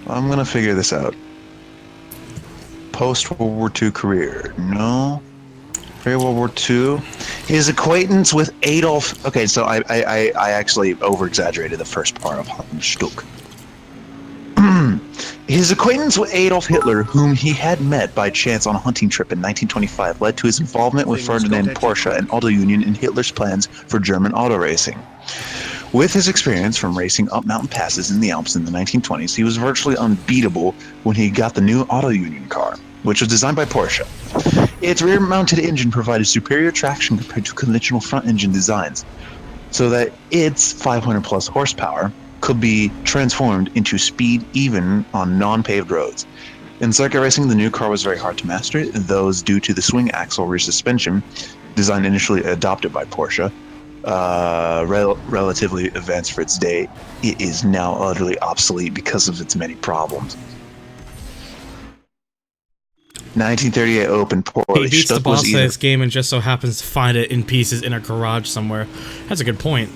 gonna figure this out. Post-World War II career. No. Pre-World War II. His acquaintance with Adolf... Okay, so I actually over-exaggerated the first part of Hans Stuck. His acquaintance with Adolf Hitler, whom he had met by chance on a hunting trip in 1925, led to his involvement with Ferdinand Porsche and Auto Union in Hitler's plans for German auto racing. With his experience from racing up mountain passes in the Alps in the 1920s, he was virtually unbeatable when he got the new Auto Union car, which was designed by Porsche. Its rear-mounted engine provided superior traction compared to conventional front-engine designs, so that its 500-plus horsepower could be transformed into speed even on non-paved roads. In circuit racing, the new car was very hard to master, those due to the swing axle rear suspension, design initially adopted by Porsche, relatively advanced for its day. It is now utterly obsolete because of its many problems. 1938 open poorly. He beats the Stuck was boss of either this game and just so happens to find it in pieces in a garage somewhere. That's a good point.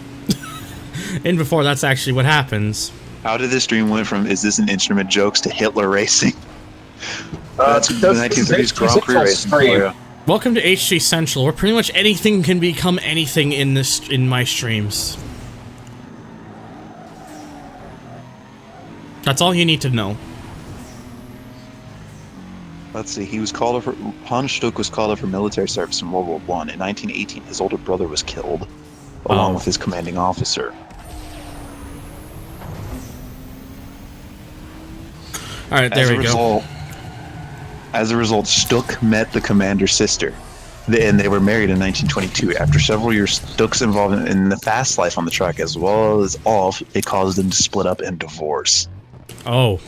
And before that's actually what happens. How did this stream went from "is this an instrument" jokes to Hitler racing? That's the 1930s Grand Prix racing for you. Welcome to HG Central, where pretty much anything can become anything in my streams. That's all you need to know. Let's see. He was called up for Hans Stuck was called up for military service in World War I. In 1918, his older brother was killed, along with his commanding officer. All right, there we go. As a result, Stuck met the commander's sister, and they were married in 1922. After several years, Stuck's involvement in the fast life on the track, as well as Olaf, it caused them to split up and divorce. Oh.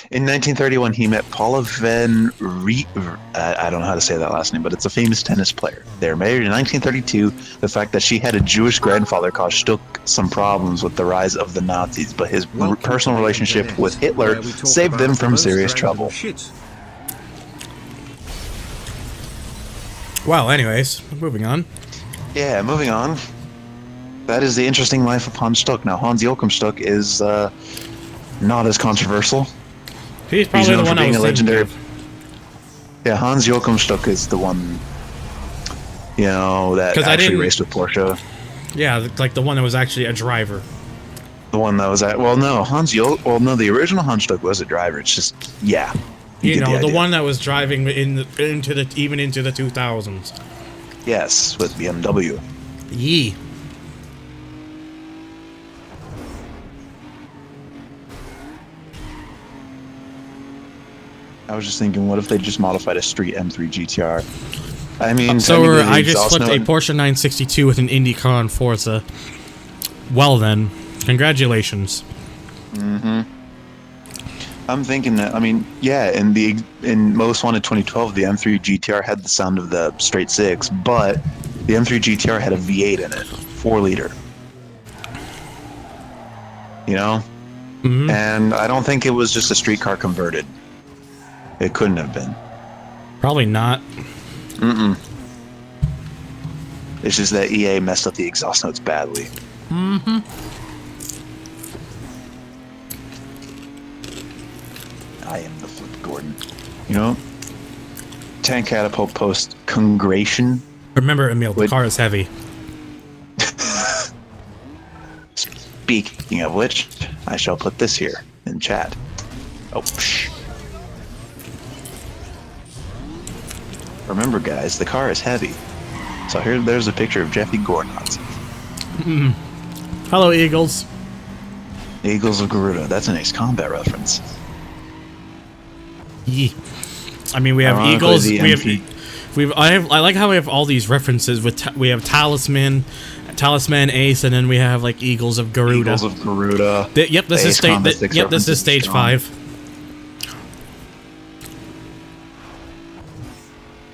In 1931, he met Paula van I don't know how to say that last name, but it's a famous tennis player. They were married in 1932. The fact that she had a Jewish grandfather caused Stuck some problems with the rise of the Nazis, but his personal relationship with Hitler saved them from serious trouble. Well, anyways, moving on. Yeah, moving on. That is the interesting life of Hans Stuck. Now, Hans Joachim Stuck is not as controversial. He's probably the one I was legendary. Yeah, Hans Joachim Stuck is the one, that actually raced with Porsche. Yeah, like the one that was actually a driver. The one that was the original Hans Stuck was a driver. It's just, yeah. The one that was driving even into the 2000s. Yes, with BMW. Yee. I was just thinking, what if they just modified a street M3 GTR? I mean, I just flipped a Porsche 962 with an IndyCar and Forza. Well then, congratulations. Mm-hmm. I'm thinking that, in Most Wanted 2012, the M3 GTR had the sound of the straight six, but the M3 GTR had a V8 in it, 4-liter. Mm-hmm. And I don't think it was just a street car converted. It couldn't have been. Probably not. Mm-mm. It's just that EA messed up the exhaust notes badly. Mm-hmm. I am the Flip Gordon. Tank Catapult post congration. Remember, Emil, the car is heavy. Speaking of which, I shall put this here in chat. Oh, psh. Remember, guys, the car is heavy. So there's a picture of Jeffy Gornot. Hello, Eagles. Eagles of Garuda. That's an Ace Combat reference. Yeah. I mean, we have Eagles. I like how we have all these references. We have Talisman Ace, and then we have like Eagles of Garuda. Eagles of Garuda. This is stage 5.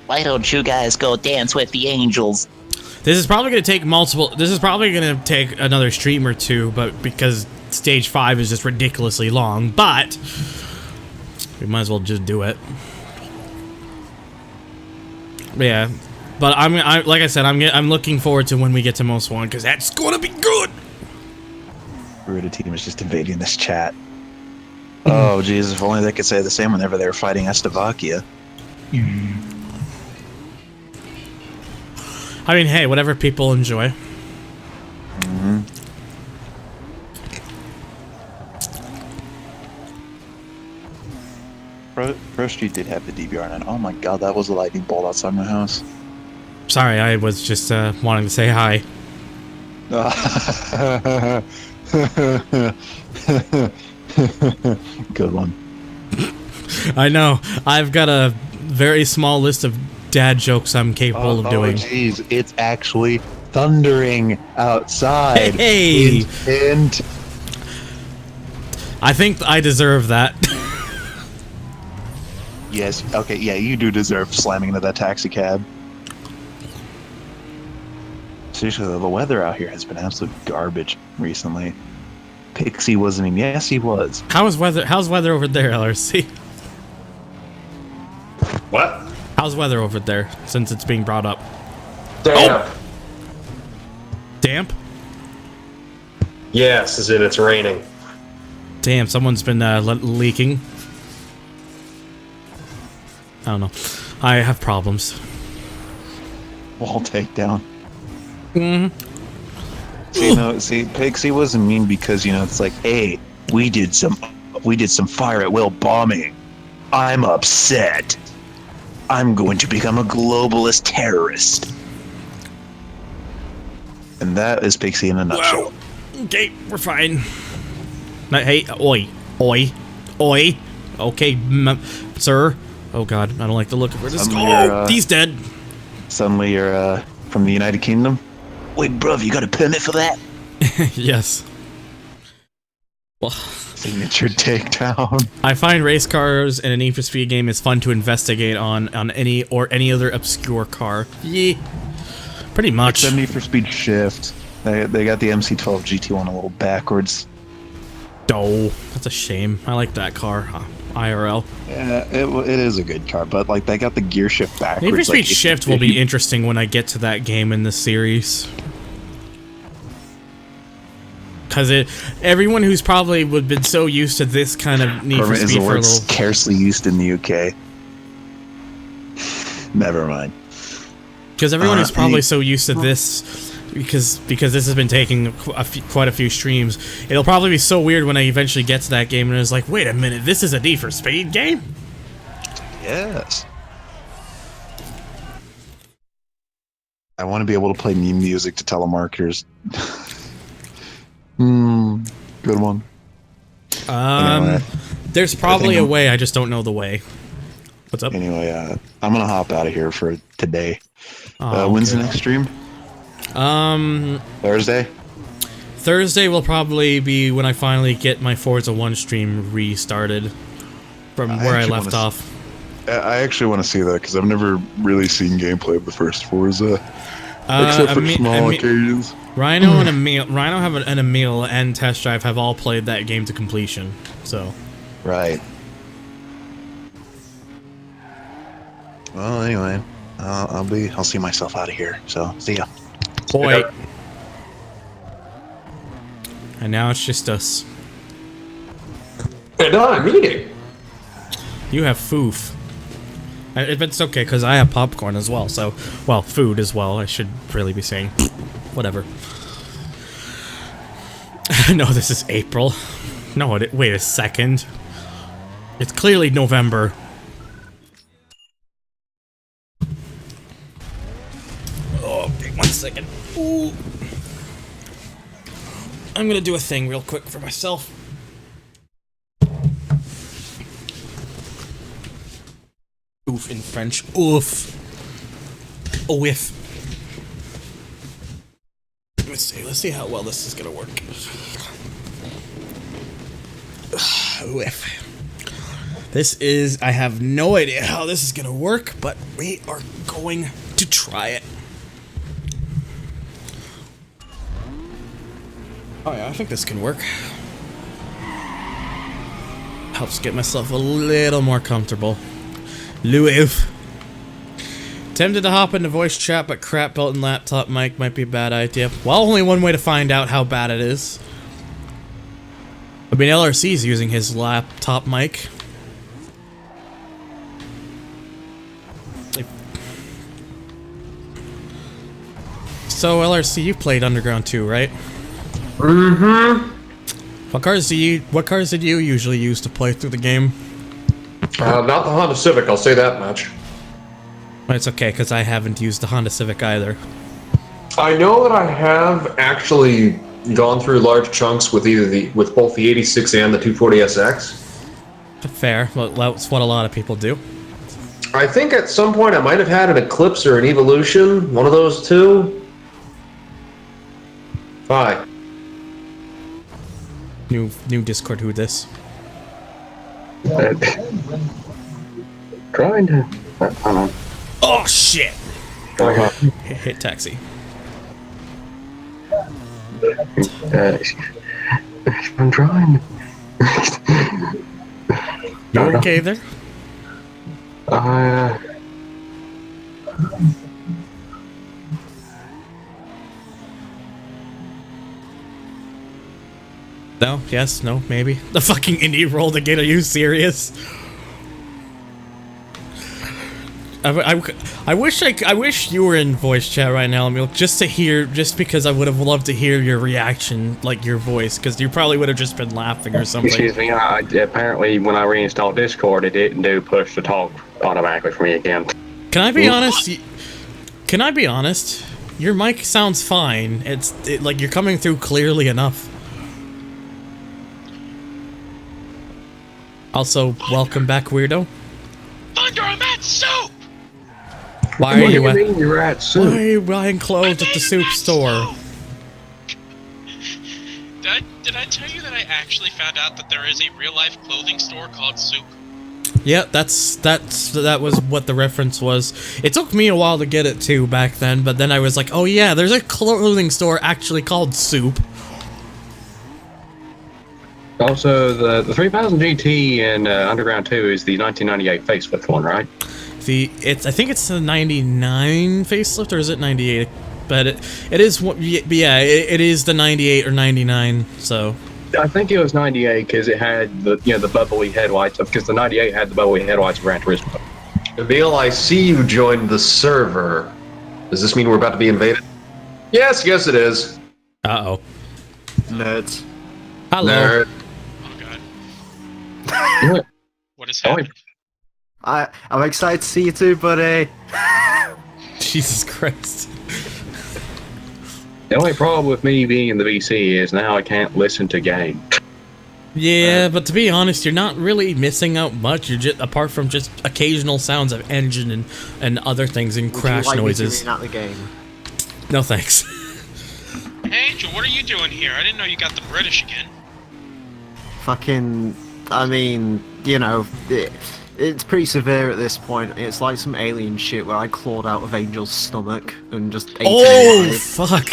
Why don't you guys go dance with the angels? This is probably going to take multiple. This is probably going to take another stream or two, but because stage 5 is just ridiculously long, but we might as well just do it. Yeah, but like I said, I'm looking forward to when we get to Most Wanted, because that's going to be good. Ruda team is just invading this chat. Oh, jeez, if only they could say the same whenever they were fighting Slovakia. I mean, hey, whatever people enjoy. Mm-hmm. Pro Street did have the DVR, and oh my god, that was a lightning bolt outside my house. Sorry, I was just wanting to say hi. Good one. I know. I've got a very small list of dad jokes I'm capable of doing. Oh, jeez, it's actually thundering outside. Hey! And I think I deserve that. yes, okay, yeah, you do deserve slamming into that taxi cab. Seriously, the weather out here has been absolute garbage recently. Pixie wasn't even. Yes, he was. How's weather over there, LRC? What? How's weather over there, since it's being brought up? Damp. Oh. Damp? Yes, as in it's raining. Damn, someone's been leaking. I don't know. I have problems. Wall takedown. Mm-hmm. See, Pixie wasn't mean because, it's like, hey, we did some fire at will bombing. I'm upset. I'm going to become a globalist terrorist. And that is Pixie in a nutshell. Well, okay, we're fine. No, hey, oi. Okay, sir. Oh god, I don't like the look of where this is. Oh, he's dead. Suddenly you're from the United Kingdom. Wait, bruv, you got a permit for that? Yes. Well, signature takedown. I find race cars in an Need for Speed game is fun to investigate on any other obscure car. Yeah, pretty much. Like Need for Speed Shift. They got the MC12 GT1 a little backwards. Oh, that's a shame. I like that car. IRL. Yeah, it is a good car, but like they got the gear shift backwards. Need for Speed Shift will be interesting when I get to that game in the series. Because everyone who's probably would been so used to this kind of Need for Speed for a little... scarcely used in the UK. Never mind. Because everyone who's probably so used to this, because this has been taking quite a few streams, it'll probably be so weird when I eventually get to that game and it's like, wait a minute, this is a Need for Speed game? Yes. I want to be able to play meme music to telemarketers. Good one. Anyway, there's probably a way, I just don't know the way. What's up? Anyway, I'm gonna hop out of here for today. Oh, when's the next stream? Thursday? Thursday will probably be when I finally get my Forza 1 stream restarted from where I left off. I actually want to see that because I've never really seen gameplay of the first Forza. Except for small occasions. Rhino and Emil and Test Drive have all played that game to completion, so. Right. Well, anyway, I'll see myself out of here. So, see ya. Boy. And now it's just us. And I'm eating. You have foof. It's okay, because I have popcorn as well, so... Well, food as well, I should really be saying. Whatever. No, this is April. No, wait a second. It's clearly November. Oh, okay, 1 second. Ooh. I'm gonna do a thing real quick for myself. Oof in French. Oof. A whiff. Let's see how well this is gonna work. Whiff. I have no idea how this is gonna work, but we are going to try it. Oh yeah, I think this can work. Helps get myself a little more comfortable. Louis. Tempted to hop into voice chat, but crap belt and laptop mic might be a bad idea. Well, only one way to find out how bad it is. I mean, LRC's using his laptop mic. So LRC, you played Underground 2, right? Mm-hmm. What cars did you usually use to play through the game? Not the Honda Civic, I'll say that much. Well, it's okay, because I haven't used the Honda Civic either. I know that I have actually gone through large chunks with with both the 86 and the 240SX. Fair. Well, that's what a lot of people do. I think at some point I might have had an Eclipse or an Evolution, one of those two. Hi. New Discord, who this? Trying to. I don't know. Oh shit! Hit taxi. I'm trying. You okay there? No, yes, no, maybe. The fucking indie rolled again, are you serious? I wish you were in voice chat right now, Emil, just because I would have loved to hear your reaction, like your voice, because you probably would have just been laughing or something. Excuse me, apparently when I reinstalled Discord, it didn't do push to talk automatically for me again. Can I be honest? Can I be honest? Your mic sounds fine. Like you're coming through clearly enough. Also, welcome back, weirdo. Thunder, I'm at soup! Why are you at? You're at soup. Why are you buying clothes at the soup store? Did I tell you that I actually found out that there is a real-life clothing store called Soup? Yeah, that was what the reference was. It took me a while to get it too back then, but then I was like, oh yeah, there's a clothing store actually called Soup. Also, the 3000 GT in Underground 2 is the 1998 facelift one, right? I think it's the 99 facelift, or is it 98? But it is, yeah, it is the 98 or 99, so. I think it was 98 because it had the bubbly headlights, because the 98 had the bubbly headlights of Gran Turismo. Emil, I see you joined the server. Does this mean we're about to be invaded? Yes, it is. Uh-oh. Nerds. Hello. Nerd. Oh god. What is happening? I'm excited to see you too, buddy. Jesus Christ. The only problem with me being in the VC is now I can't listen to game. Yeah, but to be honest, you're not really missing out much. You're just, apart from just occasional sounds of engine and other things and crash noises. Me to the game? No thanks. Hey, Angel, what are you doing here? I didn't know you got the British again. Fucking, I mean, it's pretty severe at this point. It's like some alien shit where I clawed out of Angel's stomach and just ate Oh, it. fuck.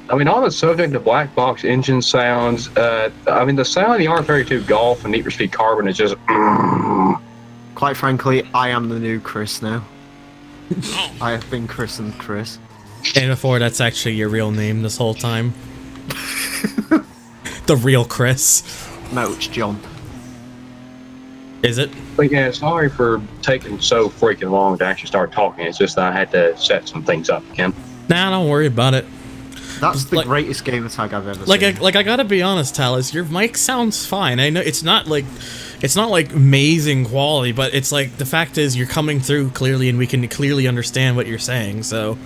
I mean, on the subject of black box engine sounds, I mean, the sound of the R32 Golf and Need for Speed Carbon is just... Quite frankly, I am the new Chris now. Oh. I have been christened Chris. And before, that's actually your real name this whole time. The real Chris. No, it's John. Is it? But yeah, sorry for taking so freaking long to actually start talking. It's just that I had to set some things up again. Nah, don't worry about it. That's the greatest gamer tag I've ever seen. I gotta be honest, Talus, your mic sounds fine. I know it's not like amazing quality, but it's like the fact is you're coming through clearly and we can clearly understand what you're saying, so.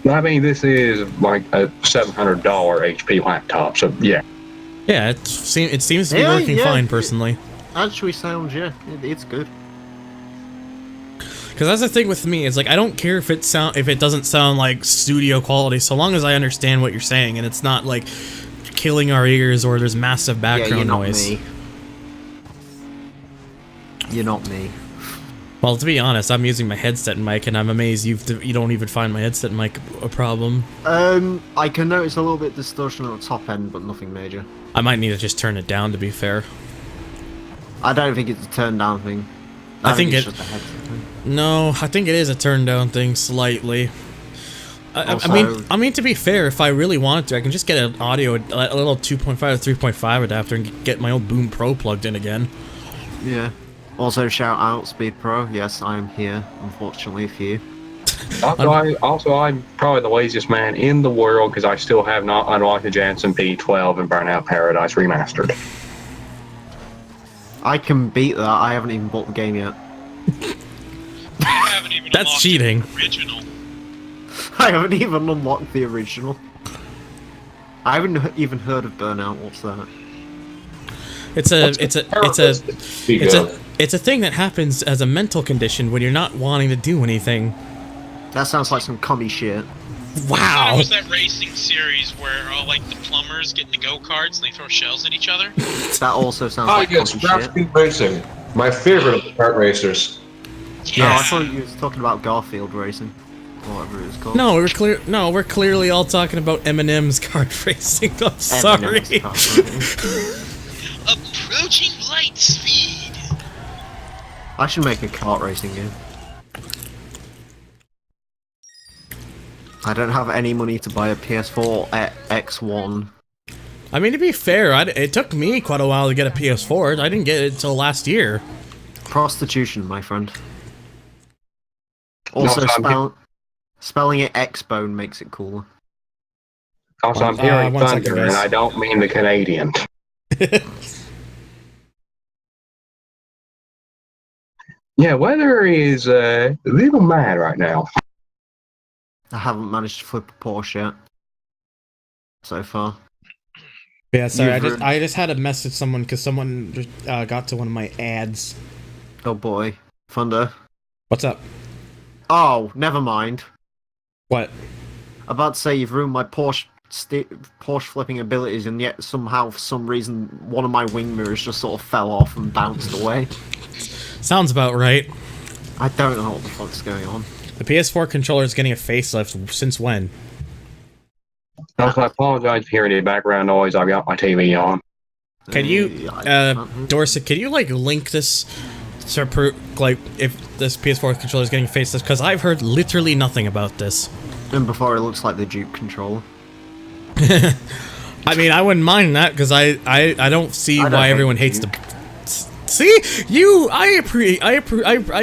I mean, this is like a $700 HP laptop, so yeah. Yeah, it seems to be working fine, personally. Actually sounds, it's good. Because that's the thing with me, is like I don't care if it doesn't sound like studio quality, so long as I understand what you're saying and it's not like killing our ears or there's massive background noise. You're not me. Well, to be honest, I'm using my headset mic, and I'm amazed you don't even find my headset mic a problem. I can notice a little bit distortion at the top end, but nothing major. I might need to just turn it down, to be fair. I don't think it's a turn down thing. I think it's just a headset thing. No, I think it is a turn down thing, slightly. I mean, to be fair, if I really wanted to, I can just get an audio, a little 2.5 or 3.5 adapter and get my old Boom Pro plugged in again. Yeah. Also, shout out Speed Pro. Yes, I am here, unfortunately for you. I'm probably the laziest man in the world because I still have not unlocked the Jansen P12 and Burnout Paradise Remastered. I can beat that. I haven't even bought the game yet. That's cheating. Original. I haven't even unlocked the original. I haven't even heard of Burnout. What's that? It's a thing that happens as a mental condition when you're not wanting to do anything. That sounds like some commie shit. Wow. It was that racing series where all like the plumbers get into go-karts and they throw shells at each other. That also sounds like yes, commie shit. Speed Racing. My favorite of the kart racers. No, I thought you was talking about Garfield Racing. Or whatever it was called. No, we're clearly all talking about Eminem's kart racing. I'm sorry. Approaching light speed. I should make a kart racing game. I don't have any money to buy a PS4 X1. I mean, to be fair, it took me quite a while to get a PS4. I didn't get it until last year. Prostitution, my friend. Also, spelling it X-Bone makes it cooler. Also, I'm hearing thunder, and I don't mean the Canadian. Yeah, weather is a little mad right now. I haven't managed to flip a Porsche yet. So far. Yeah, sorry, I just had to message someone because someone got to one of my ads. Oh boy. Thunder. What's up? Oh, never mind. What? I'm about to say you've ruined my Porsche flipping abilities, and yet somehow, for some reason, one of my wing mirrors just sort of fell off and bounced away. Sounds about right. I don't know what the fuck's going on. The PS4 controller is getting a facelift. Since when? Also, I apologize for hearing the background noise. I've got my TV on. Can you, Dorset, can you, like, link this to like, if this PS4 controller is getting a facelift? Because I've heard literally nothing about this. And before it looks like the Duke controller. I mean, I wouldn't mind that, because I don't see why everyone hates the... See? I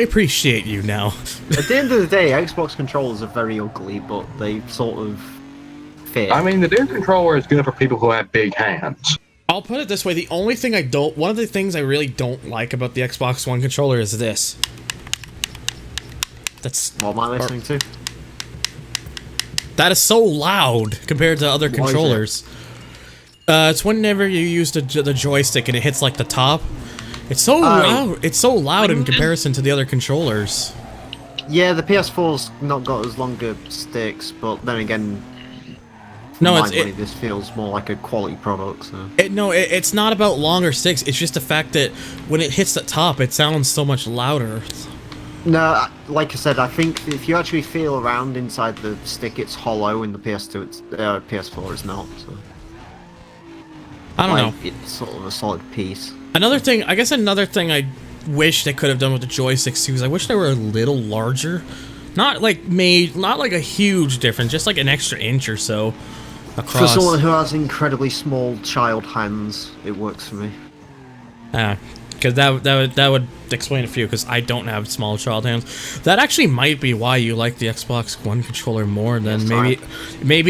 appreciate you now. At the end of the day, Xbox controllers are very ugly, but they sort of fit. I mean, the Duke controller is good for people who have big hands. I'll put it this way, one of the things I really don't like about the Xbox One controller is this. That's... What am I listening to? That is so loud compared to other controllers. It's whenever you use the joystick and it hits, like, the top. It's so loud. It's so loud in comparison to the other controllers. Yeah, the PS4's not got as longer sticks, but then again, this feels more like a quality product. So. It's not about longer sticks. It's just the fact that when it hits the top, it sounds so much louder. No, like I said, I think if you actually feel around inside the stick, it's hollow. In the PS2, PS4 is not. So. I don't know. It's sort of a solid piece. Another thing I wish they could have done with the joysticks too is I wish they were a little larger. Not like a huge difference, just like an extra inch or so across. For someone who has incredibly small child hands, it works for me. Because that would explain a few, because I don't have small child hands. That actually might be why you like the Xbox One controller more than maybe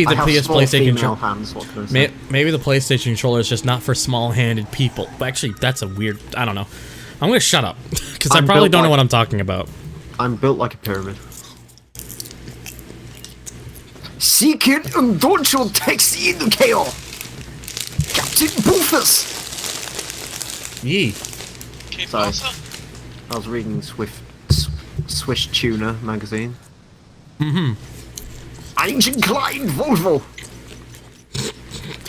the PlayStation controller. Maybe the PlayStation controller is just not for small-handed people. But actually, that's a weird... I don't know. I'm gonna shut up, because I probably don't know what I'm talking about. I'm built like a pyramid. Seek it and don't you text in the chaos. Captain Boofus. Yee. Sorry. I was reading Swiss Tuner magazine. Ancient Klein Volvo.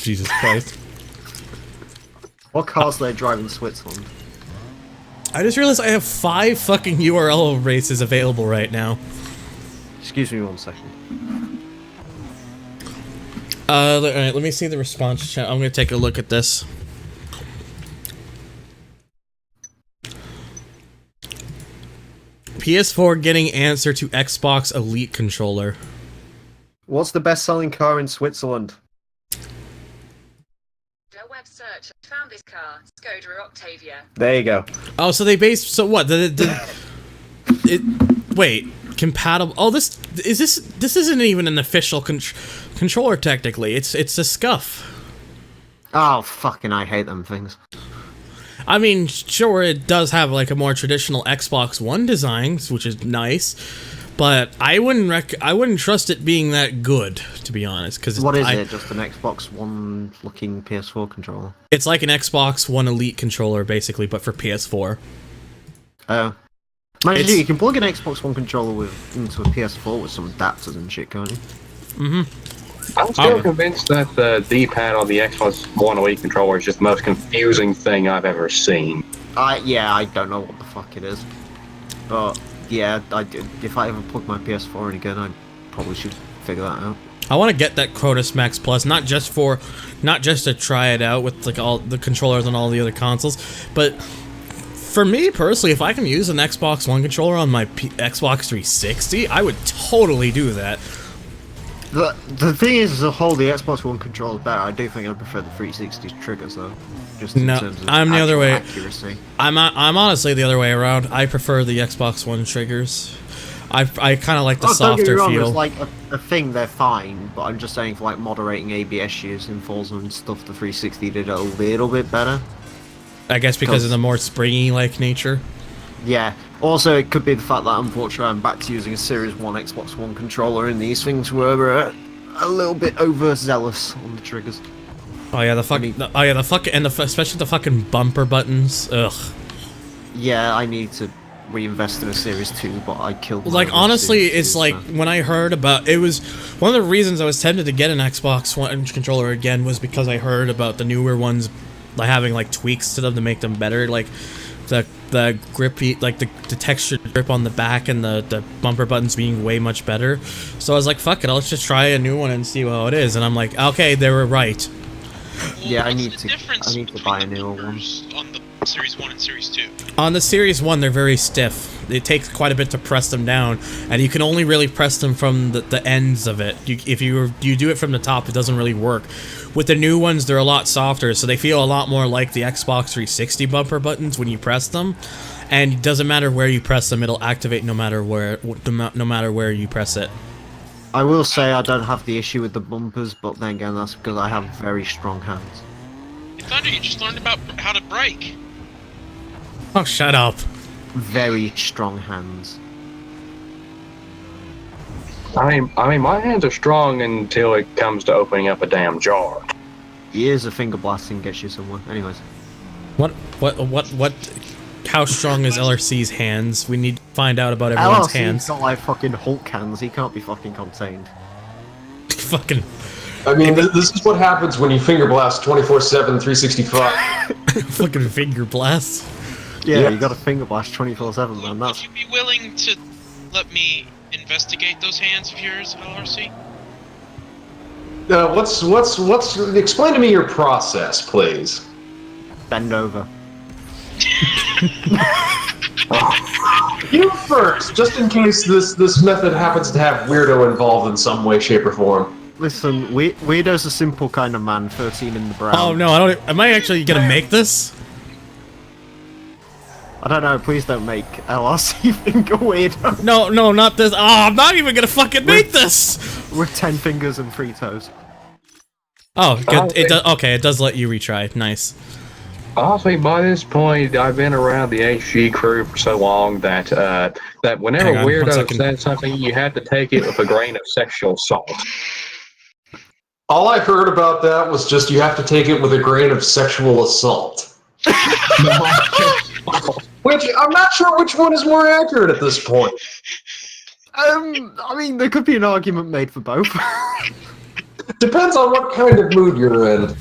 Jesus Christ. What cars do they drive in Switzerland? I just realized I have 5 fucking URL races available right now. Excuse me 1 second. Alright, let me see the response chat. I'm gonna take a look at this. PS4 getting answer to Xbox Elite controller. What's the best-selling car in Switzerland? A web search found this car, Skoda Octavia. There you go. Oh, so they based. So what? Wait, compatible. Oh, this isn't even an official controller technically. It's a scuff. Oh, fucking I hate them things. I mean, sure, it does have like a more traditional Xbox One design, which is nice, but I wouldn't trust it being that good, to be honest. Because what is it? Just an Xbox One looking PS4 controller? It's like an Xbox One Elite controller, basically, but for PS4. Oh. Mind you, you can plug an Xbox One controller into a PS4 with some adapters and shit, can't you? Mm-hmm. I'm still convinced that the D-pad on the Xbox One Elite controller is just the most confusing thing I've ever seen. Yeah, I don't know what the fuck it is. But, yeah, if I ever plug my PS4 in again, I probably should figure that out. I want to get that Codus Max Plus, not just to try it out with like all the controllers on all the other consoles, but for me personally, if I can use an Xbox One controller on my Xbox 360, I would totally do that. The thing is, as a whole, the Xbox One controller is better. I do think I prefer the 360's triggers, though. Just in terms of I'm the other way. Accuracy. I'm honestly the other way around. I prefer the Xbox One triggers. I kind of like the softer don't get me wrong, feel. It's like a thing, they're fine, but I'm just saying for like moderating ABS use in Forza and stuff, the 360 did it a little bit better. I guess because of the more springy-like nature. Yeah. Also, it could be the fact that unfortunately I'm back to using a Series 1 Xbox One controller, and these things were a little bit overzealous on the triggers. Oh yeah, especially the fucking bumper buttons. Ugh. Yeah, I need to reinvest in a Series 2, but I killed. Like honestly, it's like when I heard about it was one of the reasons I was tempted to get an Xbox One controller again was because I heard about the newer ones like having like tweaks to them to make them better, like the grippy, like the textured grip on the back and the bumper buttons being way much better. So I was like, fuck it, let's just try a new one and see how it is. And I'm like, okay, they were right. Well, yeah, I need to buy a newer one. On the Series 1 and Series 2. On the Series 1, they're very stiff. It takes quite a bit to press them down, and you can only really press them from the ends of it. If you do it from the top, it doesn't really work. With the new ones, they're a lot softer, so they feel a lot more like the Xbox 360 bumper buttons when you press them. And it doesn't matter where you press them; it'll activate no matter where you press it. I will say I don't have the issue with the bumpers, but then again, that's because I have very strong hands. Hey, Thunder, you just learned about how to brake. Oh, shut up. Very strong hands. I mean, my hands are strong until it comes to opening up a damn jar. Years of finger blasting gets you somewhere. Anyways. What? How strong is LRC's hands? We need to find out about everyone's hands. LRC's got like fucking Hulk hands. He can't be fucking contained. Fucking. I mean, this is what happens when you finger blast 24/7, 365. Fucking finger blast. Yeah, you got a finger blast 24/7, man. Would you be willing to let me investigate those hands of yours, LRC? Explain to me your process, please. Bend over. You first, just in case this method happens to have Weirdo involved in some way, shape, or form. Listen, Weirdo's a simple kind of man, 13 in the brown. Oh no, I don't. Am I actually gonna make this? I don't know, please don't make LRC finger Weirdo. No, not this. Oh, I'm not even gonna fucking make this! With 10 fingers and 3 toes. Oh, good. It does. Okay, it does let you retry. Nice. Honestly, by this point, I've been around the HG crew for so long that whenever Weirdo says something, you have to take it with a grain of sexual salt. All I heard about that was just you have to take it with a grain of sexual assault. Which, I'm not sure which one is more accurate at this point. I mean, there could be an argument made for both. Depends on what kind of mood you're in.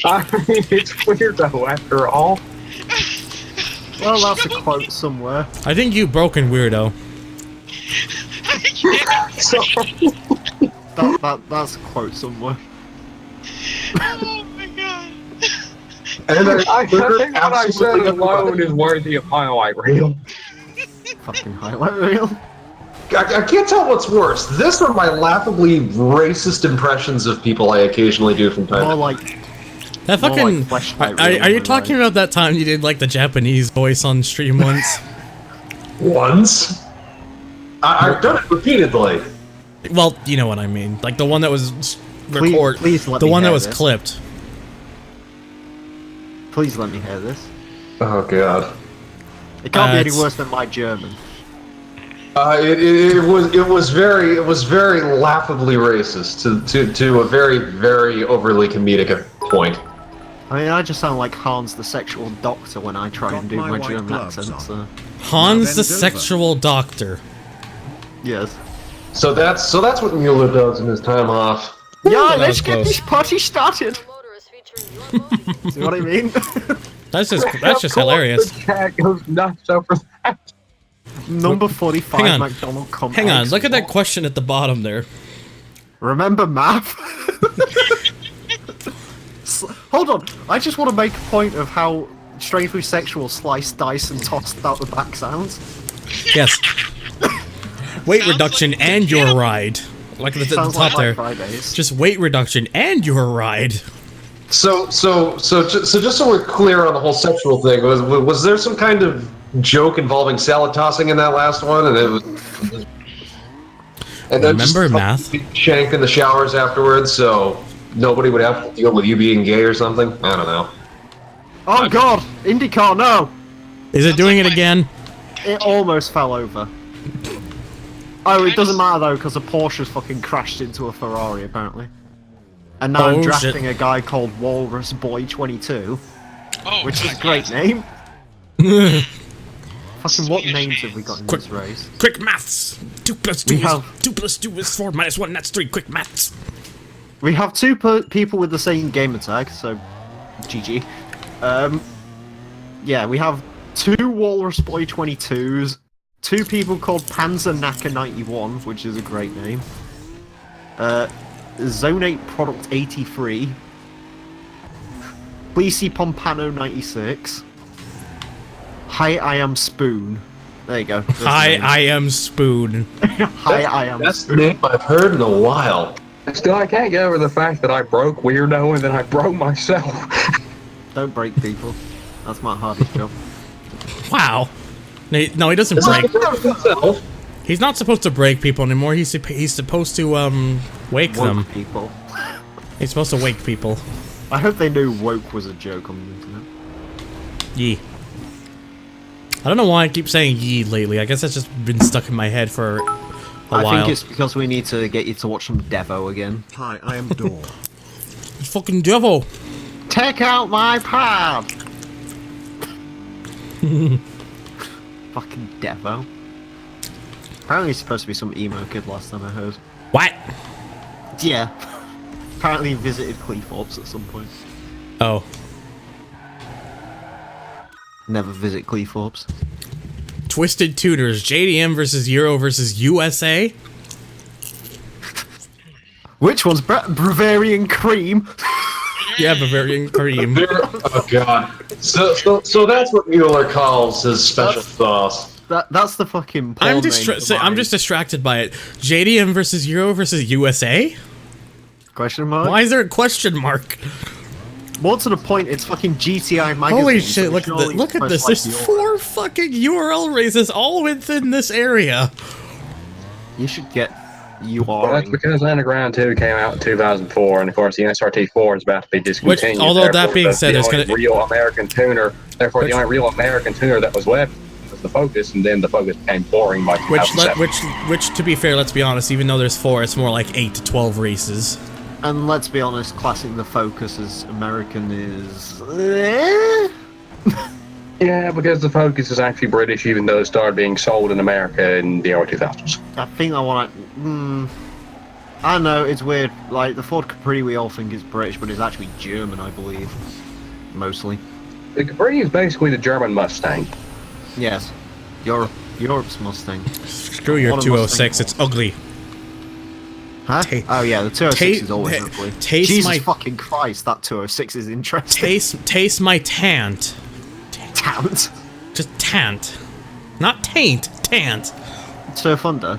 I mean, it's Weirdo after all. Well, that's a quote somewhere. I think you've broken Weirdo. That's a quote somewhere. Oh my god. And I think what I said alone is worthy of highlight reel. Fucking highlight reel. I can't tell what's worse. This or my laughably racist impressions of people I occasionally do from time to time. like That fucking. Are you talking about that time you did like the Japanese voice on stream once? Once? I've done it repeatedly. Well, you know what I mean. Like the one that was please let the me one that hear was this. clipped. Please let me hear this. Oh god. It can't be any worse than my German. It was very laughably racist to a very, very overly comedic point. I mean, I just sound like Hans the sexual doctor when I try and do my German accent. So. Hans the sexual doctor. Yes. So that's what Mueller does in his time off. Yeah, let's get this party started. See what I mean? That's just hilarious. The cat goes nuts over that. Number 45 Hang on. McDonald come Hang on, eggs. look at that question at the bottom there. Remember math? Hold on, I just want to make a point of how strangely sexual sliced dice and tossed out the back sounds. Yes. Weight reduction and your ride. Like at the Sounds top like there. Fridays. Just weight reduction and your ride. So just so we're clear on the whole sexual thing, was there some kind of joke involving salad tossing in that last one, and it was. And then Remember just math? Shanked in the showers afterwards, so nobody would have to deal with you being gay or something. I don't know. Oh god! IndyCar, no! Is it doing it again? It almost fell over. Oh, it doesn't matter though, because a Porsche's fucking crashed into a Ferrari, apparently. And now I'm Oh, drafting shit. a guy called Walrus Boy 22, Oh, which is God, a great yes. name. Fucking what Swedish names have we names. got in Quick. this race? Quick maths. 2 plus 2 We is have- 2 plus 2 is 4 minus 1. That's 3. Quick maths. We have two people with the same gamer tag, so GG. Yeah, we have 2 Walrus Boy 22s, 2 people called Panzer Naka 91, which is a great name. Zone 8 Product 83. Fleecy Pompano 96. Hi, I am Spoon. There you go. That's the Hi, name. I am Spoon. Hi, I am That's the Spoon. name I've heard in a while. Still, I can't get over the fact that I broke Weirdo and then I broke myself. Don't break people. That's my hardest job. Wow. No, he doesn't break. He's not supposed to break people anymore. He's supposed to wake them. Woke people. He's supposed to wake people. I hope they knew woke was a joke on the internet. Yee. I don't know why I keep saying yee lately. I guess that's just been stuck in my head for a while. I think it's because we need to get you to watch some Devo again. Hi, I am Dawn. It's fucking devil. Take out my pad! Fucking Devo. Apparently he's supposed to be some emo kid last time I heard. What? Yeah. Apparently he visited Cleethorpes at some point. Oh. Never visit Cleethorpes. Twisted Tutors. JDM versus Euro versus USA. Which one's Bavarian Cream? Yeah, Bavarian Cream. Oh god. So that's what Mueller calls his special sauce. That's the fucking porn I'm name for I'm mine. just distracted by it. JDM versus Euro versus USA? Question mark? Why is there a question mark? More to the point, it's fucking GTI magazine. Holy so shit, look at surely look at it's this. supposed There's to like 4 fucking URL races all within this area. You should get Well, that's UR. because Underground 2 came out in 2004, and of course the SRT4 is about to be discontinued. although that Therefore, being said, the there's only gonna- real American tuner. Therefore, the only real American tuner that was left was the Focus, and then the Focus became boring by 2007. Which to be fair, let's be honest, even though there's 4, it's more like 8 to 12 races. And let's be honest, classing the Focus as American is... Yeah, because the Focus is actually British, even though it started being sold in America in the early 2000s. I think I want to... I don't know, it's weird. Like, the Ford Capri we all think is British, but it's actually German, I believe. Mostly. The Capri is basically the German Mustang. Yes. Europe's Mustang. Screw your What a 206, Mustang. it's ugly. Huh? Oh yeah, the 206 is always ta- ugly. taste Jesus my- fucking Christ, that 206 is interesting. Taste my tant. Tant. Just tant. Not taint, tant. Surf Under.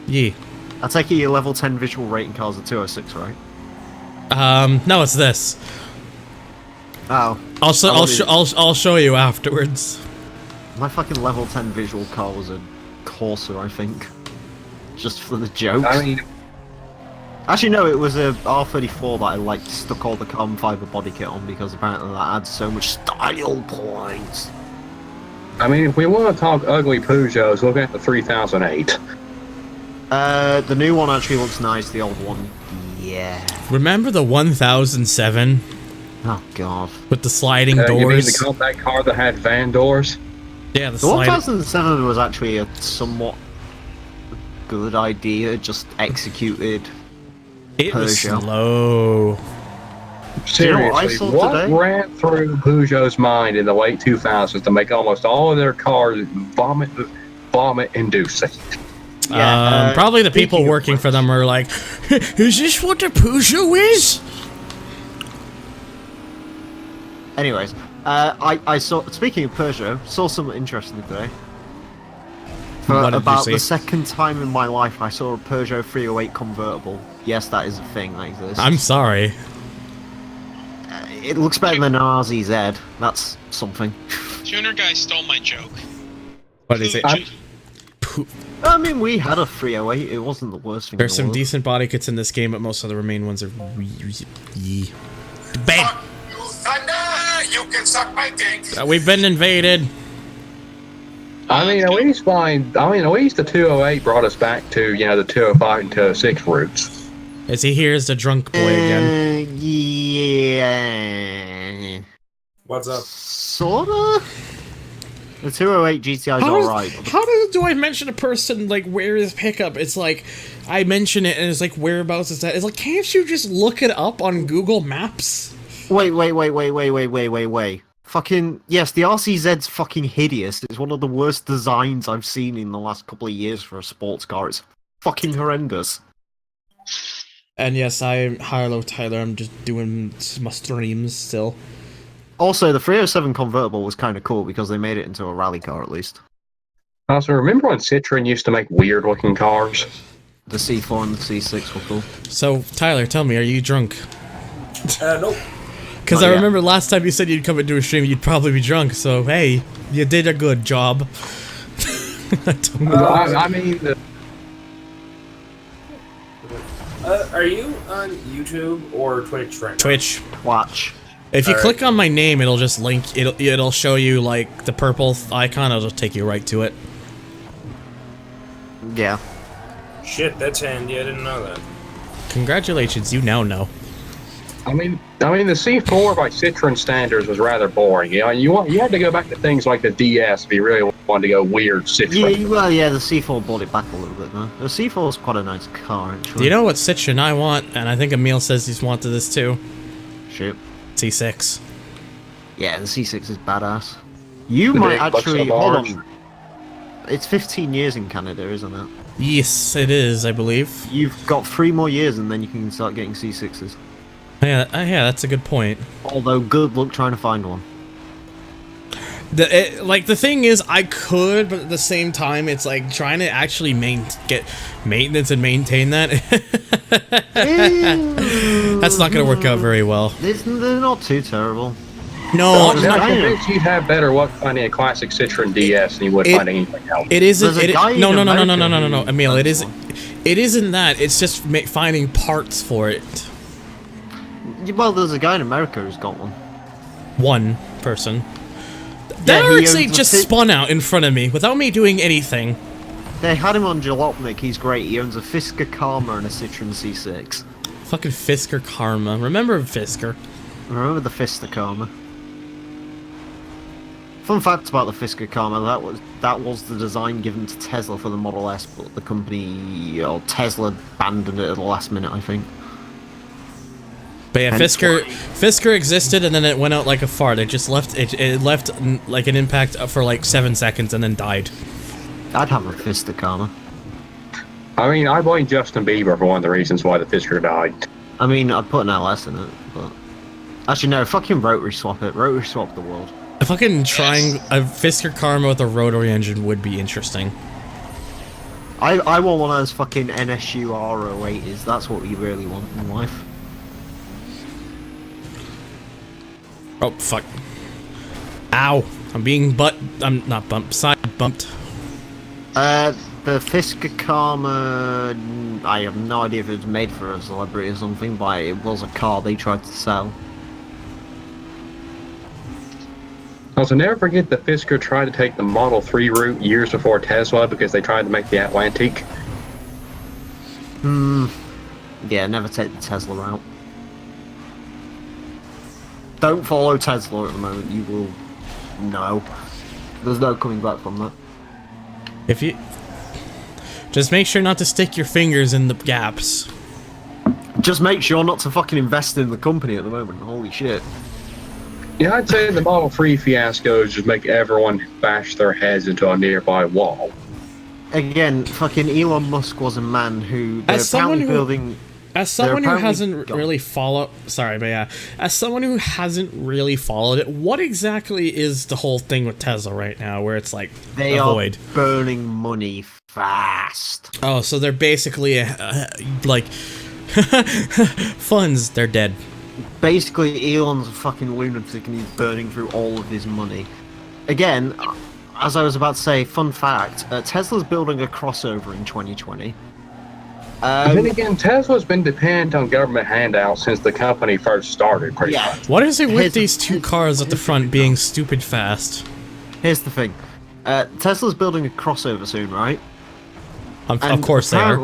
Yeah. I take it your level 10 visual rating cars are 206, right? No, it's this. Oh. I'll show you afterwards. My fucking level 10 visual car was a Corsa, I think. Just for the jokes. I mean, actually, no, it was a R34 that I like stuck all the carbon fiber body kit on because apparently that adds so much style points. I mean, if we want to talk ugly Peugeots, look at the 3008. The new one actually looks nice. The old one, yeah. Remember the 1007? Oh god. With the sliding You mean doors. the compact car that had van doors? Yeah, the 1007 was actually a somewhat good idea, just executed. It was Peugeot. slow. Seriously, you know what I saw what today? ran through Peugeot's mind in the late 2000s to make almost all of their cars vomit-inducing? Yeah, probably the people working for them are like, is this what the Peugeot is? Anyways, I saw. Speaking of Peugeot, saw something interesting today. For What did you about see? the second time in my life, I saw a Peugeot 308 convertible. Yes, that is a thing that exists. I'm sorry. It looks better than an RZZ. That's something. Tuner guy stole my joke. What is it? I mean, we had a 308. It wasn't the worst thing. There's in the some world. decent body kits in this game, but most of the remain ones are bam. You can suck my dick. We've been invaded. I mean, at least the 208 brought us back to, the 205 and 206 roots. Is he here as the drunk boy again? Yeah. What's up? Sorta. The 208 GTI is alright. How do I mention a person, like, where is pickup? It's like, I mention it and it's like, whereabouts is that? It's like, can't you just look it up on Google Maps? Wait. Fucking, yes, the RCZ's fucking hideous. It's one of the worst designs I've seen in the last couple of years for a sports car. It's fucking horrendous. And yes, I'm Harlow Tyler. I'm just doing my streams still. Also, the 307 convertible was kind of cool because they made it into a rally car at least. Also, remember when Citroen used to make weird-looking cars? The C4 and the C6 were cool. So, Tyler, tell me, are you drunk? Nope. Because I remember last time you said you'd come into a stream, you'd probably be drunk. So, hey, you did a good job. I mean... Are you on YouTube or Twitch right now? Twitch. Watch. If you click on my name, it'll just link. It'll show you like the purple icon. It'll just take you right to it. Yeah. Shit, that's handy. I didn't know that. Congratulations, you now know. I mean, the C4 by Citroen standards was rather boring. You had to go back to things like the DS if you really wanted to go weird Citroen. Yeah, well, yeah, the C4 brought it back a little bit, though. The C4 is quite a nice car, actually. Do you know what Citroen I want? And I think Emil says he's wanted this too. Shoot. C6. Yeah, the C6 is badass. You might actually... Hold on. It's 15 years in Canada, isn't it? Yes, it is, I believe. You've got 3 more years and then you can start getting C6s. Yeah, that's a good point. Although, good luck trying to find one. The thing is, I could, but at the same time, it's like trying to actually get maintenance and maintain that. That's not going to work out very well. They're not too terrible. No, I'm convinced you'd have better luck finding a classic Citroen DS than you would finding anything else. It isn't. No, America Emil, it isn't that. It's just finding parts for it. Well, there's a guy in America who's got one. One person. That actually just spun out in front of me without me doing anything. They had him on Jalopnik. He's great. He owns a Fisker Karma and a Citroen C6. Fucking Fisker Karma. Remember Fisker? Remember the Fisker Karma. Fun fact about the Fisker Karma, that was the design given to Tesla for the Model S, but the company, or Tesla, abandoned it at the last minute, I think. But yeah, Fisker existed and then it went out like a fart. It just left it left like an impact for like 7 seconds and then died. I'd have a Fisker Karma. I mean, I blame Justin Bieber for one of the reasons why the Fisker died. I mean, I'd put an LS in it, but actually no, fucking rotary swap it. Rotary swap the world. Fucking trying a Fisker Karma with a rotary engine would be interesting. I want one of those fucking NSU R08s. That's what we really want in life. Oh, fuck. Ow. I'm not bumped. Side bumped. The Fisker Karma... I have no idea if it was made for a celebrity or something, but it was a car they tried to sell. Also, never forget that Fisker tried to take the Model 3 route years before Tesla because they tried to make the Atlantic. Yeah, never take the Tesla route. Don't follow Tesla at the moment, you will... No. There's no coming back from that. If you... Just make sure not to stick your fingers in the gaps. Just make sure not to fucking invest in the company at the moment, holy shit. Yeah, I'd say the Model 3 fiascos just make everyone bash their heads into a nearby wall. Again, fucking Elon Musk was a man who... They're apparently building... As someone who hasn't really followed... Sorry, but yeah. As someone who hasn't really followed it, what exactly is the whole thing with Tesla right now, where it's like, They avoid? are burning money fast. Oh, so they're basically, like... funds, they're dead. Basically, Elon's a fucking lunatic and he's burning through all of his money. Again, as I was about to say, fun fact, Tesla's building a crossover in 2020. Then again, Tesla's been dependent on government handouts since the company first started, pretty much. What is it with these two cars at the front being stupid fast? Here's the thing. Tesla's building a crossover soon, right? Of course they are.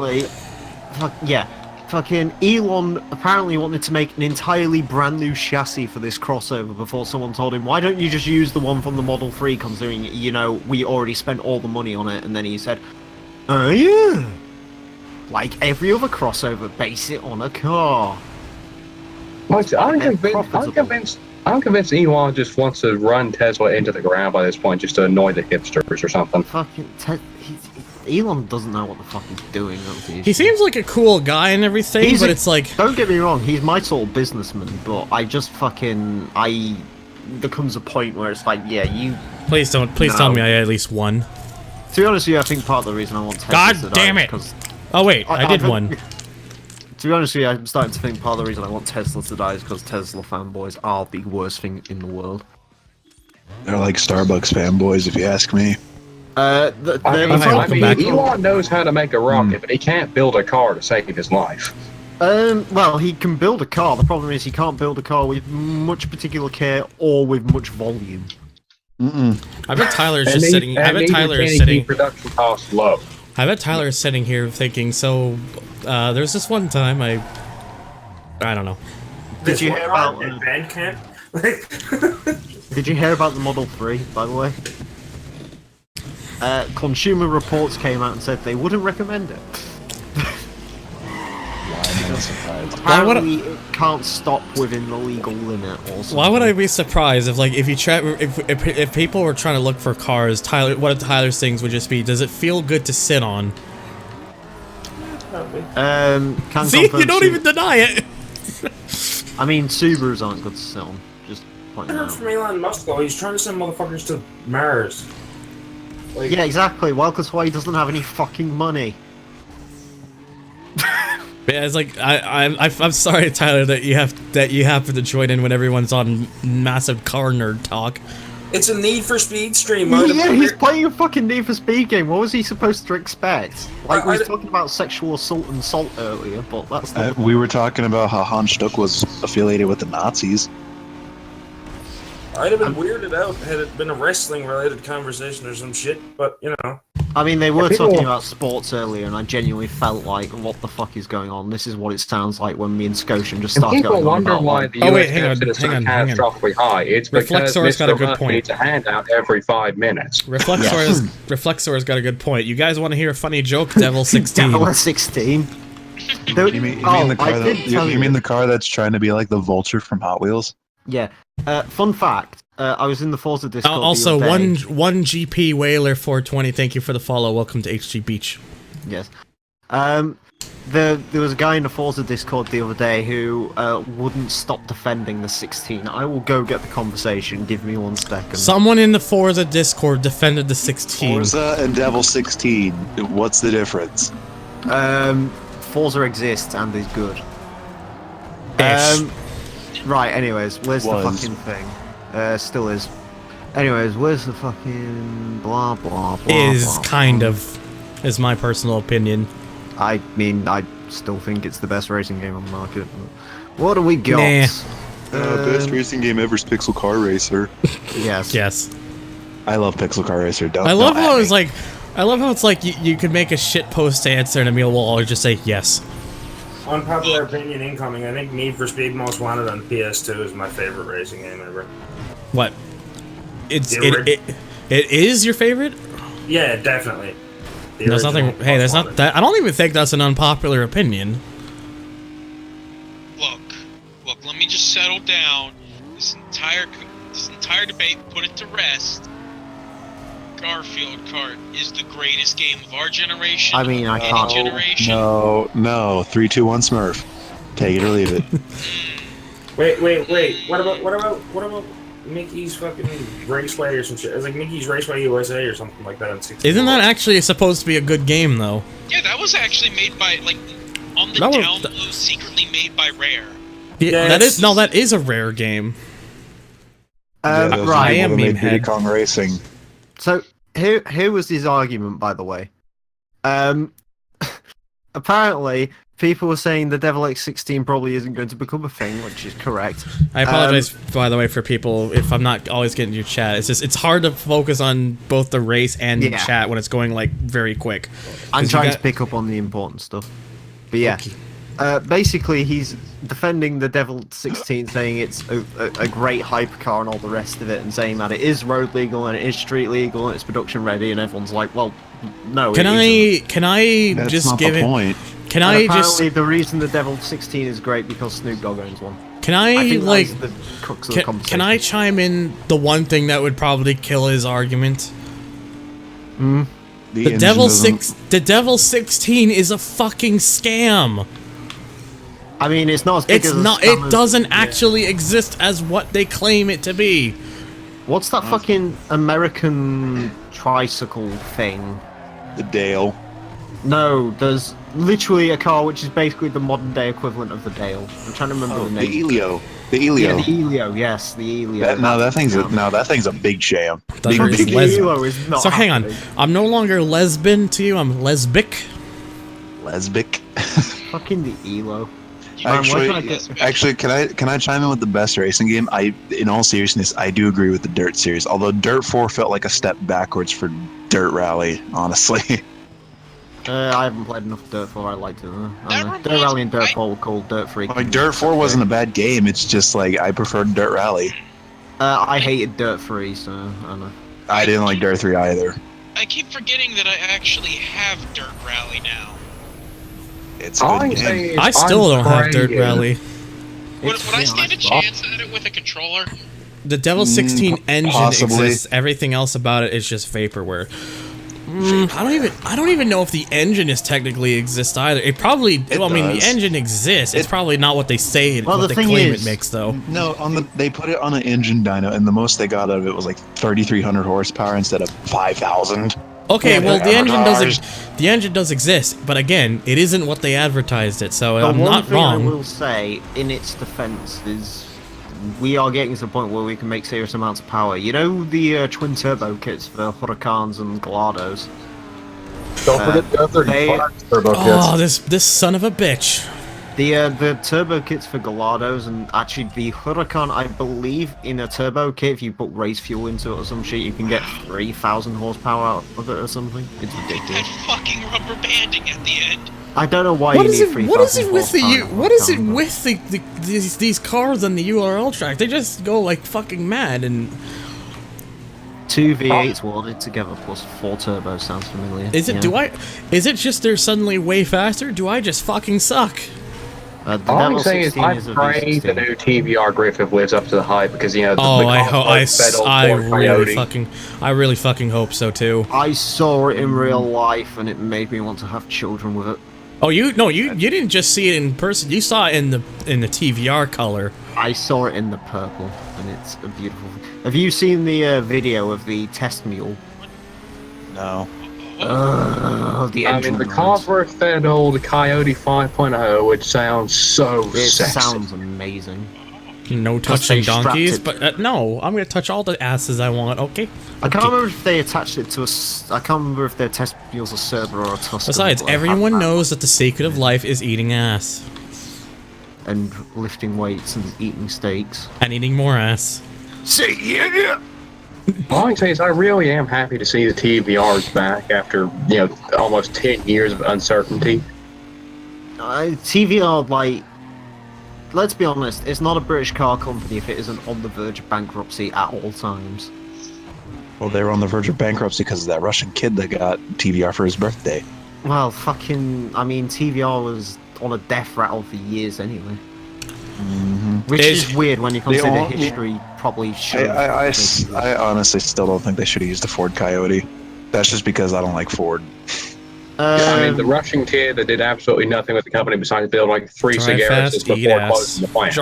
Fucking Elon apparently wanted to make an entirely brand new chassis for this crossover before someone told him, why don't you just use the one from the Model 3, considering, you know, we already spent all the money on it, and then he said, oh yeah, like every other crossover, base it on a car. I'm convinced Elon just wants to run Tesla into the ground by this point, just to annoy the hipsters or something. Fucking Elon doesn't know what the fuck he's doing. He seems like a cool guy and everything, but it's like... Don't get me wrong, he's my sort of businessman, but I just fucking... There comes a point where it's like, yeah, you... Please tell me I at least won. To be honest with you, I think part of the reason I want Tesla God to damn die it! is Oh wait, I did one. To be honest with you, I'm starting to think part of the reason I want Tesla to die is because Tesla fanboys are the worst thing in the world. They're like Starbucks fanboys, if you ask me. Elon knows how to make a rocket, but he can't build a car to save his life. Well, he can build a car. The problem is he can't build a car with much particular care or with much volume. I bet Tyler's just sitting. I bet Tyler is sitting. Production costs low. I bet Tyler is sitting here thinking. So, there's this one time I don't know. Did you hear about Bandcamp? Did you hear about the Model 3, by the way? Consumer Reports came out and said they wouldn't recommend it. Apparently, it can't stop within the legal limit. Or something. Why would I be surprised if people were trying to look for cars? One of Tyler's things would just be, does it feel good to sit on? See, you don't even deny it. I mean, Subarus aren't good to sit on. Just pointing I heard out. from Elon Musk though, he's trying to send motherfuckers to Mars. Like, yeah, exactly. Well, because why he doesn't have any fucking money. Yeah, it's like I'm sorry, Tyler, that you happen to join in when everyone's on massive car nerd talk. it's a Need for Speed stream. Yeah, he's playing a fucking Need for Speed game. What was he supposed to expect? Like, we were talking about sexual assault and assault earlier, but that's not... We were talking about how Hans Stuck was affiliated with the Nazis. I'd have been weirded out had it been a wrestling-related conversation or some shit, but, you know. I mean, they were talking about sports earlier, and I genuinely felt like, what the fuck is going on? This is what it sounds like when me and Scotian just start going on wonder about why the US deficit is so catastrophically high. It's because Reflexor's got a good Hunt point. needs a handout every 5 minutes. Reflexor's got a good point. You guys want to hear a funny joke? Devil 16. Devil 16. You mean the car that's trying to be like the Vulture from Hot Wheels? Yeah. Fun fact. I was in the Forza Discord. Also, one GP Whaler 420. Thank you for the follow. Welcome to HG Beach. Yes. There was a guy in the Forza Discord the other day who wouldn't stop defending the 16. I will go get the conversation. Give me 1 second. Someone in the Forza Discord defended the 16. Forza and Devil 16. What's the difference? Forza exists and is good. Ish. Right, anyways, where's the Was. fucking thing? Still is. Anyways, where's the fucking blah blah blah? Is blah, kind blah. of, is my personal opinion. I mean, I still think it's the best racing game on the market. What do we got? Nah. Best racing game ever is Pixel Car Racer. Yes. Yes. I love Pixel Car Racer. I love how it's like, you could make a shit post answer and Emil will always just say yes. Unpopular opinion incoming. I think Need for Speed Most Wanted on PS2 is my favorite racing game ever. What? It is your favorite? Yeah, definitely. The There's original nothing. Hey, there's Most not that. I don't even think that's an unpopular opinion. Look, let me just settle down. This entire debate, put it to rest. Garfield Kart is the greatest game of our generation. I mean, I any can't. generation. No. 3, 2, 1 Smurf. Take it or leave it. Wait. What about Mickey's fucking Raceway or some shit? It's like Mickey's Raceway USA or something like that on 64. Isn't that actually supposed to be a good game though? Yeah, that was actually made by on the download, secretly made by Rare. Yeah, that is a Rare game. Right. I am meme head. Diddy Kong Racing. So here was his argument, by the way. Apparently, people were saying the Devil X16 probably isn't going to become a thing, which is correct. I apologize, by the way, for people if I'm not always getting your chat. It's just it's hard to focus on both the race and chat when it's going like very quick. I'm trying to pick up on the important stuff. But yeah, basically he's defending the Devil 16, saying it's a great hypercar and all the rest of it, and saying that it is road legal and it is street legal and it's production ready, and everyone's like, well, no. Can I That's just not give the it? point. Can and I apparently just? the reason the Devil 16 is great because Snoop Dogg owns one. Can I think like? that's the crux of the conversation. Can I chime in the one thing that would probably kill his argument? The Devil 16 is a fucking scam. I mean, it's not as big It's as a not. scam It doesn't actually exist as what they claim it to be. What's that fucking American tricycle thing? The Dale. No, there's literally a car which is basically the modern day equivalent of the Dale. I'm trying to remember the name. The Elio. The Elio. Yeah, the Elio. Yes, the Elio. That thing's a big sham. Big Elio is not. So hang on, happening. I'm no longer lesbian to you. I'm lesbic. Lesbic. Fucking the Elo. Actually, can I chime in with the best racing game? In all seriousness, I do agree with the Dirt series. Although Dirt 4 felt like a step backwards for Dirt Rally, honestly. I haven't played enough Dirt 4. I liked it. Dirt Rally and Dirt 4 were called Dirt 3. Like Dirt 4 wasn't a bad game. It's just like I preferred Dirt Rally. I hated Dirt 3, so I don't know. I didn't like Dirt 3 either. I keep forgetting that I actually have Dirt Rally now. It's a good game. I still don't have Dirt Rally. Would I stand a chance at it with a controller? The Devil 16 engine possibly. exists. Everything else about it is just vaporware. I don't even know if the engine is technically exists either. It probably. I mean, the engine exists. It's probably not what they say. Well, what the they thing claim is- it makes, though. No, they put it on an engine dyno, and the most they got out of it was like 3,300 horsepower instead of 5,000. Okay, Yeah, well, they're advertised. the engine does exist, but again, it isn't what they advertised it. So The I'm one not thing wrong. I will say, in its defense, is we are getting to the point where we can make serious amounts of power. You know the twin turbo kits for Huracans and Galados? Don't forget the 35 turbo kits. This son of a bitch. The turbo kits for Galados, and actually the Huracan, I believe, in a turbo kit, if you put race fuel into it or some shit, you can get 3,000 horsepower out of it or something. It's ridiculous. That fucking rubber banding at the end. I don't know why What you is need it? 3,000 What is it with the? horsepower in a What is it Huracan, with these cars on the URL track? They just go like fucking mad and. 2 V8s welded together plus 4 turbos sounds familiar. Is it? Yeah. Is it just they're suddenly way faster? Do I just fucking suck? The All I'm Devil saying is 16 I is a pray V16. the new TVR Griffith lives up to the hype because the I really fucking hope so too. I saw it in real life and it made me want to have children with it. Oh, you didn't just see it in person. You saw it in the TVR color. I saw it in the purple, and it's a beautiful. Have you seen the video of the test mule? No. The I mean, the copper-fed old Coyote 5.0, which sounds so It sexy. sounds amazing. No touching donkeys, but no, I'm gonna touch all the asses I want. Okay. I can't remember if they attached it to I can't remember if their test mule's a Cerber or a Tuscan. Besides, but I everyone have- knows that the secret of life is eating ass and lifting weights and eating steaks and eating more ass. Say yeah. All I can say is I really am happy to see the TVRs back after almost 10 years of uncertainty. TVR, like, let's be honest, it's not a British car company if it isn't on the verge of bankruptcy at all times. Well, they were on the verge of bankruptcy because of that Russian kid that got TVR for his birthday. Well, TVR was on a death rattle for years anyway. Which is weird when you consider history probably should. I honestly still don't think they should have used the Ford Coyote. That's just because I don't like Ford. I mean, the Russian kid that did absolutely nothing with the company besides build like 3 cigarettes before closing the plant.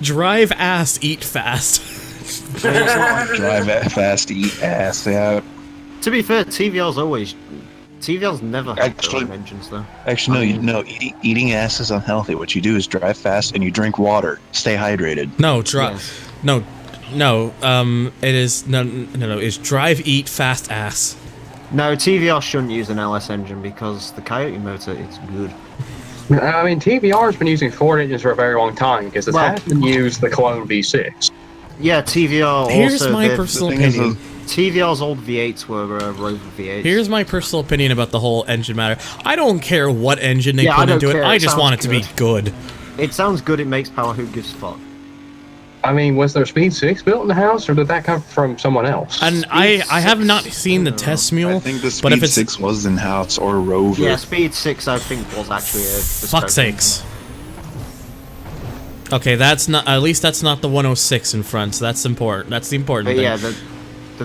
Drive ass, eat fast. Drive fast, eat ass. Yeah. To be fair, TVR's never had their own engines though. Actually, no. Eating ass is unhealthy. What you do is drive fast and you drink water. Stay hydrated. No, it is no. It's drive, eat, fast ass. No, TVR shouldn't use an LS engine because the Coyote motor is good. I mean, TVR's been using Ford engines for a very long time because it hasn't used the clone V6. Yeah, TVR. Here's also, my personal opinion. TVR's old V8s were Rover V8s. Here's my personal opinion about the whole engine matter. I don't care what engine they put into it. I just want it to be good. It sounds good. It makes power. Who gives a fuck? I mean, was there Speed 6 built in the house, or did that come from someone else? And I have not seen the test mule. I think the Speed 6 was in house or Rover. Yeah, Speed 6 I think was actually a fuck sakes. Okay, that's not. At least that's not the 106 in front. So that's important. That's the important But thing. yeah, the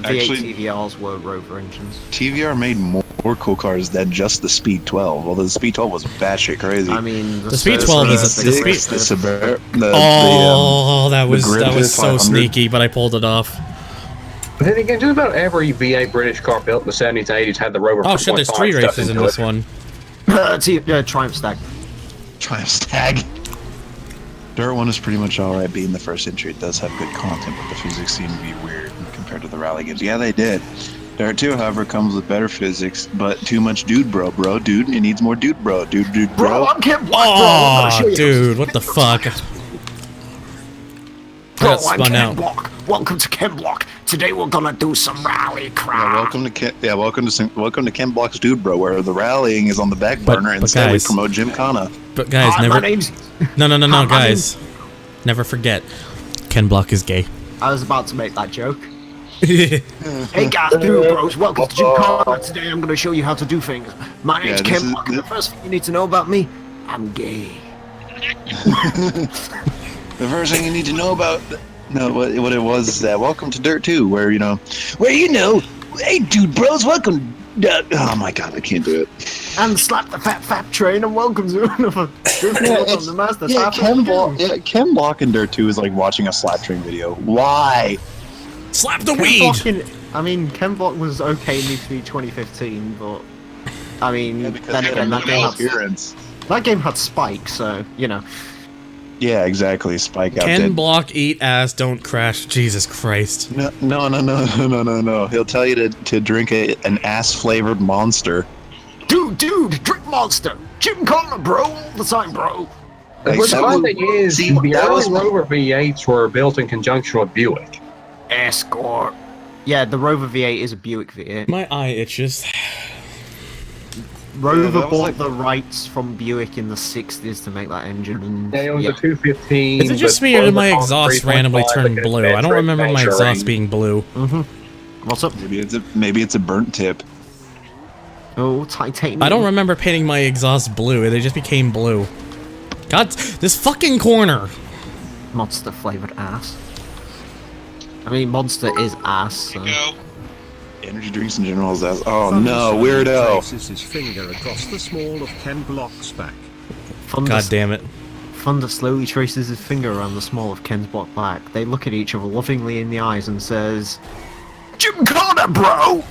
V8 TVRs were Rover engines. TVR made more cool cars than just the Speed 12. Although the Speed 12 was batshit crazy. I mean, the Speed 12 is the Suburban. That was so sneaky, but I pulled it off. But then again, just about every V8 British car built in the 70s and 80s had the Rover. Oh shit! There's 3 races in this one. Triumph Stag. Triumph Stag. Dirt 1 is pretty much alright being the first entry. It does have good content, but the physics seem to be weird compared to the rally games. Yeah, they did. Dirt 2, however, comes with better physics, but too much dude, bro. Dude, it needs more dude, bro. Dude, bro. I'm Kim Block, Oh, dude, what the fuck? Bro, I'm Kim Block. Welcome to Kim Block. Today we're gonna do some rally crap. Yeah, welcome to Ken Block's Dude Bro, where the rallying is on the back burner and instead we promote Gymkhana. But guys, no, guys, never forget, Ken Block is gay. I was about to make that joke. Hey guys, Dude Bros, welcome to Gymkhana. Today I'm gonna show you how to do things. My name's Ken Block, and the first thing you need to know about me, I'm gay. The first thing you need to know about what it was is that welcome to Dirt 2, where hey Dude Bros, welcome. Oh my god, I can't do it. And slap the fat train and welcome to another on the Master. Ken Block in Dirt 2 is like watching a slap train video. Why? Slap the weed! Ken Block was okay in E3 2015, but I mean, then again, that game had Spike, so you know. Yeah, exactly. Spike out. Ken Block, eat ass, don't crash. Jesus Christ. No. He'll tell you to drink an ass-flavored Monster. Dude, drink Monster. Gymkhana, bro, all the time, bro. But the fun thing is, the early Rover V8s were built in conjunction with Buick. Escort. Yeah, the Rover V8 is a Buick V8. My eye itches. Rover bought the rights from Buick in the 60s to make that engine. And, it was a 215. Is it just me or did my exhaust randomly turn blue? I don't remember my exhaust being blue. What's up? Maybe it's a burnt tip. Oh, titanium. I don't remember painting my exhaust blue. They just became blue. God, this fucking corner. Monster flavored ass. I mean, Monster is ass. So. Energy drinks in general is ass. Oh Thunder no, slowly weirdo. Traces his finger across the small of Ken Block's back. God damn it. Thunder slowly traces his finger around the small of Ken's block back. They look at each other lovingly in the eyes and says, Jim Carter, bro!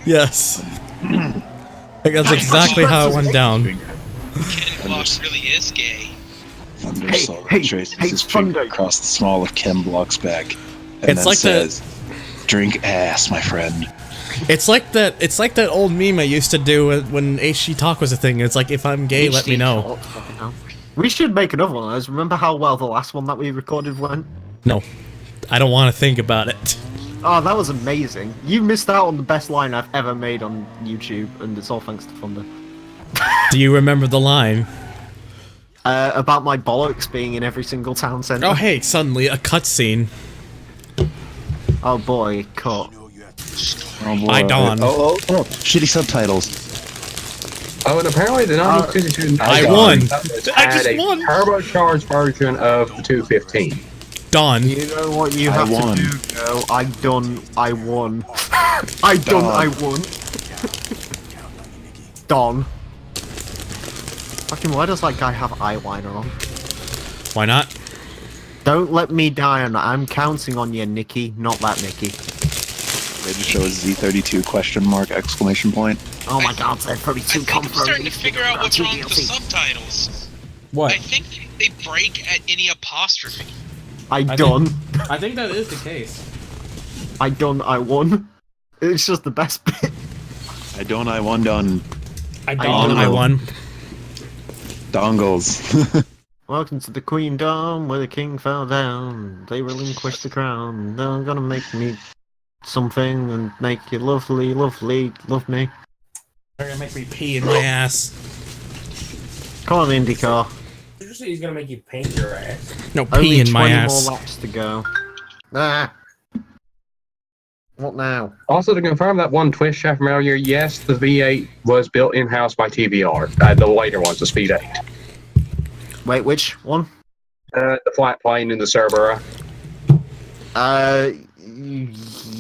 Yes. That's exactly how it went down. Ken Block really is gay. Thunder slowly traces his finger across the small of Ken Block's back. And It's then like says, drink ass, my friend. It's like that old meme I used to do when HG Talk was a thing. It's like, if I'm gay, let me know. We should make another one of those. Remember how well the last one that we recorded went? No. I don't want to think about it. Oh, that was amazing. You missed out on the best line I've ever made on YouTube, and it's all thanks to Thunder. Do you remember the line? About my bollocks being in every single town centre. Oh, hey, suddenly a cutscene. Oh boy, cut. Oh boy. By Dawn. Oh, shitty subtitles. Oh, and apparently the 1952 I won. I had just a won. turbocharged version of the 215. Dawn. You know what you have won. to do, Joe? I won. I won. Don. Fucking why does that guy have eyeliner on? Why not? Don't let me die on that. I'm counting on you, Nikki, not that Nikki. They just show a Z32 question mark exclamation point. Oh my god, Z32 come I'm starting to figure out what's wrong with the subtitles. What? I think they break at any apostrophe. I done. I think that is the case. I won. It's just the best bit. I won done. I won. Dongles. Welcome to the Queendom, where the king fell down. They relinquished the crown. They're gonna make me something and make you lovely, love me. They're gonna make me pee in my ass. Come on, IndyCar. Did you say he's gonna make you paint your ass? No, pee Only in my 20 ass. more laps to go. Ah. What now? Also, to confirm that one twist shaft from earlier, yes, the V8 was built in-house by TVR. The later ones, the Speed-A. Wait, which one? The flat plane in the Cerberus.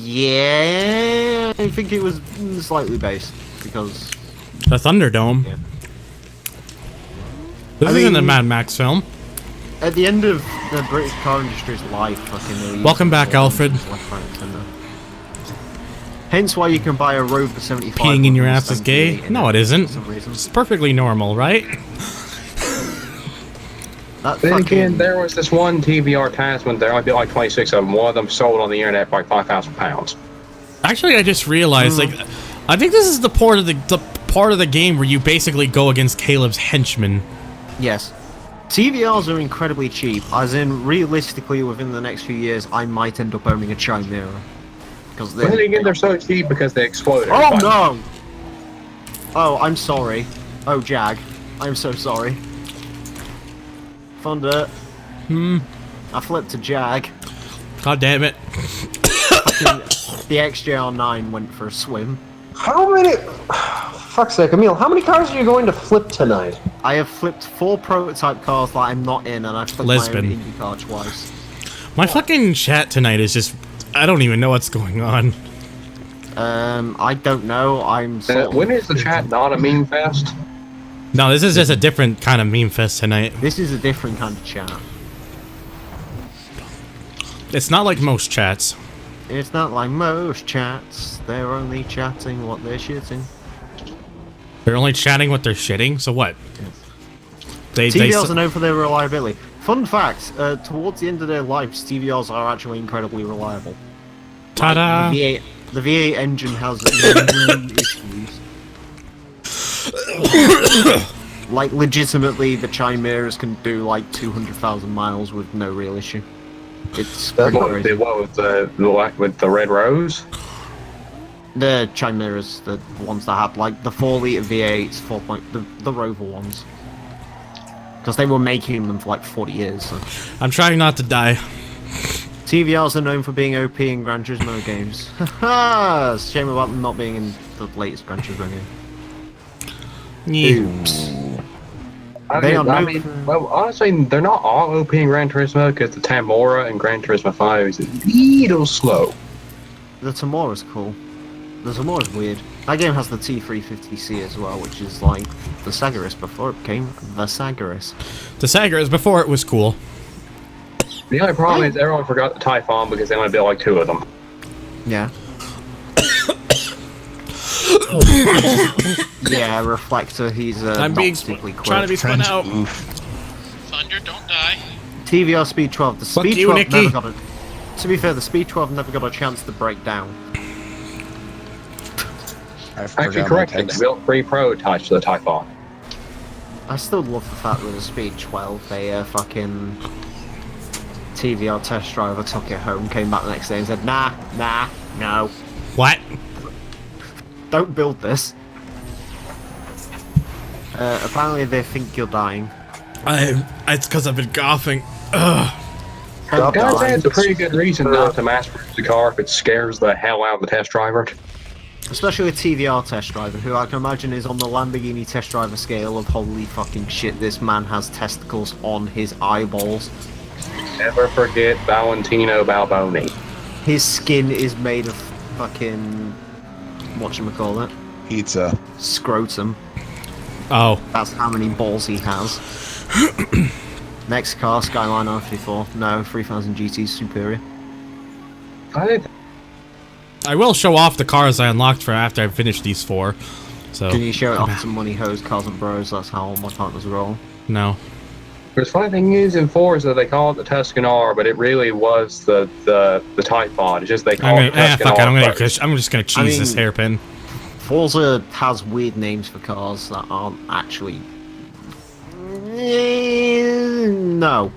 Yeah, I think it was slightly based because The Thunderdome. Yeah. This isn't a Mad Max film. At the end of the British car industry's life, fucking. Welcome back, Alfred. Hence why you can buy a Rover 75. Peeing in your ass is gay? No, it isn't. For some reason. It's perfectly normal, right? Then again, there was this one TVR Tasman there. I built like 26 of them. One of them sold on the internet for like £5,000. Actually, I just realized, like, I think this is the part of the game where you basically go against Caleb's henchmen. Yes. TVRs are incredibly cheap, as in, realistically, within the next few years, I might end up owning a Chimera. Because Then again, they're so cheap because they explode. Oh no! Oh, I'm sorry. Oh, Jag. I'm so sorry. Thunder. I flipped to Jag. God damn it. The XJR9 went for a swim. How many? Fuck's sake, Emil, how many cars are you going to flip tonight? I have flipped 4 prototype cars that I'm not in, and I've flipped Lisbon. my own IndyCar twice. My fucking chat tonight is just... I don't even know what's going on. I don't know. I'm sort When is the chat not a meme fest? No, this is just a different kind of meme fest tonight. This is a different kind of chat. It's not like most chats. It's not like most chats. They're only chatting what they're shitting. They're only chatting what they're shitting, so what? TVRs are known for their reliability. Fun fact, towards the end of their lives, TVRs are actually incredibly reliable. Ta-da! Like, the V8 engine has issues. Like, legitimately, the Chimeras can do like 200,000 miles with no real issue. It's pretty crazy. What with the red rose? The Chimeras, the ones that had like the 4-litre V8s, the Rover ones. Because they were making them for like 40 years. So. I'm trying not to die. TVRs are known for being OP in Gran Turismo games. Haha! It's a shame about them not being in the latest Gran Turismo game. Oops. Well, honestly, they're not all OP in Gran Turismo because the Tamora in Gran Turismo 5 is a little slow. The Tamora's cool. The Tamora's weird. That game has the T350C as well, which is like the Sagaris before it became the Sagaris. The Sagaris before it was cool. The only problem is everyone forgot the Typhon because they want to build like 2 of them. Yeah. Yeah, Reflector, he's I'm being trying to be spun out. Thunder, don't die. TVR Speed 12. The Fuck Speed you, 12 Nikki. never got a... To be fair, the Speed 12 never got a chance to break down. Actually, corrected. They built 3 prototypes for the Typhon. I still love the fact that the Speed 12, a fucking TVR test driver took it home, came back the next day and said, nah, no. What? Don't build this. Apparently they think you're dying. It's because I've been coughing. Ugh. Guys, that's a pretty good reason not to mass-produce the car if it scares the hell out of the test driver. Especially a TVR test driver, who I can imagine is on the Lamborghini test driver scale of holy fucking shit, this man has testicles on his eyeballs. Never forget Valentino Balboni. His skin is made of fucking... whatchamacallit? Pizza. Scrotum. Oh. That's how many balls he has. Next car, Skyline R34. No, 3000 GT is superior. I will show off the cars I unlocked for after I finish these 4. So. Can you show it off to Money Hose, Cars and Bros? That's how all my partners roll. No. The funny thing is in Forza they call it the Tuscan R, but it really was the Typhon. It's just they call it the Tuscan fuck it, R. I'm just gonna cheese this hairpin. Forza has weird names for cars that aren't actually... No.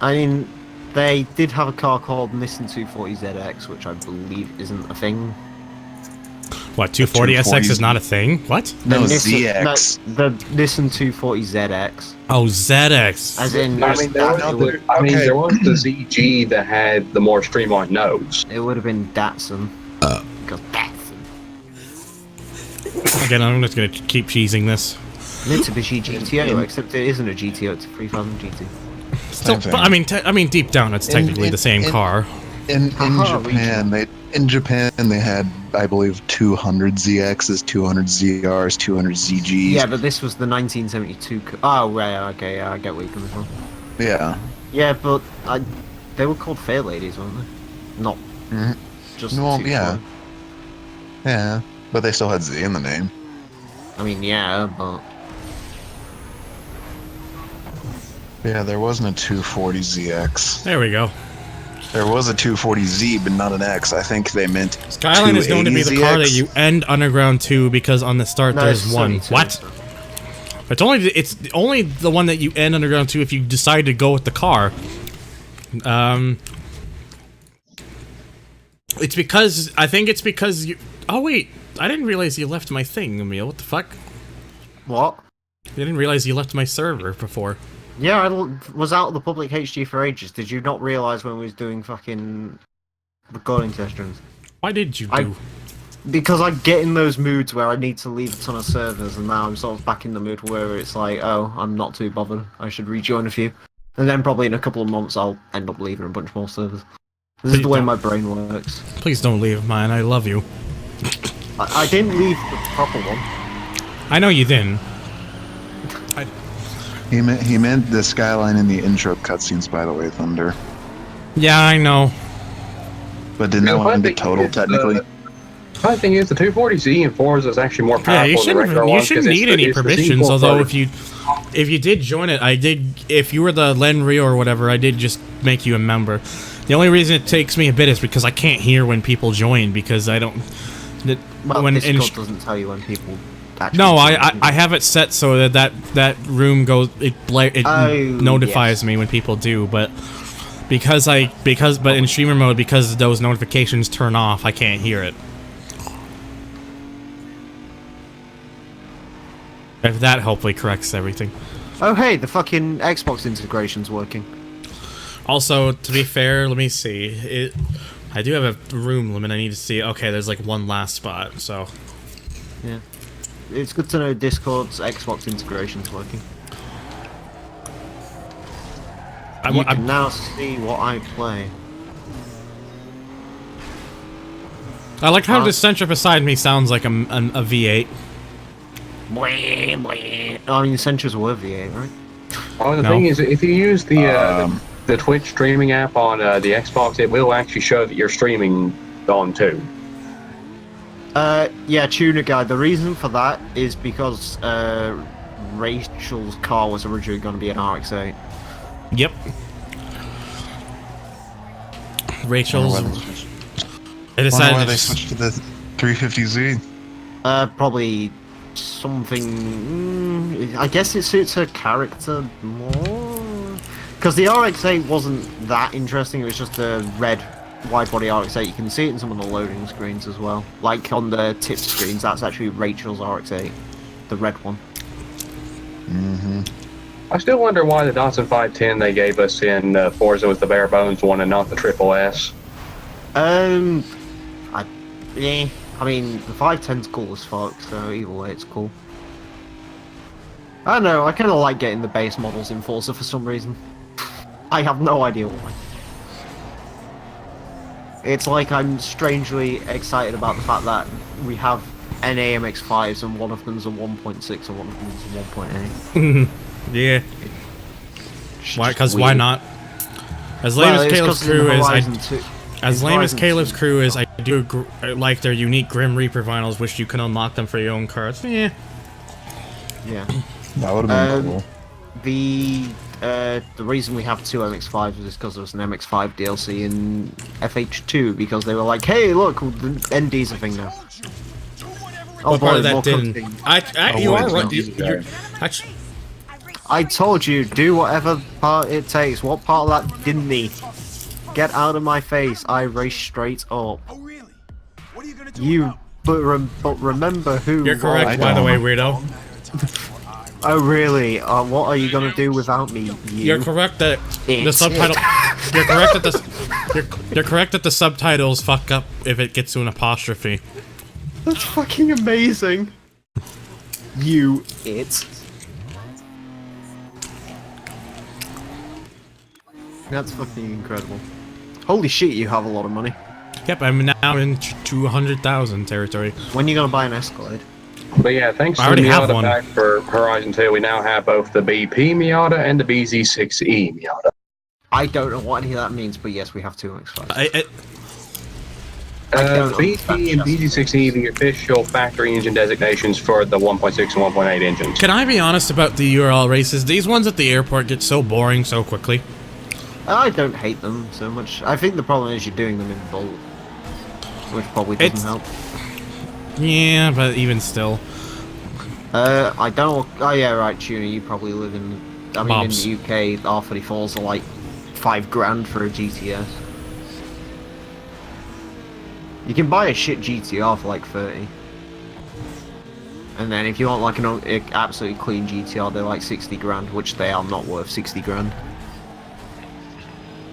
I mean, they did have a car called Nissan 240ZX, which I believe isn't a thing. What, 240 SX is not a thing? What? No, Nissan, ZX. No, the Nissan 240ZX. Oh, ZX. As in, there was the ZG that had the more streamlined nose. It would have been Datsun. Because Datsun. Again, I'm just gonna keep cheesing this. Mitsubishi GTO, except it isn't a GTO, it's a 3000 GT. Still, but, I mean, deep down, it's technically the same car. In Japan, they had, I believe, 200 ZXs, 200 ZRs, 200 ZGs. Yeah, but this was the 1972. Oh, right, okay, yeah, I get where you're coming from. Yeah. Yeah, but they were called Fair Ladies, weren't they? Not just. Well, two yeah. cars. Yeah, but they still had Z in the name. I mean, yeah, but. Yeah, there wasn't a 240ZX. There we go. There was a 240Z, but not an X. I think they meant Skyline is known to be the car that you end Underground 2 because on the start there's one. What? It's only the one that you end Underground 2 if you decide to go with the car. It's because I think it's because you. Oh wait, I didn't realize you left my thing, Emil. What the fuck? What? I didn't realize you left my server before. Yeah, I was out of the public HG for ages. Did you not realize when we was doing fucking recording sessions? Why did you do? Because I get in those moods where I need to leave a ton of servers, and now I'm sort of back in the mood where it's like, oh, I'm not too bothered. I should rejoin a few. And then probably in a couple of months I'll end up leaving a bunch more servers. This is the way my brain works. Please don't leave mine. I love you. I didn't leave the proper one. I know you didn't. He meant the Skyline in the intro cutscenes, by the way, Thunder. Yeah, I know. But didn't that one be total, technically? The thing is, the 240Z in Forza is actually more powerful you than the regular one. You shouldn't need any permissions, although if you did join it, if you were the Len Rio or whatever, I did just make you a member. The only reason it takes me a bit is because I can't hear when people join, because I don't... Discord doesn't tell you when people... No, I have it set so that room goes notifies me when people do, but in streamer mode, because those notifications turn off, I can't hear it. If that hopefully corrects everything. Oh hey, the fucking Xbox integration's working. Also, to be fair, let me see. I do have a room limit. I need to see. Okay, there's like one last spot, so. Yeah. It's good to know Discord's Xbox integration's working. You can now see what I play. I like how the Sentra beside me sounds like a V8. I mean, the Sentras were V8, right? Well, the thing is, if you use the Twitch streaming app on the Xbox, it will actually show that you're streaming on too. Yeah, Tuner Guy. The reason for that is because Rachel's car was originally going to be an RX-8. Yep. Rachel's. I wonder why they switched to the 350Z. Probably something. I guess it suits her character more. Because the RX-8 wasn't that interesting. It was just a red wide-body RX-8. You can see it in some of the loading screens as well. Like on the tip screens, that's actually Rachel's RX-8, the red one. I still wonder why the Datsun 510 they gave us in Forza was the bare bones one and not the Triple S. I mean, the 510's cool as fuck, so either way it's cool. I don't know, I kind of like getting the base models in Forza for some reason. I have no idea why. It's like I'm strangely excited about the fact that we have NAMX5s and one of them's a 1.6 and one of them's a 1.8. Yeah. Why? Because why not? As lame as Caleb's crew is, as lame as Caleb's crew is, I do like their unique Grim Reaper vinyls, which you can unlock them for your own cards. Yeah. Yeah. That would have been cool. The reason we have two MX5s is because there was an MX5 DLC in FH2 because they were like, hey, look, the ND's a thing now. Oh, boy, that didn't. You are right. I told you, do whatever part it takes. What part of that didn't he? Get out of my face. I race straight up. But remember who. You're correct, by the way, weirdo. Oh really? What are you gonna do without me? You're correct that the subtitle. You're correct that you're correct that the subtitles fuck up if it gets to an apostrophe. That's fucking amazing. You it. That's fucking incredible. Holy shit, you have a lot of money. Yep, I'm now in 200,000 territory. When are you gonna buy an Escalade? But yeah, thanks to the Miata pack for Horizon 2, we now have both the BP Miata and the BZ6E Miata. I don't know what any of that means, but yes, we have two MX-5s. BP and BZ6E, the official factory engine designations for the 1.6 and 1.8 engines. Can I be honest about the URL races? These ones at the airport get so boring so quickly. I don't hate them so much. I think the problem is you're doing them in bulk, which probably doesn't help. Yeah, but even still. I don't. Oh yeah, right, Tuna. You probably live in. I mean, Bob's. in the UK, R34s are like $5,000 for a GTS. You can buy a shit GTR for like 30. And then if you want like an absolutely clean GTR, they're like 60 grand, which they are not worth 60 grand.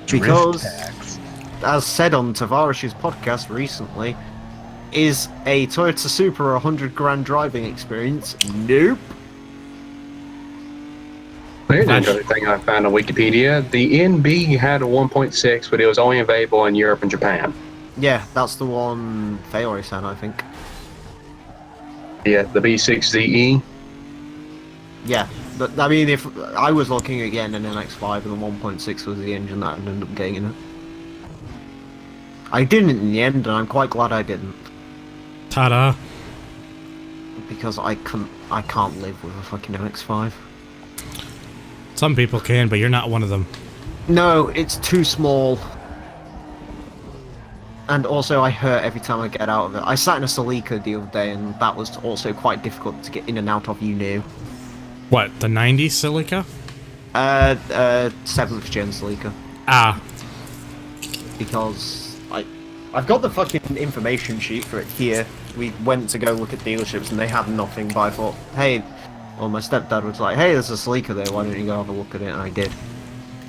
Because, as said on Tavarish's podcast recently, is a Toyota Supra 100 grand driving experience? Nope. Here's another thing I found on Wikipedia. The NB had a 1.6, but it was only available in Europe and Japan. Yeah, that's the one Faori said, I think. Yeah, the B6ZE. Yeah, but I mean, if I was looking again an MX-5 and the 1.6 was the engine that ended up getting in it. I didn't in the end, and I'm quite glad I didn't. Ta-da. Because I can't live with a fucking MX-5. Some people can, but you're not one of them. No, it's too small. And also, I hurt every time I get out of it. I sat in a Celica the other day, and that was also quite difficult to get in and out of, you knew. What, the 90 Celica? 7th gen Celica. Ah. Because I've got the fucking information sheet for it here. We went to go look at dealerships, and they had nothing, but I thought, hey... Well, my stepdad was like, hey, there's a Celica there, why don't you go have a look at it? And I did.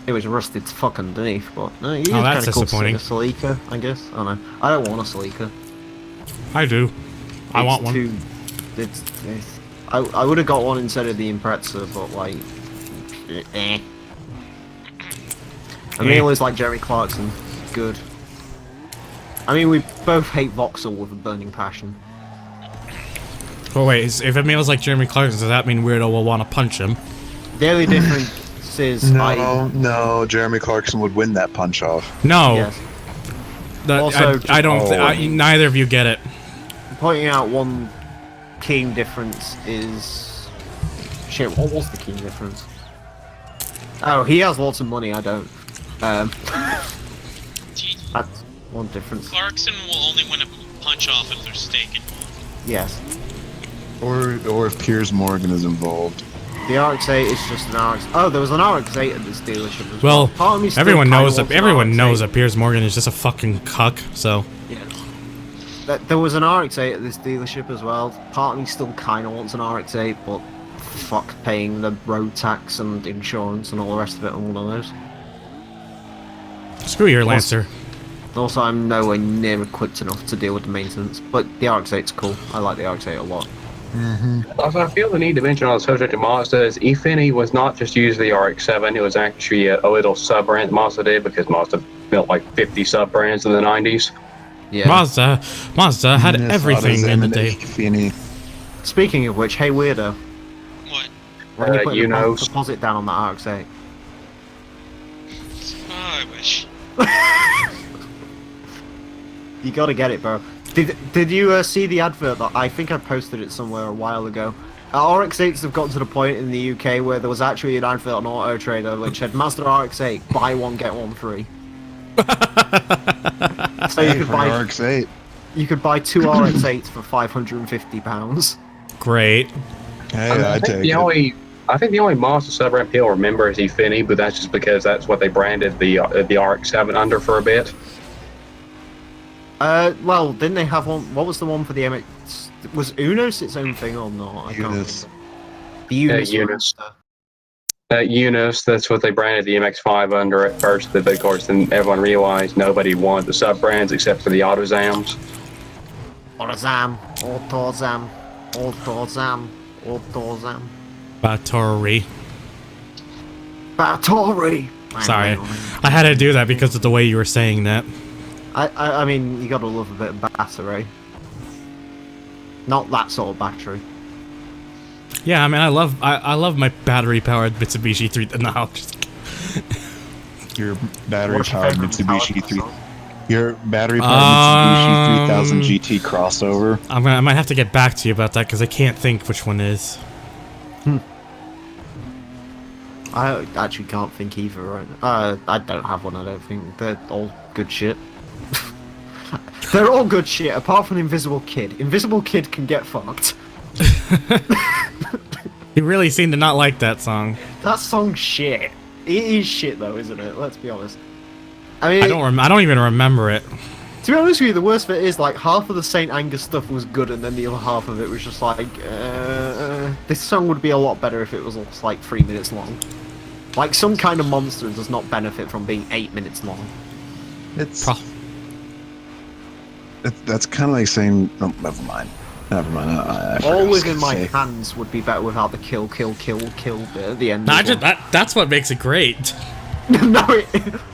It was rusted to fuck underneath, but no, you that's kind of disappointing. A Celica, I guess. I don't know. I don't want a Celica. I do. I want one. I would have got one instead of the Impreza, but like, I mean, always like Jeremy Clarkson. Good. I mean, we both hate Voxel with a burning passion. Oh wait, if it feels like Jeremy Clarkson, does that mean Weirdo will want to punch him? The only difference is No, Jeremy Clarkson would win that punch off. No. Yes. Also, I don't. Neither of you get it. Pointing out one key difference is... Shit, what was the key difference? Oh, he has lots of money, I don't. That's one difference. Clarkson will only win a punch off if there's stake involved. Yes. Or if Piers Morgan is involved. The RX-8 is just an RX... Oh, there was an RX-8 at this dealership as well. Part of me still Everyone kinda knows that. wants an Everyone knows RX-8. that Piers Morgan is just a fucking cuck. So. Yeah. There was an RX-8 at this dealership as well. Part of me still kind of wants an RX-8, but fuck paying the road tax and insurance and all the rest of it on one of those. Screw your Lancer. Also, I'm nowhere near equipped enough to deal with the maintenance, but the RX-8's cool. I like the RX-8 a lot. Also, I feel the need to mention on the subject of Mazda is eFinny was not just used the RX-7, it was actually a little sub-brand Mazda did, because Mazda built like 50 sub-brands in the 90s. Yeah. Mazda had everything in the day. Speaking of which, hey Weirdo. What? When you put you the know. deposit down on that RX-8. Oh, I wish. You gotta get it, bro. Did you see the advert that I think I posted it somewhere a while ago? RX-8s have gotten to the point in the UK where there was actually an advert on Auto Trader which said Mazda RX-8, buy one get one free. So you could buy RX-8. You could buy 2 RX-8s for £550. Great. Hey, I take it. I think the only Mazda sub-brand people remember is eFinny, but that's just because that's what they branded the RX-7 under for a bit. Well, didn't they have one? What was the one for the MX? Was Unos its own thing or not? I can't remember. The Unos. Unos, that's what they branded the MX-5 under at first, but of course then everyone realized nobody wanted the sub-brands except for the AutoZams. AutoZam, AutoZam, AutoZam, AutoZam. Battery. Battery! Sorry. I had to do that because of the way you were saying that. I mean, you gotta love a bit of battery. Not that sort of battery. Yeah, I mean, I love my battery-powered Mitsubishi 3. No, just your battery-powered Mitsubishi 3. Your battery-powered Mitsubishi 3000 GT crossover. I might have to get back to you about that because I can't think which one is. I actually can't think either right now. I don't have one, I don't think. They're all good shit. They're all good shit, apart from Invisible Kid. Invisible Kid can get fucked. You really seem to not like that song. That song's shit. It is shit though, isn't it? Let's be honest. I mean, I don't even remember it. To be honest with you, the worst bit is like half of the Saint Anger stuff was good, and then the other half of it was just like, this song would be a lot better if it was like 3 minutes long. Like Some Kind of Monster does not benefit from being 8 minutes long. That's kind of like saying, oh, never mind. All Within My Hands would be better without the kill bit at the end. That's what makes it great. No,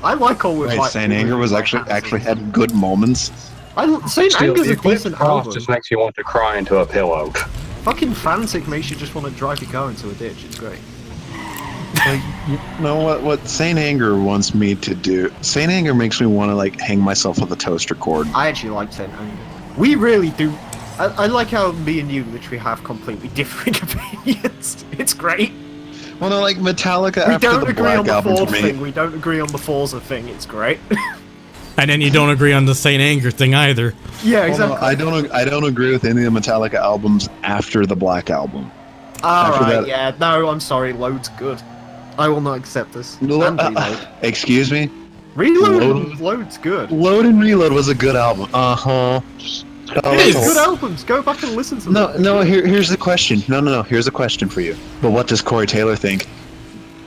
I like All Within My. Saint Anger was actually had good moments. Saint Anger's a decent album. Just makes you want to cry into a pillow. Fucking Frantic makes you just want to drive your car into a ditch. It's great. Like, you know what Saint Anger wants me to do? Saint Anger makes me want to like hang myself with a toaster cord. I actually like Saint Anger. We really do. I like how me and you literally have completely differing opinions. It's great. Well, no, like Metallica We after don't the agree Black on the Album Ford to me. thing. We don't agree on the Forza thing. It's great. And then you don't agree on the Saint Anger thing either. Yeah, Well, exactly. no, I don't agree with any of the Metallica albums after the Black Album. Alright, yeah. No, I'm sorry. Load's good. I will not accept this. And Reload. Excuse me? Load's good. Load and Reload was a good album. Uh-huh. Good albums. Go back and listen to them. No, here's the question. No, here's a question for you. But what does Corey Taylor think?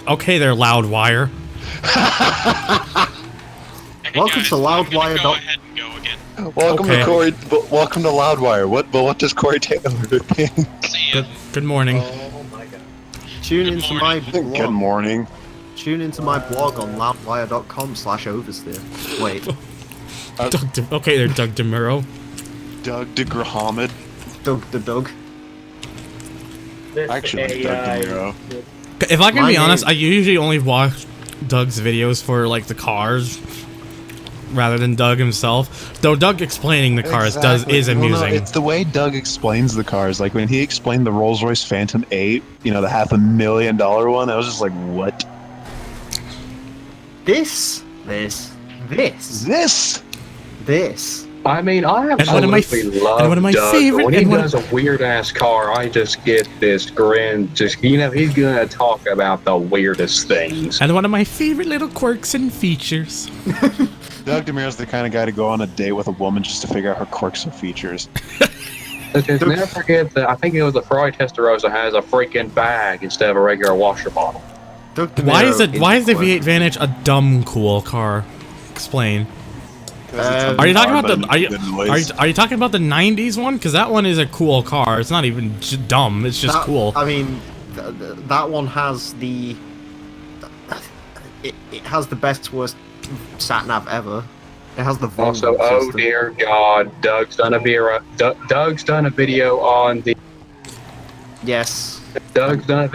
Okay, they're Loudwire. Welcome to Loudwire. Welcome to Corey. Welcome to Loudwire. What does Corey Taylor think? Good morning. Oh my god. Tune into my blog. Good morning. Tune into my blog on loudwire.com/oversteer. Wait. Okay, they're Doug DeMuro. Doug DeGrahamid. Doug the Doug. Actually, Doug DeMuro. If I can be honest, I usually only watch Doug's videos for like the cars, rather than Doug himself. Though Doug explaining the cars is amusing. Well, no, it's the way Doug explains the cars. Like when he explained the Rolls-Royce Phantom 8, you know, the $500,000 one, I was just like, what? This. I mean, I And one of my absolutely love Doug, but when he does a weird-ass car, I just get this grin. Just, you know, he's gonna talk about the weirdest things. And one of my favorite little quirks and features. Doug DeMuro's the kind of guy to go on a date with a woman just to figure out her quirks and features. Just never forget that I think it was the Ferrari Testarossa has a freaking bag instead of a regular washer bottle. Why is the V8 Vantage a dumb cool car? Explain. Are you talking about the are you talking about the '90s one? Because that one is a cool car. It's not even dumb. It's just cool. I mean, that one has the it has the best worst sat nav ever. It has the also, oh dear God, Doug's done a video on the. Yes. Doug's done a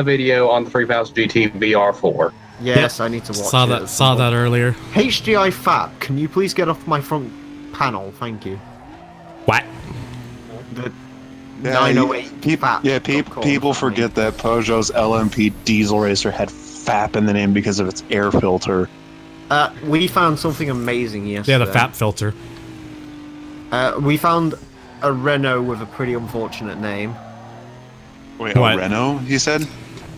video on the 3000 GT VR4. Yes, I need to watch it. Saw that earlier. HDI Fat, can you please get off my front panel? Thank you. What? The Yeah, 908 Fat. Yeah, people forget that Peugeot's LMP diesel racer had FAP in the name because of its air filter. We found something amazing yesterday. Yeah, the FAP filter. We found a Renault with a pretty unfortunate name. Wait, a Renault, you said?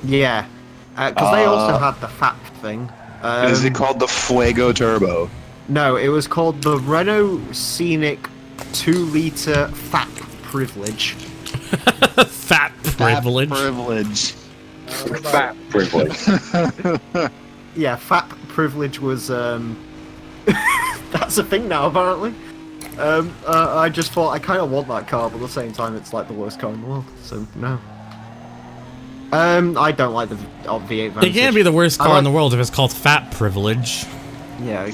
Yeah. Because they also had the FAP thing. Is it called the Fuego Turbo? No, it was called the Renault Scenic 2-liter FAP Privilege. FAP Privilege? FAP Privilege. Yeah, FAP Privilege was, that's a thing now, apparently. I just thought I kind of want that car, but at the same time it's like the worst car in the world, so no. I don't like the V8 Vantage. It can't be the worst car in the world if it's called Fat Privilege. Yeah.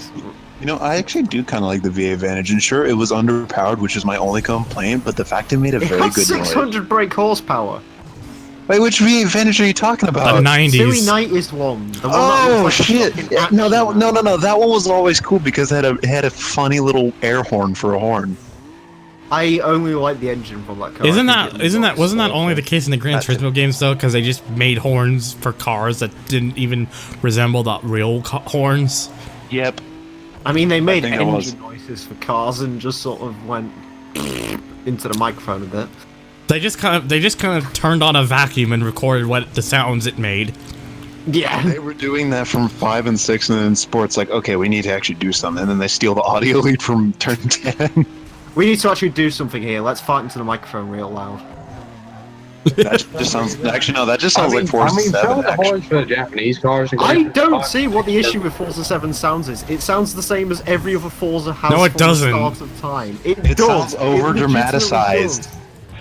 You know, I actually do kind of like the V8 Vantage, and sure, it was underpowered, which is my only complaint, but the fact it made a very good noise. 600 brake horsepower. Wait, which V8 Vantage are you talking about? The 90s. Stewie Knight one. The one Oh like shit! No, that one was always cool because it had a funny little air horn for a horn. I only like the engine from that car. Wasn't that only the case in the Gran Turismo games though? Because they just made horns for cars that didn't even resemble the real horns. Yep. I mean, they made engine noises for cars and just sort of went into the microphone a bit. They just kind of turned on a vacuum and recorded what the sounds it made. Yeah. They were doing that from 5 and 6, and then Sport's like, okay, we need to actually do something, and then they steal the audio lead from turn 10. We need to actually do something here. Let's fight into the microphone real loud. That just sounds. Actually, no. That just sounds like Forza 7. The horns for the Japanese cars. I don't see what the issue with Forza 7 sounds is. It sounds the same as every other Forza has. No, it doesn't. From the start of time. It It does. sounds over dramatized.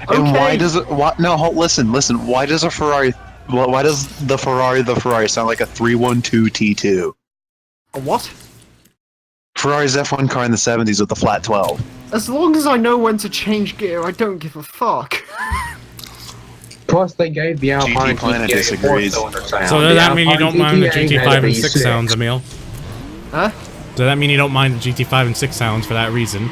And why does it? Listen. Why does a Ferrari? Why does the Ferrari sound like a 312 T2? A what? Ferrari's F1 car in the 70s with the flat 12. As long as I know when to change gear, I don't give a fuck. Plus, they gave the Alpine GT Planet GTA disagrees. four-cylinder sound. So does that mean you don't mind the GTA GT5 had a and 6 V6. sounds, Emil? Huh? Does that mean you don't mind the GT5 and 6 sounds for that reason?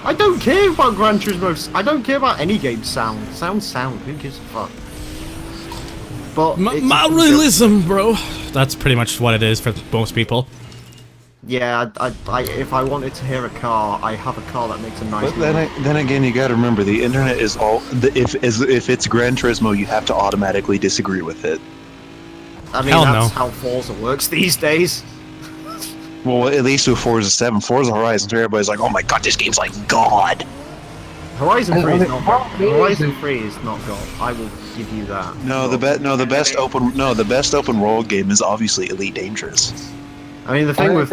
I don't care about Gran Turismo. I don't care about any game sound. Sound. Who gives a fuck? But My realism, bro. That's pretty much what it is for most people. Yeah, if I wanted to hear a car, I have a car that makes a nice. But then again, you got to remember the internet is all. If it's Gran Turismo, you have to automatically disagree with it. I mean, that's how Forza works these days. Well, at least with Forza 7, Forza Horizon 3, everybody's like, "Oh my god, this game's like God." Horizon 3 is not God. Horizon 3 is not God. I will give you that. The best open world game is obviously Elite Dangerous. I mean, the thing with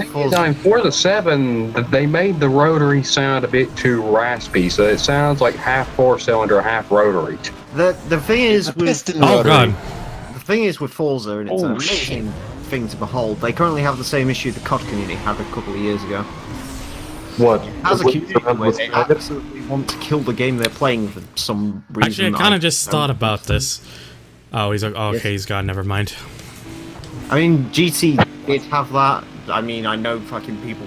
Forza 7, they made the rotary sound a bit too raspy, so it sounds like half four-cylinder, half rotary. The thing is with God. The thing is with Forza, and it's an amazing thing to behold. They currently have the same issue the COD community had a couple of years ago. What? As a What's community, around where what's they around it? absolutely want to kill the game they're playing for some reason. Actually, I kind of just thought about this. Oh, he's like, oh, okay, Yes. he's gone. Never mind. I mean, GT did have that. I mean, I know fucking people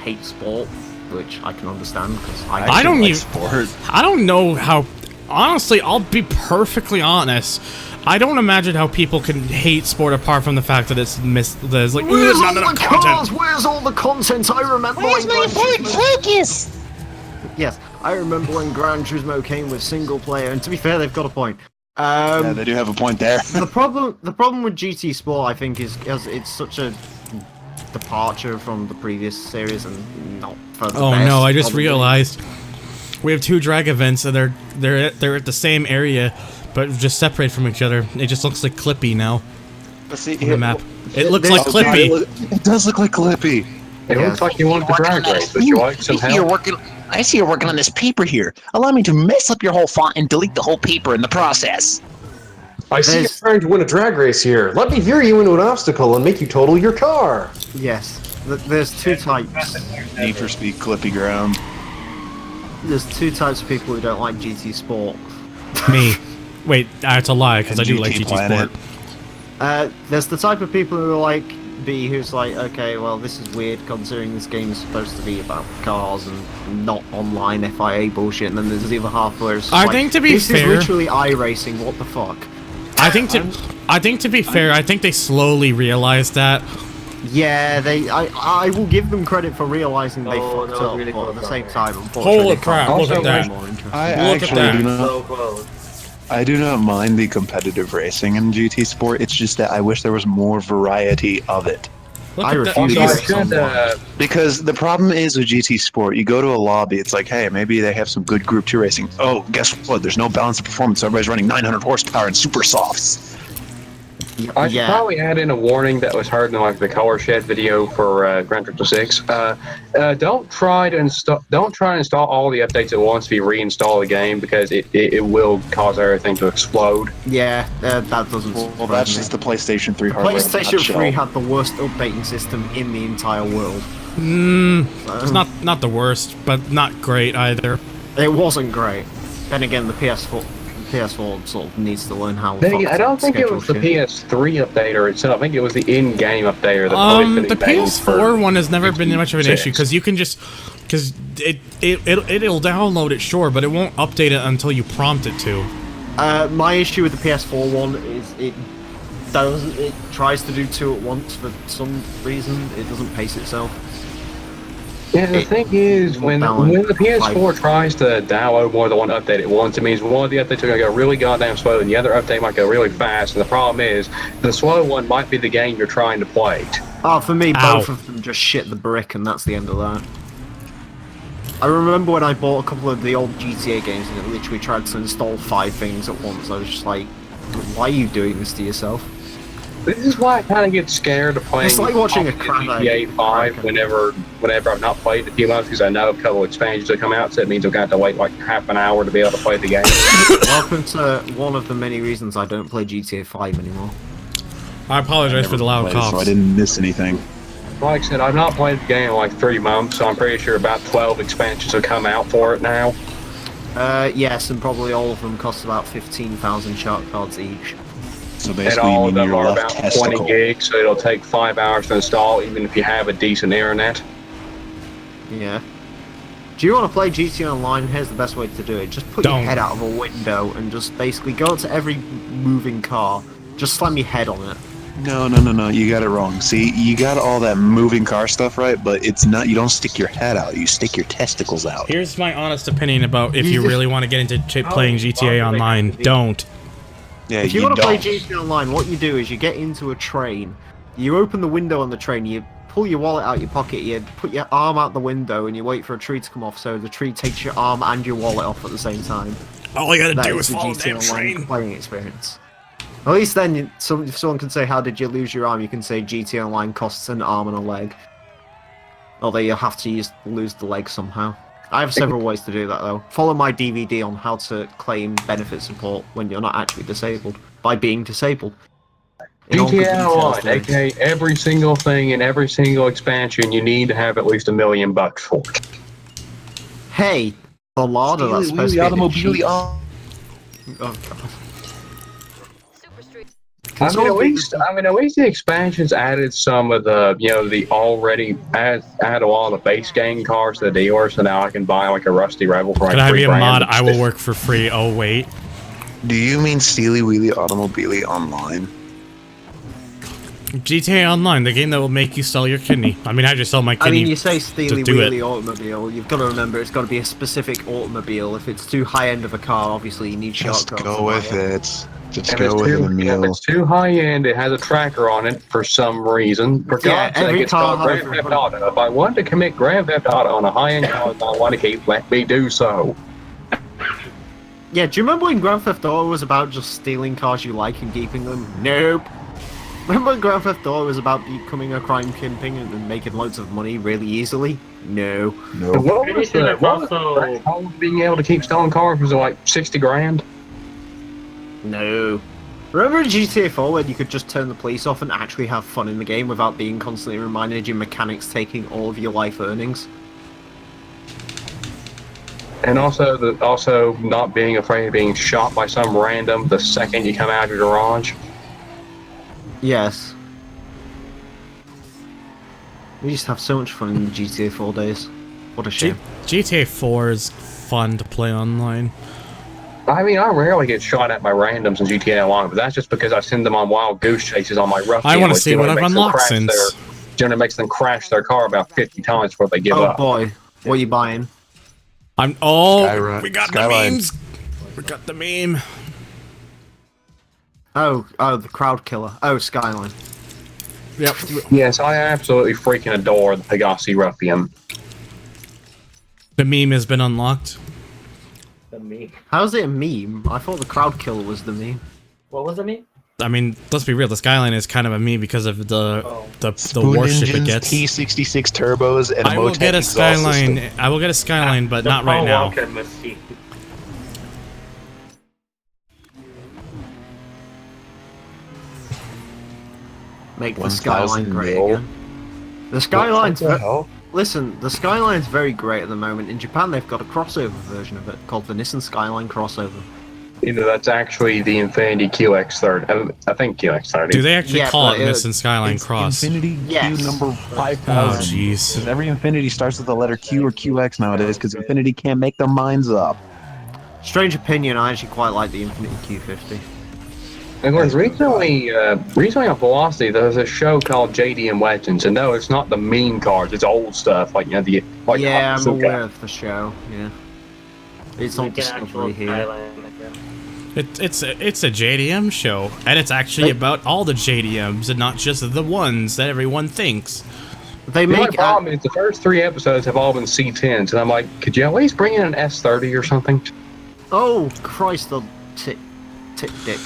hate sport, which I can understand because I don't like even. sport. I don't know how. Honestly, I'll be perfectly honest. I don't imagine how people can hate sport apart from the fact that it's there's like Where's not all enough the content. cars? Where's all the content? I remember. Where's my Ford Focus? Yes, I remember when Gran Turismo came with single player, and to be fair, they've got a point. Yeah, they do have a point there. the problem with GT Sport, I think, is it's such a departure from the previous series and not for the Oh best, no! I just probably. realized we have 2 drag events, and they're at the same area, but just separate from each other. It just looks like Clippy now But see, on the map. It looks like Okay, Clippy. It does look like Clippy. It looks like you wanted to drag race. Would you like some help? I see you're working on this paper here. Allow me to mess up your whole font and delete the whole paper in the process. I see you're trying to win a drag race here. Let me veer you into an obstacle and make you total your car. Yes, there's 2 types. Need for Speed Clippy ground. There's 2 types of people who don't like GT Sport. Me. Wait, that's a lie because I do like GT Planet. Sport. There's the type of people who are like B, who's like, okay, well, this is weird considering this game is supposed to be about cars and not online FIA bullshit. And then there's the other half where it's I like, think to be this fair- is literally iRacing. What the fuck? I think to be fair, I think they slowly realized that. Yeah, I will give them credit for realizing they fucked that was up, really but close at the same time, unfortunately, Holy they crap! can't Look make at it that. more interesting. I Look at actually that. do not. So close. I do not mind the competitive racing in GT Sport. It's just that I wish there was more variety of it. Look I at refuse that. to race online. Because the problem is with GT Sport, you go to a lobby, it's like, hey, maybe they have some good Group 2 racing. Oh, guess what? There's no balance of performance. Everybody's running 900 horsepower and super softs. I should probably add in a warning that was heard in like the color shed video for Gran Turismo 6. Don't try to install all the updates at once if you reinstall the game because it will cause everything to explode. Yeah, that doesn't. Well, that's just the PlayStation 3 hardware. PlayStation 3 had the worst updating system in the entire world. It's not the worst, but not great either. It wasn't great. Then again, the PS4 sort of needs to learn how. I don't think it was the PS3 updater itself. I think it was the in-game updater. That The PS4 one has never been much of an issue because you can just it'll download it, sure, but it won't update it until you prompt it to. My issue with the PS4 one is it tries to do 2 at once for some reason. It doesn't pace itself. Yeah, the thing is, when the PS4 tries to download more than one update at once, it means one of the updates are going to go really goddamn slow, and the other update might go really fast. And the problem is, the slow one might be the game you're trying to play. Oh, for me, both of them just shit the brick, and that's the end of that. I remember when I bought a couple of the old GTA games, and it literally tried to install 5 things at once. I was just like, why are you doing this to yourself? This is why I kind of get scared of playing. It's like watching a crap GTA 5 whenever I've not played it a few months because I know a couple of expansions that come out, so it means I'm going to have to wait like half an hour to be able to play the game. Welcome to one of the many reasons I don't play GTA 5 anymore. I apologize for the loud coughs. So I didn't miss anything. Like I said, I've not played the game in like 3 months, so I'm pretty sure about 12 expansions have come out for it now. Yes, and probably all of them cost about 15,000 shark cards each. So And basically, all you of mean them your are left about 20 testicle. gigs, so it'll take 5 hours to install, even if you have a decent internet. Yeah. Do you want to play GTA Online? Here's the best way to do it. Just put your head out of a window and just basically go up to every moving car. Just slam your head on it. No, you got it wrong. See, you got all that moving car stuff right, but it's not, you don't stick your head out, you stick your testicles out. Here's my honest opinion about if you really want to get into playing GTA Online, don't. Yeah, if you want to play GTA Online, what you do is you get into a train, you open the window on the train, you pull your wallet out your pocket, you put your arm out the window, and you wait for a tree to come off, so the tree takes your arm and your wallet off at the same time. All I gotta do is is the follow the damn GTA Online train. playing experience. At least then, if someone can say, how did you lose your arm, you can say GTA Online costs an arm and a leg. Although you'll have to lose the leg somehow. I have several ways to do that, though. Follow my DVD on how to claim benefit support when you're not actually disabled, by being disabled. GTA Online, aka every single thing in every single expansion, you need to have at least $1 million for it. Hey, the Lada, that's supposed to be automobile. Oh, God. I mean, at least the expansions added some of the, the already add a lot of the base game cars to the dealer, so now I can buy like a Rusty Rebel for like Can I be a $3,000. mod? I will work for free. Oh wait. Do you mean Steely Wheelie Automobile Online? GTA Online, the game that will make you sell your kidney. I mean, I just sell my kidney. I mean, you say Steely to do Wheelie it. automobile, you've got to remember it's got to be a specific automobile. If it's too high end of a car, obviously you need Just shortcuts. go with it. Just If go with it, if Emil. it's too high end, it has a tracker on it for some reason. For Yeah, God's sake, every it's car called has Grand Theft Auto. If I wanted to commit Grand Theft Auto on a high end car that I want to keep, let me do so. Yeah, do you remember when Grand Theft Auto was about just stealing cars you like and keeping them? Nope. Remember when Grand Theft Auto was about becoming a crime kingpin and then making loads of money really easily? No. What was the threshold being able to keep stolen cars? Was it like 60 grand? No. Remember in GTA 4 when you could just turn the police off and actually have fun in the game without being constantly reminded your mechanics taking all of your life earnings? And also not being afraid of being shot by some random the second you come out of your garage. Yes. We used to have so much fun in the GTA 4 days. What a shame. GTA 4 is fun to play online. I mean, I rarely get shot at by randoms in GTA Online, but that's just because I send them on wild goose chases on my rough. I want to see what I've unlocked since. Generally makes them crash their car about 50 times before they give up. Oh boy, what are you buying? We got the memes. We got the meme. Oh, the crowd killer. Oh, Skyline. Yep. Yes, I absolutely freaking adore the Pegassi Ruffian. The meme has been unlocked. The meme. How's it a meme? I thought the crowd killer was the meme. What was the meme? I mean, let's be real. The Skyline is kind of a meme because of the Spoon worship engines, it gets. T66 turbos, and I will get a Skyline. I will get a Skyline, but not right now. Make the Skyline great again. The Skyline's listen. The Skyline's very great at the moment. In Japan, they've got a crossover version of it called the Nissan Skyline crossover. That's actually the Infiniti QX30. I think QX30. Do they actually call it Nissan Skyline Cross? Infinity Yes. Q number 5000. Oh, jeez. Every Infinity starts with the letter Q or QX nowadays because Infinity can't make their minds up. Strange opinion, I actually quite like the Infiniti Q50. And recently on Velocity, there was a show called JDM Legends, and no, it's not the mean cars; it's old stuff like yeah, I'm aware of the show. Yeah, it's on Discovery here. It's a JDM show, and it's actually about all the JDMs and not just the ones that everyone thinks. They make the problem is the first 3 episodes have all been C10s, and I'm like, could you at least bring in an S30 or something? Oh Christ, the tick dick.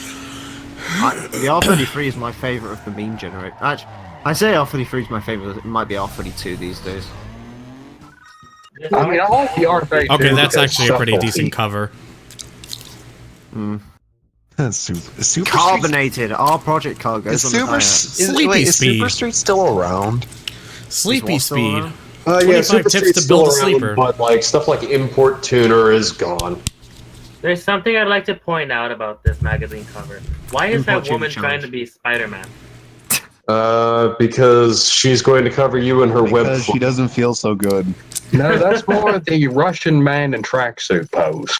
The R33 is my favourite of the meme generator. Actually, I say R33 is my favourite. It might be R32 these days. I mean, I like the R32. Okay, that's actually a pretty decent cover. Super Carbonated. Our project car goes on the tire. Sleepy Speed. Super Street still around? Sleepy Speed. Yeah, 25 Super tips Street's to still build a around, sleeper. but like stuff like Import Tuner is gone. There's something I'd like to point out about this magazine cover. Why is that Import woman Tuner trying to be Spider-Man? Because she's going to cover you in her web. Because she doesn't feel so good. No, that's more the Russian man in tracksuit pose.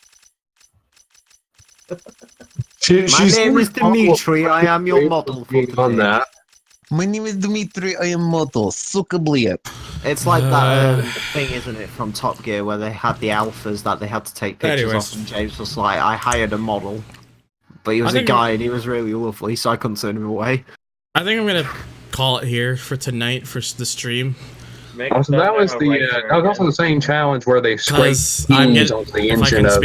My name is Dimitri. I am your model for on that. My name is Dimitri. I am model. Sukabliet. It's like that thing, isn't it, from Top Gear, where they had the alphas that they had to take pictures Anyways. of, and James was like, I hired a model. But he was a guy, and he was really lovely, so I couldn't turn him away. I think I'm gonna call it here for tonight for the stream. So that was also the same challenge where they scraped keys onto the engine of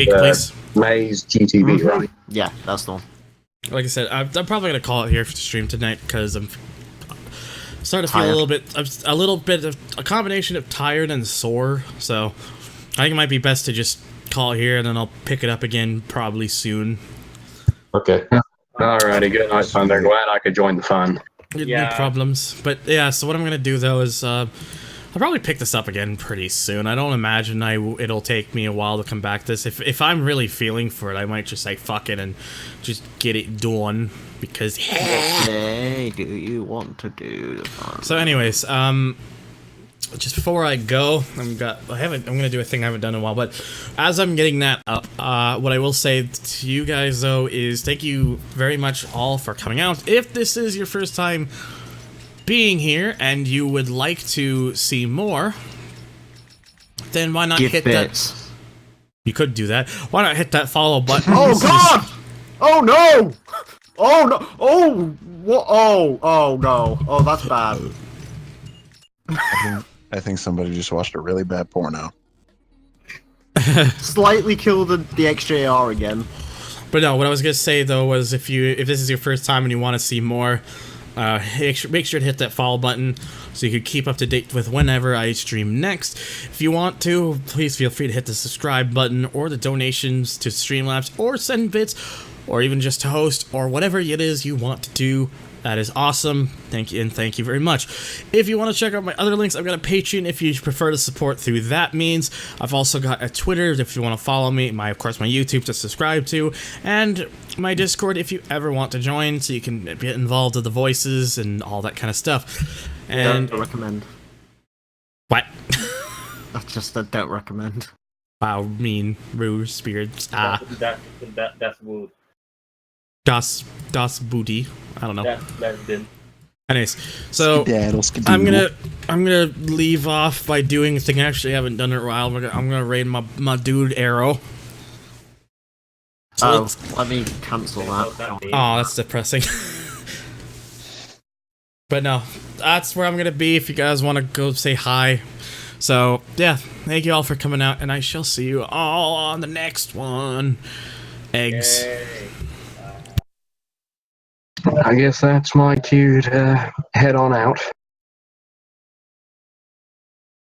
May's GTV, right? Yeah, that's the one. Like I said, I'm probably gonna call it here for the stream tonight because I'm starting to feel a little bit of a combination of tired and sore. So I think it might be best to just call it here, and then I'll pick it up again probably soon. Okay. Alrighty, good night, Thunder. Glad I could join the fun. No problems. But yeah, so what I'm gonna do though is I'll probably pick this up again pretty soon. I don't imagine it'll take me a while to come back to this. If I'm really feeling for it, I might just say fuck it and just get it done because. Hey, do you want to do the fun? So, anyways, just before I go, I'm gonna do a thing I haven't done in a while. But as I'm getting that up, what I will say to you guys though is thank you very much all for coming out. If this is your first time being here and you would like to see more, then why not hit that? You could do that. Why not hit that follow button? Oh God! Oh no! Oh no! Oh what? Oh no! Oh, that's bad. I think somebody just watched a really bad porno. Slightly killed the XJR again. But no, what I was gonna say though was if this is your first time and you want to see more, make sure to hit that follow button so you can keep up to date with whenever I stream next. If you want to, please feel free to hit the subscribe button or the donations to Streamlabs or send bits or even just to host or whatever it is you want to do. That is awesome. Thank you, and thank you very much. If you want to check out my other links, I've got a Patreon if you prefer to support through that means. I've also got a Twitter if you want to follow me, of course my YouTube to subscribe to, and my Discord if you ever want to join so you can get involved with the voices and all that kind of stuff. And don't recommend. What? That's just a don't recommend. Wow, mean, rude, spirits. That's rude. Das Booty. I don't know. That's been. Anyways, so I'm gonna leave off by doing a thing I actually haven't done in a while. I'm gonna raid my dude Arrow. So let me cancel that. Oh, that's depressing. But no, that's where I'm gonna be if you guys want to go say hi. So yeah, thank you all for coming out, and I shall see you all on the next one. Eggs. Yay. I guess that's my cue to head on out.